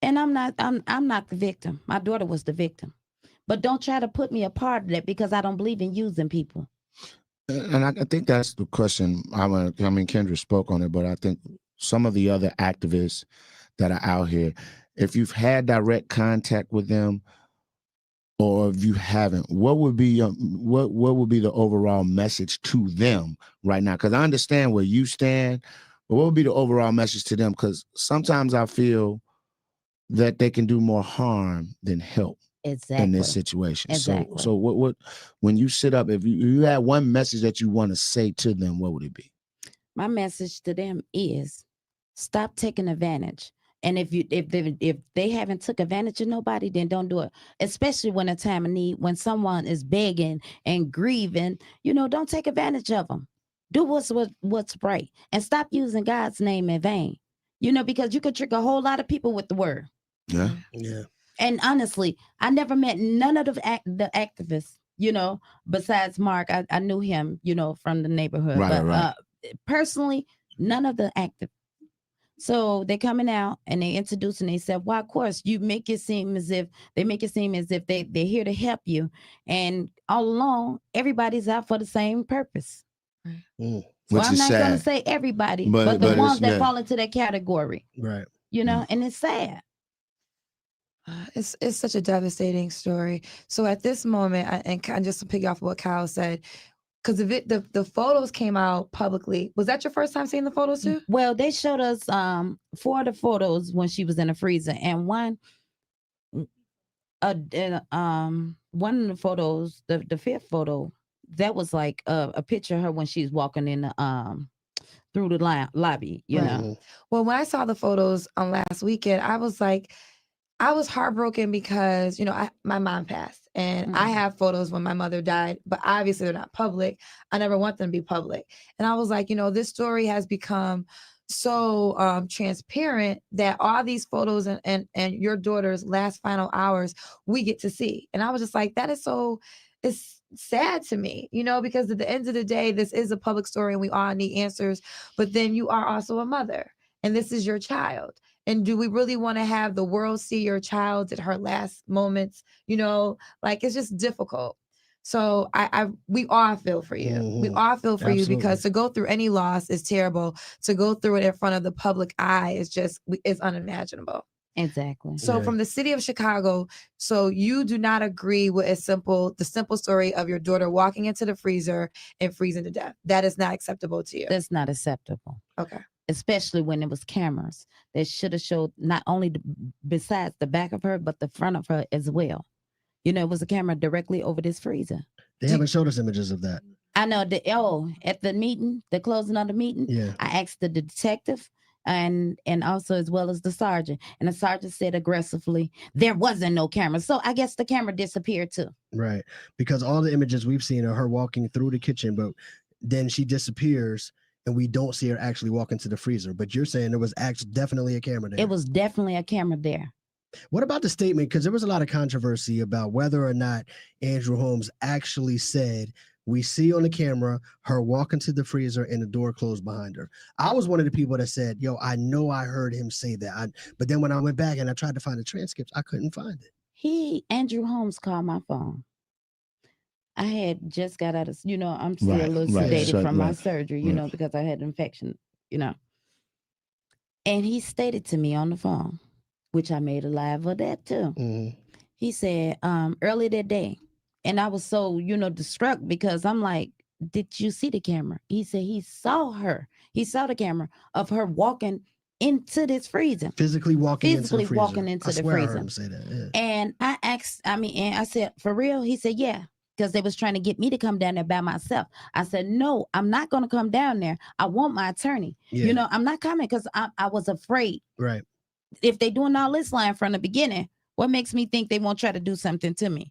And I'm not the victim. My daughter was the victim. But don't try to put me a part of that because I don't believe in using people. And I think that's the question. I mean, Kendra spoke on it, but I think some of the other activists that are out here, if you've had direct contact with them, or if you haven't, what would be what would be the overall message to them right now? Because I understand where you stand, but what would be the overall message to them? Because sometimes I feel that they can do more harm than help in this situation. Exactly. So what when you sit up, if you had one message that you want to say to them, what would it be? My message to them is stop taking advantage. And if they haven't took advantage of nobody, then don't do it. Especially when a time of need, when someone is begging and grieving, you know, don't take advantage of them. Do what's right, and stop using God's name in vain. You know, because you could trick a whole lot of people with the word. Yeah. Yeah. And honestly, I never met none of the activists, you know, besides Mark. I knew him, you know, from the neighborhood. Right. Personally, none of the activists. So they coming out and they introduce and they said, well, of course, you make it seem as if they're here to help you. And all along, everybody's out for the same purpose. Mm. Well, Which I'm is not going to sad. say everybody, But but the it's- ones that yeah. fall into that category, Right. you know, and it's sad. It's such a devastating story. So at this moment, and kind of just to pick off what Kyle said, because the photos came out publicly. Was that your first time seeing the photos too? Well, they showed us 4 of the photos when she was in the freezer, and one of the photos, the 5th photo, that was like a picture of her when she's walking in the through the lobby, you know. Well, when I saw the photos on last weekend, I was like, I was heartbroken because, you know, my mom passed and I have photos when my mother died, but obviously they're not public. I never want them to be public. And I was like, you know, this story has become so transparent that all these photos and your daughter's last final hours we get to see. And I was just like, that is so, it's sad to me, you know, because at the end of the day, this is a public story and we all need answers, but then you are also a mother and this is your child. And do we really want to have the world see your child at her last moments? You know, like it's just difficult. So we all feel for you. We all feel for you because to go through any loss is terrible. To go through it in front of the public eye is just is unimaginable. Exactly. So from the city of Chicago, so you do not agree with the simple story of your daughter walking into the freezer and freezing to death. That is not acceptable to you. That's not acceptable. Okay. Especially when it was cameras that should have showed not only besides the back of her, but the front of her as well. You know, it was a camera directly over this freezer. They haven't showed us images of that. I know at the meeting, the closing of the meeting, Yeah. I asked the detective and also as well as the sergeant. And the sergeant said aggressively, there wasn't no camera. So I guess the camera disappeared too. Right. Because all the images we've seen are her walking through the kitchen, but then she disappears and we don't see her actually walk into the freezer. But you're saying there was definitely a camera there. It was definitely a camera there. What about the statement? Because there was a lot of controversy about whether or not Andrew Holmes actually said, we see on the camera her walk into the freezer and the door closed behind her. I was one of the people that said, yo, I know I heard him say that. But then when I went back and I tried to find the transcripts, I couldn't find it. Andrew Holmes called my phone. I had just got out of, you know, I'm still a little sedated from my surgery, you know, because I had an infection, you know. And he stated to me on the phone, which I made a live of that too. He said, earlier that day. And I was so, distraught because I'm like, did you see the camera? He said he saw her. He saw the camera of her walking into this freezer. Physically walking into the freezer. walking into I the swear I freezer. heard him say that. Yeah. And I asked, and I said, for real? He said, yeah, because they was trying to get me to come down there by myself. I said, no, I'm not going to come down there. I want my attorney. Yeah. I'm not coming because I was afraid. Right. If they doing all this lying from the beginning, what makes me think they won't try to do something to me?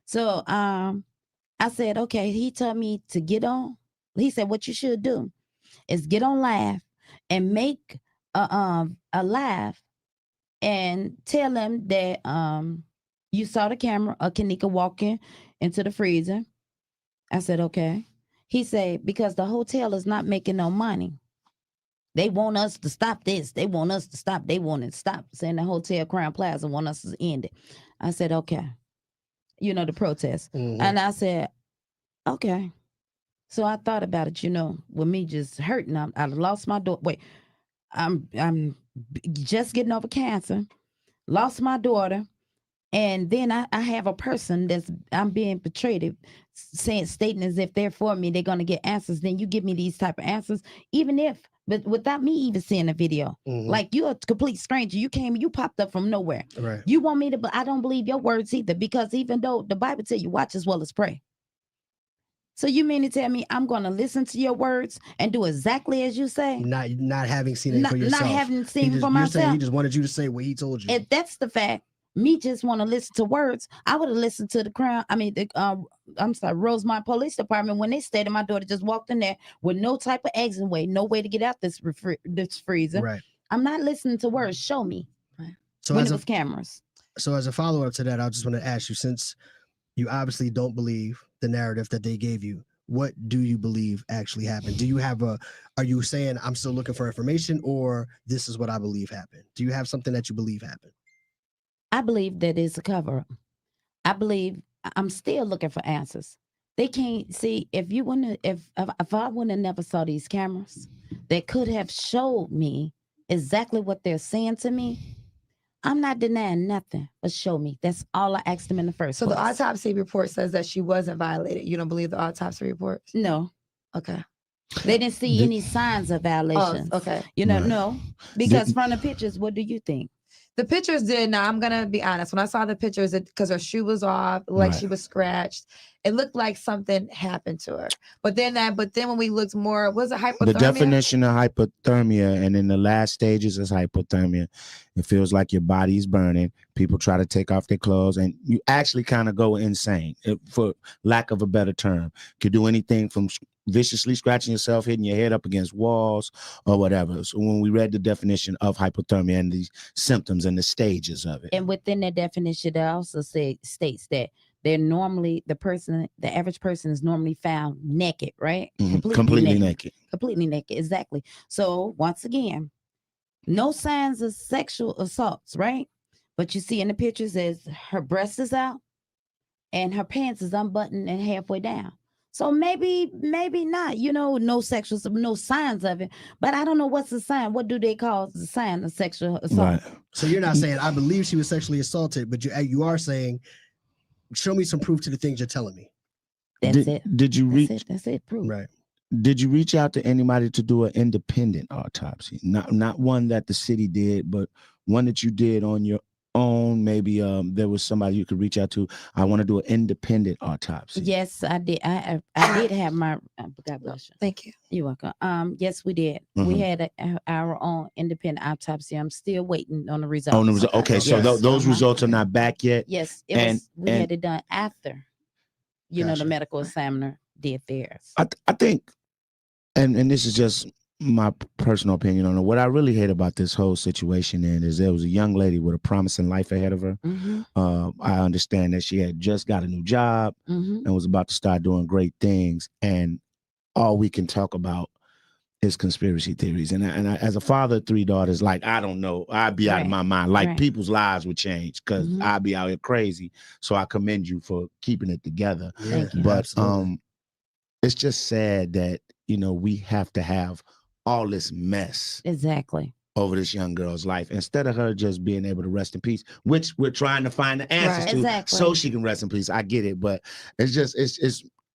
So I said, okay. He told me to get on. He said, what you should do is get on live and make a live and tell them that you saw the camera of Kenneka walking into the freezer. I said, okay. He said, because the hotel is not making no money. They want us to stop this. They want us to stop. They want to stop saying the Hotel Crown Plaza want us to end it. I said, okay. The protest. Mhm. And I said, okay. So I thought about it, with me just hurting. I lost my daughter. Wait, I'm just getting over cancer, lost my daughter. And then I have a person I'm being betrayed, stating as if they're for me, they're going to get answers. Then you give me these type of answers, but without me even seeing the video. Mhm. Like you're a complete stranger. You popped up from nowhere. Right. You want me to, but I don't believe your words either, because even though the Bible tells you watch as well as pray. So you mean to tell me I'm going to listen to your words and do exactly as you say? Not having seen it for Not yourself. having seen it for You're saying myself. he just wanted you to say what he told you. If that's the fact, me just want to listen to words. I would have listened to the Rosemont Police Department when they stated my daughter just walked in there with no type of exit way, no way to get out this freezer. Right. I'm not listening to words. Show me. So when as it a- was cameras. So as a follow-up to that, I just want to ask you, since you obviously don't believe the narrative that they gave you, what do you believe actually happened? Are you saying I'm still looking for information, or this is what I believe happened? Do you have something that you believe happened? I believe that it's a cover-up. I believe I'm still looking for answers. They can't see if I wouldn't have never saw these cameras that could have showed me exactly what they're saying to me. I'm not denying nothing, but show me. That's all I asked them in the first So place. the autopsy report says that she wasn't violated. You don't believe the autopsy report? No. Okay. They didn't see any signs of violations. okay. No. Because from the pictures, what do you think? The pictures did. Now I'm gonna be honest. When I saw the pictures, because her shoe was off, like she was scratched, it looked like something happened to her. But then when we looked more, was it hypothermia? The definition of hypothermia, and in the last stages is hypothermia. It feels like your body's burning. People try to take off their clothes, and you actually kind of go insane, for lack of a better term. Could do anything from viciously scratching yourself, hitting your head up against walls, or whatever. So when we read the definition of hypothermia and the symptoms and the stages of it, And within that definition, it also states that they're normally the average person is normally found naked, right? completely naked. Completely naked, exactly. So once again, no signs of sexual assaults, right? But you see in the pictures is her breast is out and her pants is unbuttoned and halfway down. So maybe not, no signs of it. But I don't know what's the sign. What do they call the sign of sexual assault? Right. So you're not saying I believe she was sexually assaulted, but you are saying, show me some proof to the things you're telling me. Did you reach? That's it. Proof. Right. Did you reach out to anybody to do an independent autopsy? Not one that the city did, but one that you did on your own. Maybe there was somebody you could reach out to. I want to do an independent autopsy. Yes, I did. I did have my. God bless you. Thank you. You're welcome. Yes, we did. We had our own independent autopsy. I'm still waiting on the results. Okay, so those results are not back yet. Yes, we had it done after, the medical examiner did theirs. I think, and this is just my personal opinion on it. What I really hate about this whole situation is there was a young lady with a promising life ahead of her. I understand that she had just got a new job and was about to start doing great things. And all we can talk about is conspiracy theories. And I, as a father of 3 daughters, like, I don't know, I'd be out of my mind. Like, people's lives would change because I'd be out here crazy. So I commend you for keeping it together. Thank you. But it's just sad that, we have to have all this mess. Exactly. over this young girl's life instead of her just being able to rest in peace, which we're trying to find the answers Right. to Exactly. so she can rest in peace. I get it, but it's just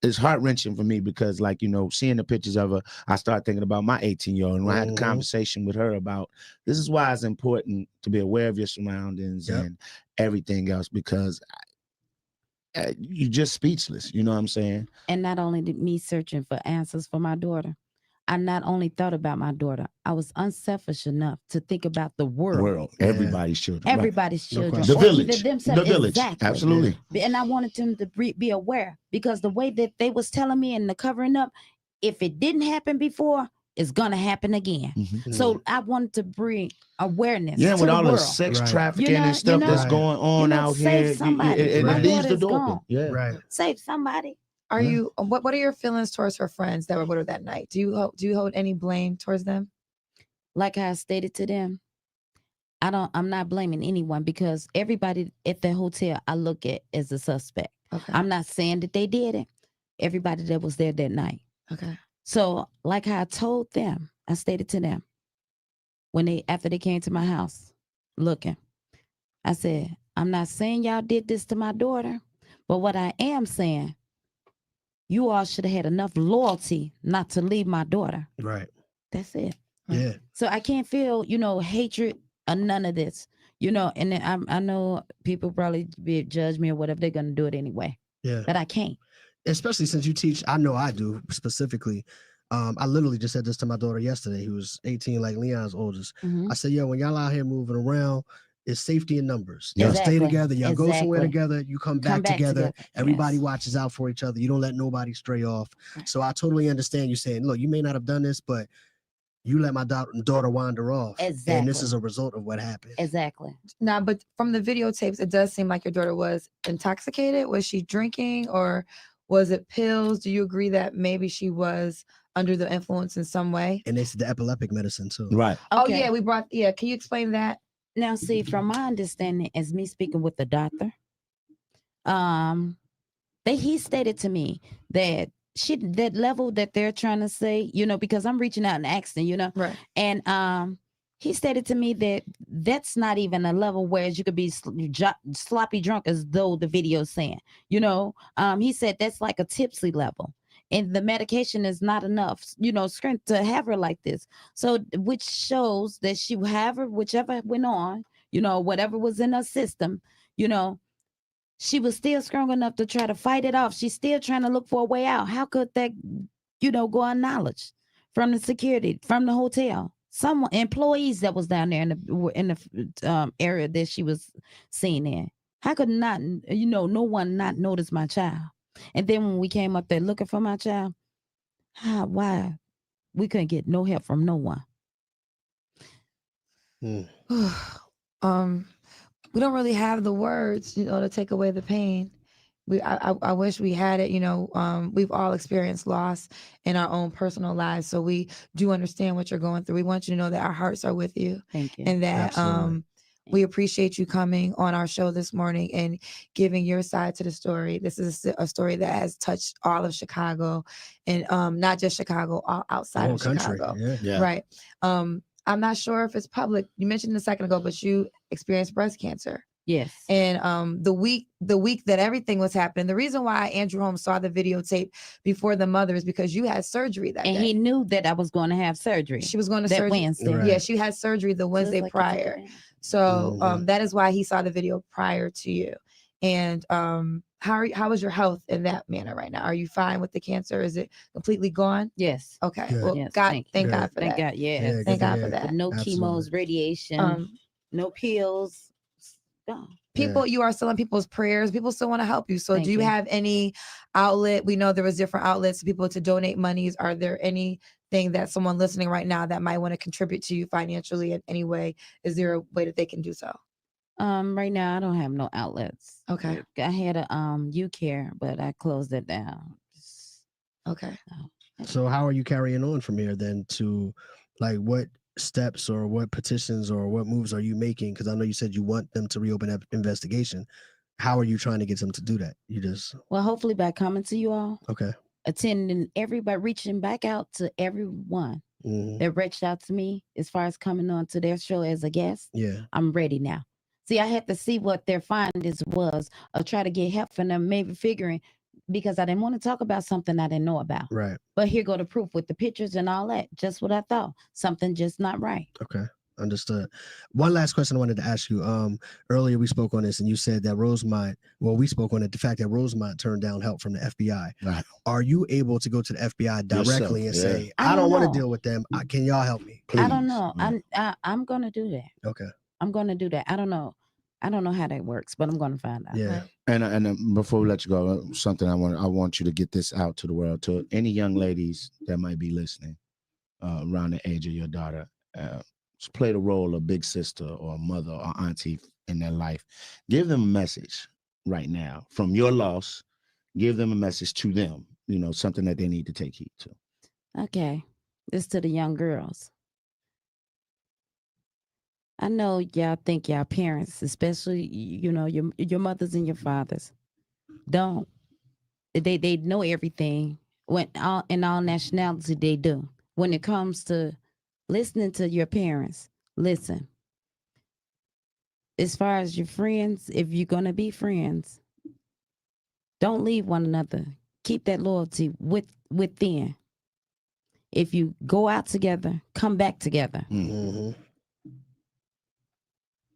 it's heart-wrenching for me because, like, you know, seeing the pictures of her, I start thinking about my 18-year-old, and I had a conversation with her about this is why it's important to be aware of your surroundings and everything else, because you're just speechless. You know what I'm saying? And not only did me searching for answers for my daughter, I not only thought about my daughter, I was unselfish enough to think about the world. Everybody's children. Right. Everybody's No children. question. The or either village. themselves. The village. Exactly. Absolutely. And I wanted them to be aware, because the way that they was telling me and the covering up, if it didn't happen before, it's gonna happen again. So I wanted to bring awareness. Yeah, to with the all world. the sex trafficking and stuff that's going on out save here, somebody. it My leaves the daughter's door open. gone. Yeah. Right. Save somebody. Are you? What are your feelings towards her friends that were with her that night? Do you hold any blame towards them? Like I stated to them, I'm not blaming anyone, because everybody at the hotel I look at as a suspect. Okay. I'm not saying that they did it. Everybody that was there that night. Okay. So like how I told them, I stated to them after they came to my house looking, I said, I'm not saying y'all did this to my daughter, but what I am saying, you all should have had enough loyalty not to leave my daughter. Right. That's it. Yeah. So I can't feel, hatred or none of this, and then I know people probably judge me or whatever. They're going to do it anyway. Yeah. But I can't. Especially since you teach, I know I do specifically. I literally just said this to my daughter yesterday, who was 18, like Leon's oldest. I said, when y'all out here moving around, it's safety in numbers. Y'all stay together. Y'all go somewhere together. You come back together. Everybody watches out for each other. You don't let nobody stray off. So I totally understand you saying, look, you may not have done this, but you let my daughter wander off. Exactly. And this is a result of what happened. Exactly. Now, but from the videotapes, it does seem like your daughter was intoxicated. Was she drinking, or was it pills? Do you agree that maybe she was under the influence in some way? And they said the epileptic medicine too. Right. Oh yeah, can you explain that? Now, see, from my understanding, as me speaking with the doctor, he stated to me that that level that they're trying to say, because I'm reaching out and asking, right. And he stated to me that that's not even a level where you could be sloppy drunk, as though the video is saying, he said that's like a tipsy level. And the medication is not enough, strength to have her like this. So, which shows that she, whichever went on, whatever was in her system, she was still strong enough to try to fight it off. She's still trying to look for a way out. How could that, go unknowledged from the security, from the hotel? Some employees that was down there in the area that she was seen in. How could not, no one not notice my child? And then when we came up there looking for my child, why we couldn't get no help from no one. We don't really have the words, to take away the pain. I wish we had it. We've all experienced loss in our own personal lives, so we do understand what you're going through. We want you to know that our hearts are with you. Thank you. And that we appreciate you coming on our show this morning and giving your side to the story. This is a story that has touched all of Chicago, and not just Chicago, all outside of Chicago. Yeah. Right. I'm not sure if it's public. You mentioned a second ago, but you experienced breast cancer. Yes. And the week that everything was happening, the reason why Andrew Holmes saw the videotape before the mother is because you had surgery that and day. He knew that I was going to have surgery. She was going to that surgery Wednesday. Yeah, she had surgery the Wednesday prior. So that is why he saw the video prior to you. And how is your health in that manner right now? Are you fine with the cancer? Is it completely gone? Yes. Okay. Good. Well, Yes, thank God for Thank that. God. Yes. Thank God for that. With no chemos, radiation, no pills. No. People, you are still in people's prayers. People still want to help you. So Thank do you you. have any outlet? We know there was different outlets for people to donate monies. Are there anything that someone listening right now that might want to contribute to you financially in any way? Is there a way that they can do so? Right now I don't have no outlets. Okay. I had a UCare, but I closed it down. Okay. So how are you carrying on from here then to what steps or what petitions or what moves are you making? Because I know you said you want them to reopen that investigation. How are you trying to get them to do that? Well, hopefully by coming to you all, okay, attending everybody, reaching back out to everyone that reached out to me as far as coming on to their show as a guest. Yeah. I'm ready now. See, I had to see what their findings was or try to get help from them, maybe figuring, because I didn't want to talk about something I didn't know about. Right. But here go the proof with the pictures and all that. Just what I thought. Something just not right. Okay. Understood. One last question I wanted to ask you. Earlier we spoke on this, and you said that Rosemont. Well, we spoke on it. The fact that Rosemont turned down help from the FBI. Right. Are you able to go to the FBI directly Yourself, and yeah. say, "I don't want know. to deal with them. Can y'all help me?" I don't know. I'm gonna do that. Okay. I'm gonna do that. I don't know how that works, but I'm gonna find out. Yeah. And before we let you go, something I want you to get this out to the world, to any young ladies that might be listening around the age of your daughter. Play the role of big sister or mother or auntie in their life. Give them a message right now from your loss. Give them a message to them, something that they need to take heed to. Okay. This to the young girls. I know y'all think y'all parents, especially, your mothers and your fathers, don't. They know everything. In all nationality, they do. When it comes to listening to your parents, listen. As far as your friends, if you're going to be friends, don't leave one another. Keep that loyalty within. If you go out together, come back together. Mm-hmm.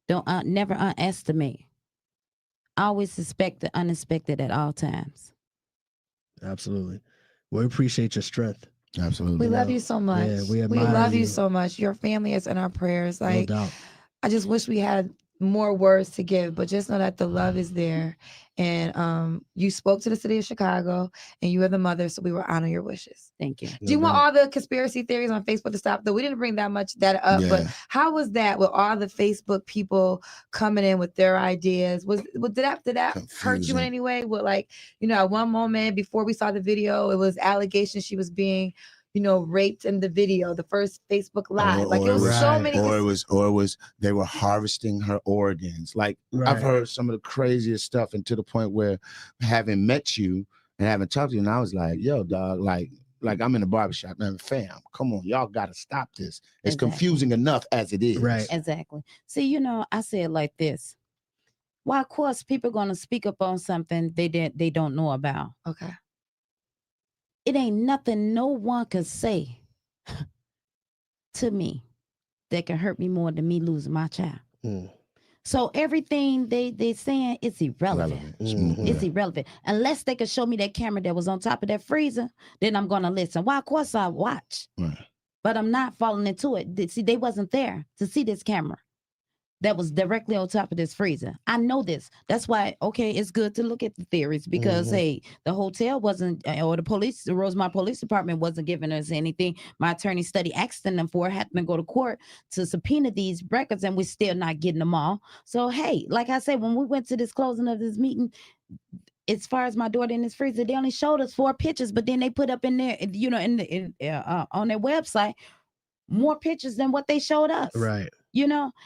Don't never underestimate. Always suspect the unexpected at all times. Absolutely. We appreciate your strength. Absolutely. We love you so much. Yeah, we we admire love you you. so much. Your family is in our prayers. No Like, doubt. I just wish we had more words to give, but just know that the love is there. And you spoke to the city of Chicago, and you are the mother, so we will honor your wishes. Thank you. Do you want all the conspiracy theories on Facebook to stop? Though we didn't bring that up, but Yeah. how was that with all the Facebook people coming in with their ideas? Did that hurt you in Confusing. any way? With at one moment before we saw the video, it was allegations she was being raped in the video, the first Facebook Live. It was so many. Or it was they were harvesting her organs. Like I've heard some of the craziest stuff, and to the point where having met you and having talked to you, and I was like, yo, dog, like I'm in the barbershop, man, fam, come on, y'all gotta stop this. It's Exactly. confusing enough as it is. Right. Exactly. See, I say it like this. Why, of course, people gonna speak up on something they don't know about. Okay. It ain't nothing no one could say to me that can hurt me more than me losing my child. Mm. So everything they saying, it's irrelevant. Mhm. It's irrelevant. Unless they could show me that camera that was on top of that freezer, then I'm gonna listen. Why, of course I watch. Right. But I'm not falling into it. See, they wasn't there to see this camera that was directly on top of this freezer. I know this. That's why, okay, it's good to look at the theories because, hey, the hotel wasn't, or the Rosemont Police Department wasn't giving us anything. My attorney study asking them for, had to go to court to subpoena these records, and we're still not getting them all. So, hey, like I said, when we went to this closing of this meeting, as far as my daughter in this freezer, they only showed us 4 pictures, but then they put up in there, on their website, more pictures than what they showed us. Right.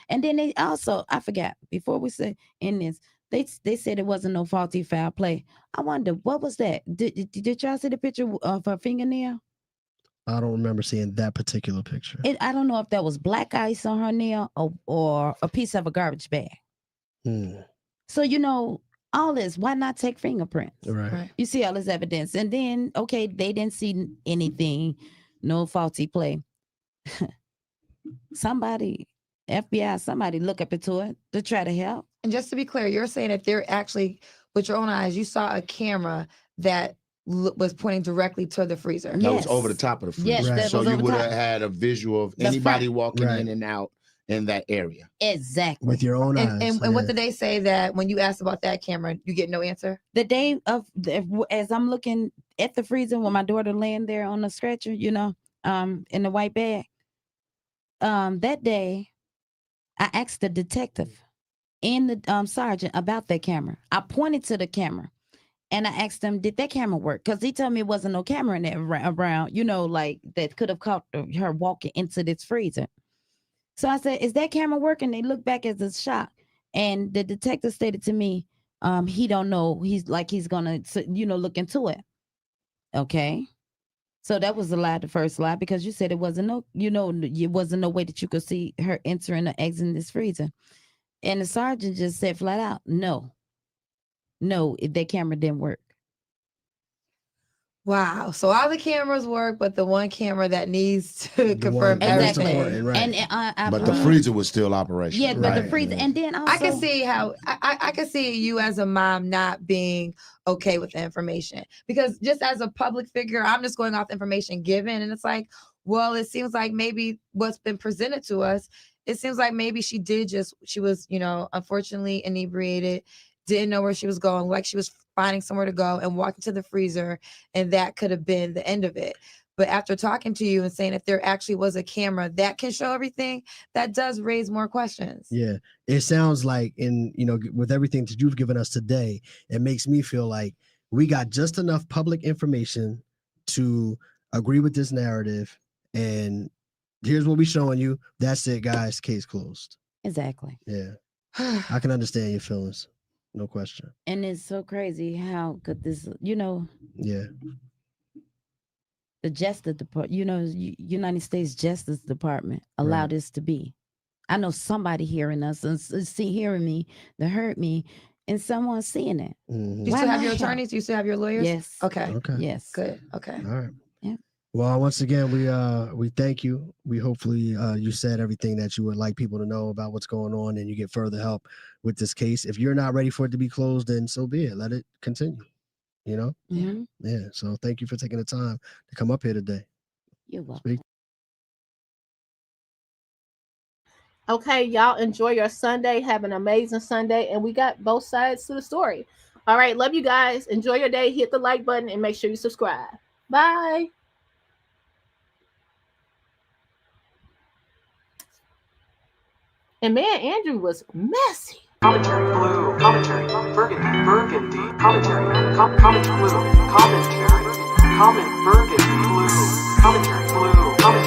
And then they also, I forgot, before we say in this, they said it wasn't no faulty foul play. I wonder, what was that? Did y'all see the picture of her fingernail? I don't remember seeing that particular picture. I don't know if that was black ice on her nail or a piece of a garbage bag. Mm. So, all this, why not take fingerprints? Right. You see all this evidence. And then, okay, they didn't see anything, no faulty play. Somebody, FBI, somebody look up into it to try to help. And just to be clear, you're saying that they're actually, with your own eyes, you saw a camera that was pointing directly to the freezer. That was over the top of the freezer. Yes, that So was you over would top. have had a visual of The anybody front. walking Right. in and out in that area. Exactly. With your own eyes. And what did they say that when you asked about that camera, you get no answer? The day of, as I'm looking at the freezer with my daughter laying there on the stretcher, in the white bag, that day, I asked the detective and the sergeant about that camera. I pointed to the camera and I asked them, did that camera work? Because he told me it wasn't no camera in there around, that could have caught her walking into this freezer. So I said, is that camera working? They looked back as a shock. And the detective stated to me, he don't know. He's gonna, look into it. Okay. So that was the lie, the first lie, because you said it wasn't no, it wasn't no way that you could see her entering or exiting this freezer. And the sergeant just said flat out, no, that camera didn't work. Wow. So all the cameras work, but the one camera that needs to confirm Exactly. everything. And But the freezer was still operational. Yeah, but the freezer, and then also I can see how I can see you as a mom not being okay with the information, because just as a public figure, I'm just going off the information given, and it's like, well, it seems like maybe what's been presented to us, it seems like maybe she was, unfortunately inebriated, didn't know where she was going, like she was finding somewhere to go and walking to the freezer, and that could have been the end of it. But after talking to you and saying if there actually was a camera that can show everything, that does raise more questions. Yeah, it sounds like with everything that you've given us today, it makes me feel like we got just enough public information to agree with this narrative, and here's what we're showing you. That's it, guys. Case closed. Exactly. Yeah, I can understand your feelings. No question. And it's so crazy how could this, Yeah. the Justice Department, United States Justice Department allowed this to be. I know somebody hearing us and hearing me that hurt me, and someone seeing it. Mm-hmm. Do you still have your attorneys? Do you still have your lawyers? Yes. Okay. Yes. Good. Okay. All right. Yeah. Well, once again, we thank you. We hopefully you said everything that you would like people to know about what's going on, and you get further help with this case. If you're not ready for it to be closed, then so be it. Let it continue. Mm-hmm. Yeah. So thank you for taking the time to come up here today. You're welcome. Okay, y'all enjoy your Sunday. Have an amazing Sunday. And we got both sides to the story. All right, love you guys. Enjoy your day. Hit the like button and make sure you subscribe. Bye. And man, Andrew was messy. Commentary blue, commentary burgundy, commentary, commentary blue, commentary, comment burgundy blue.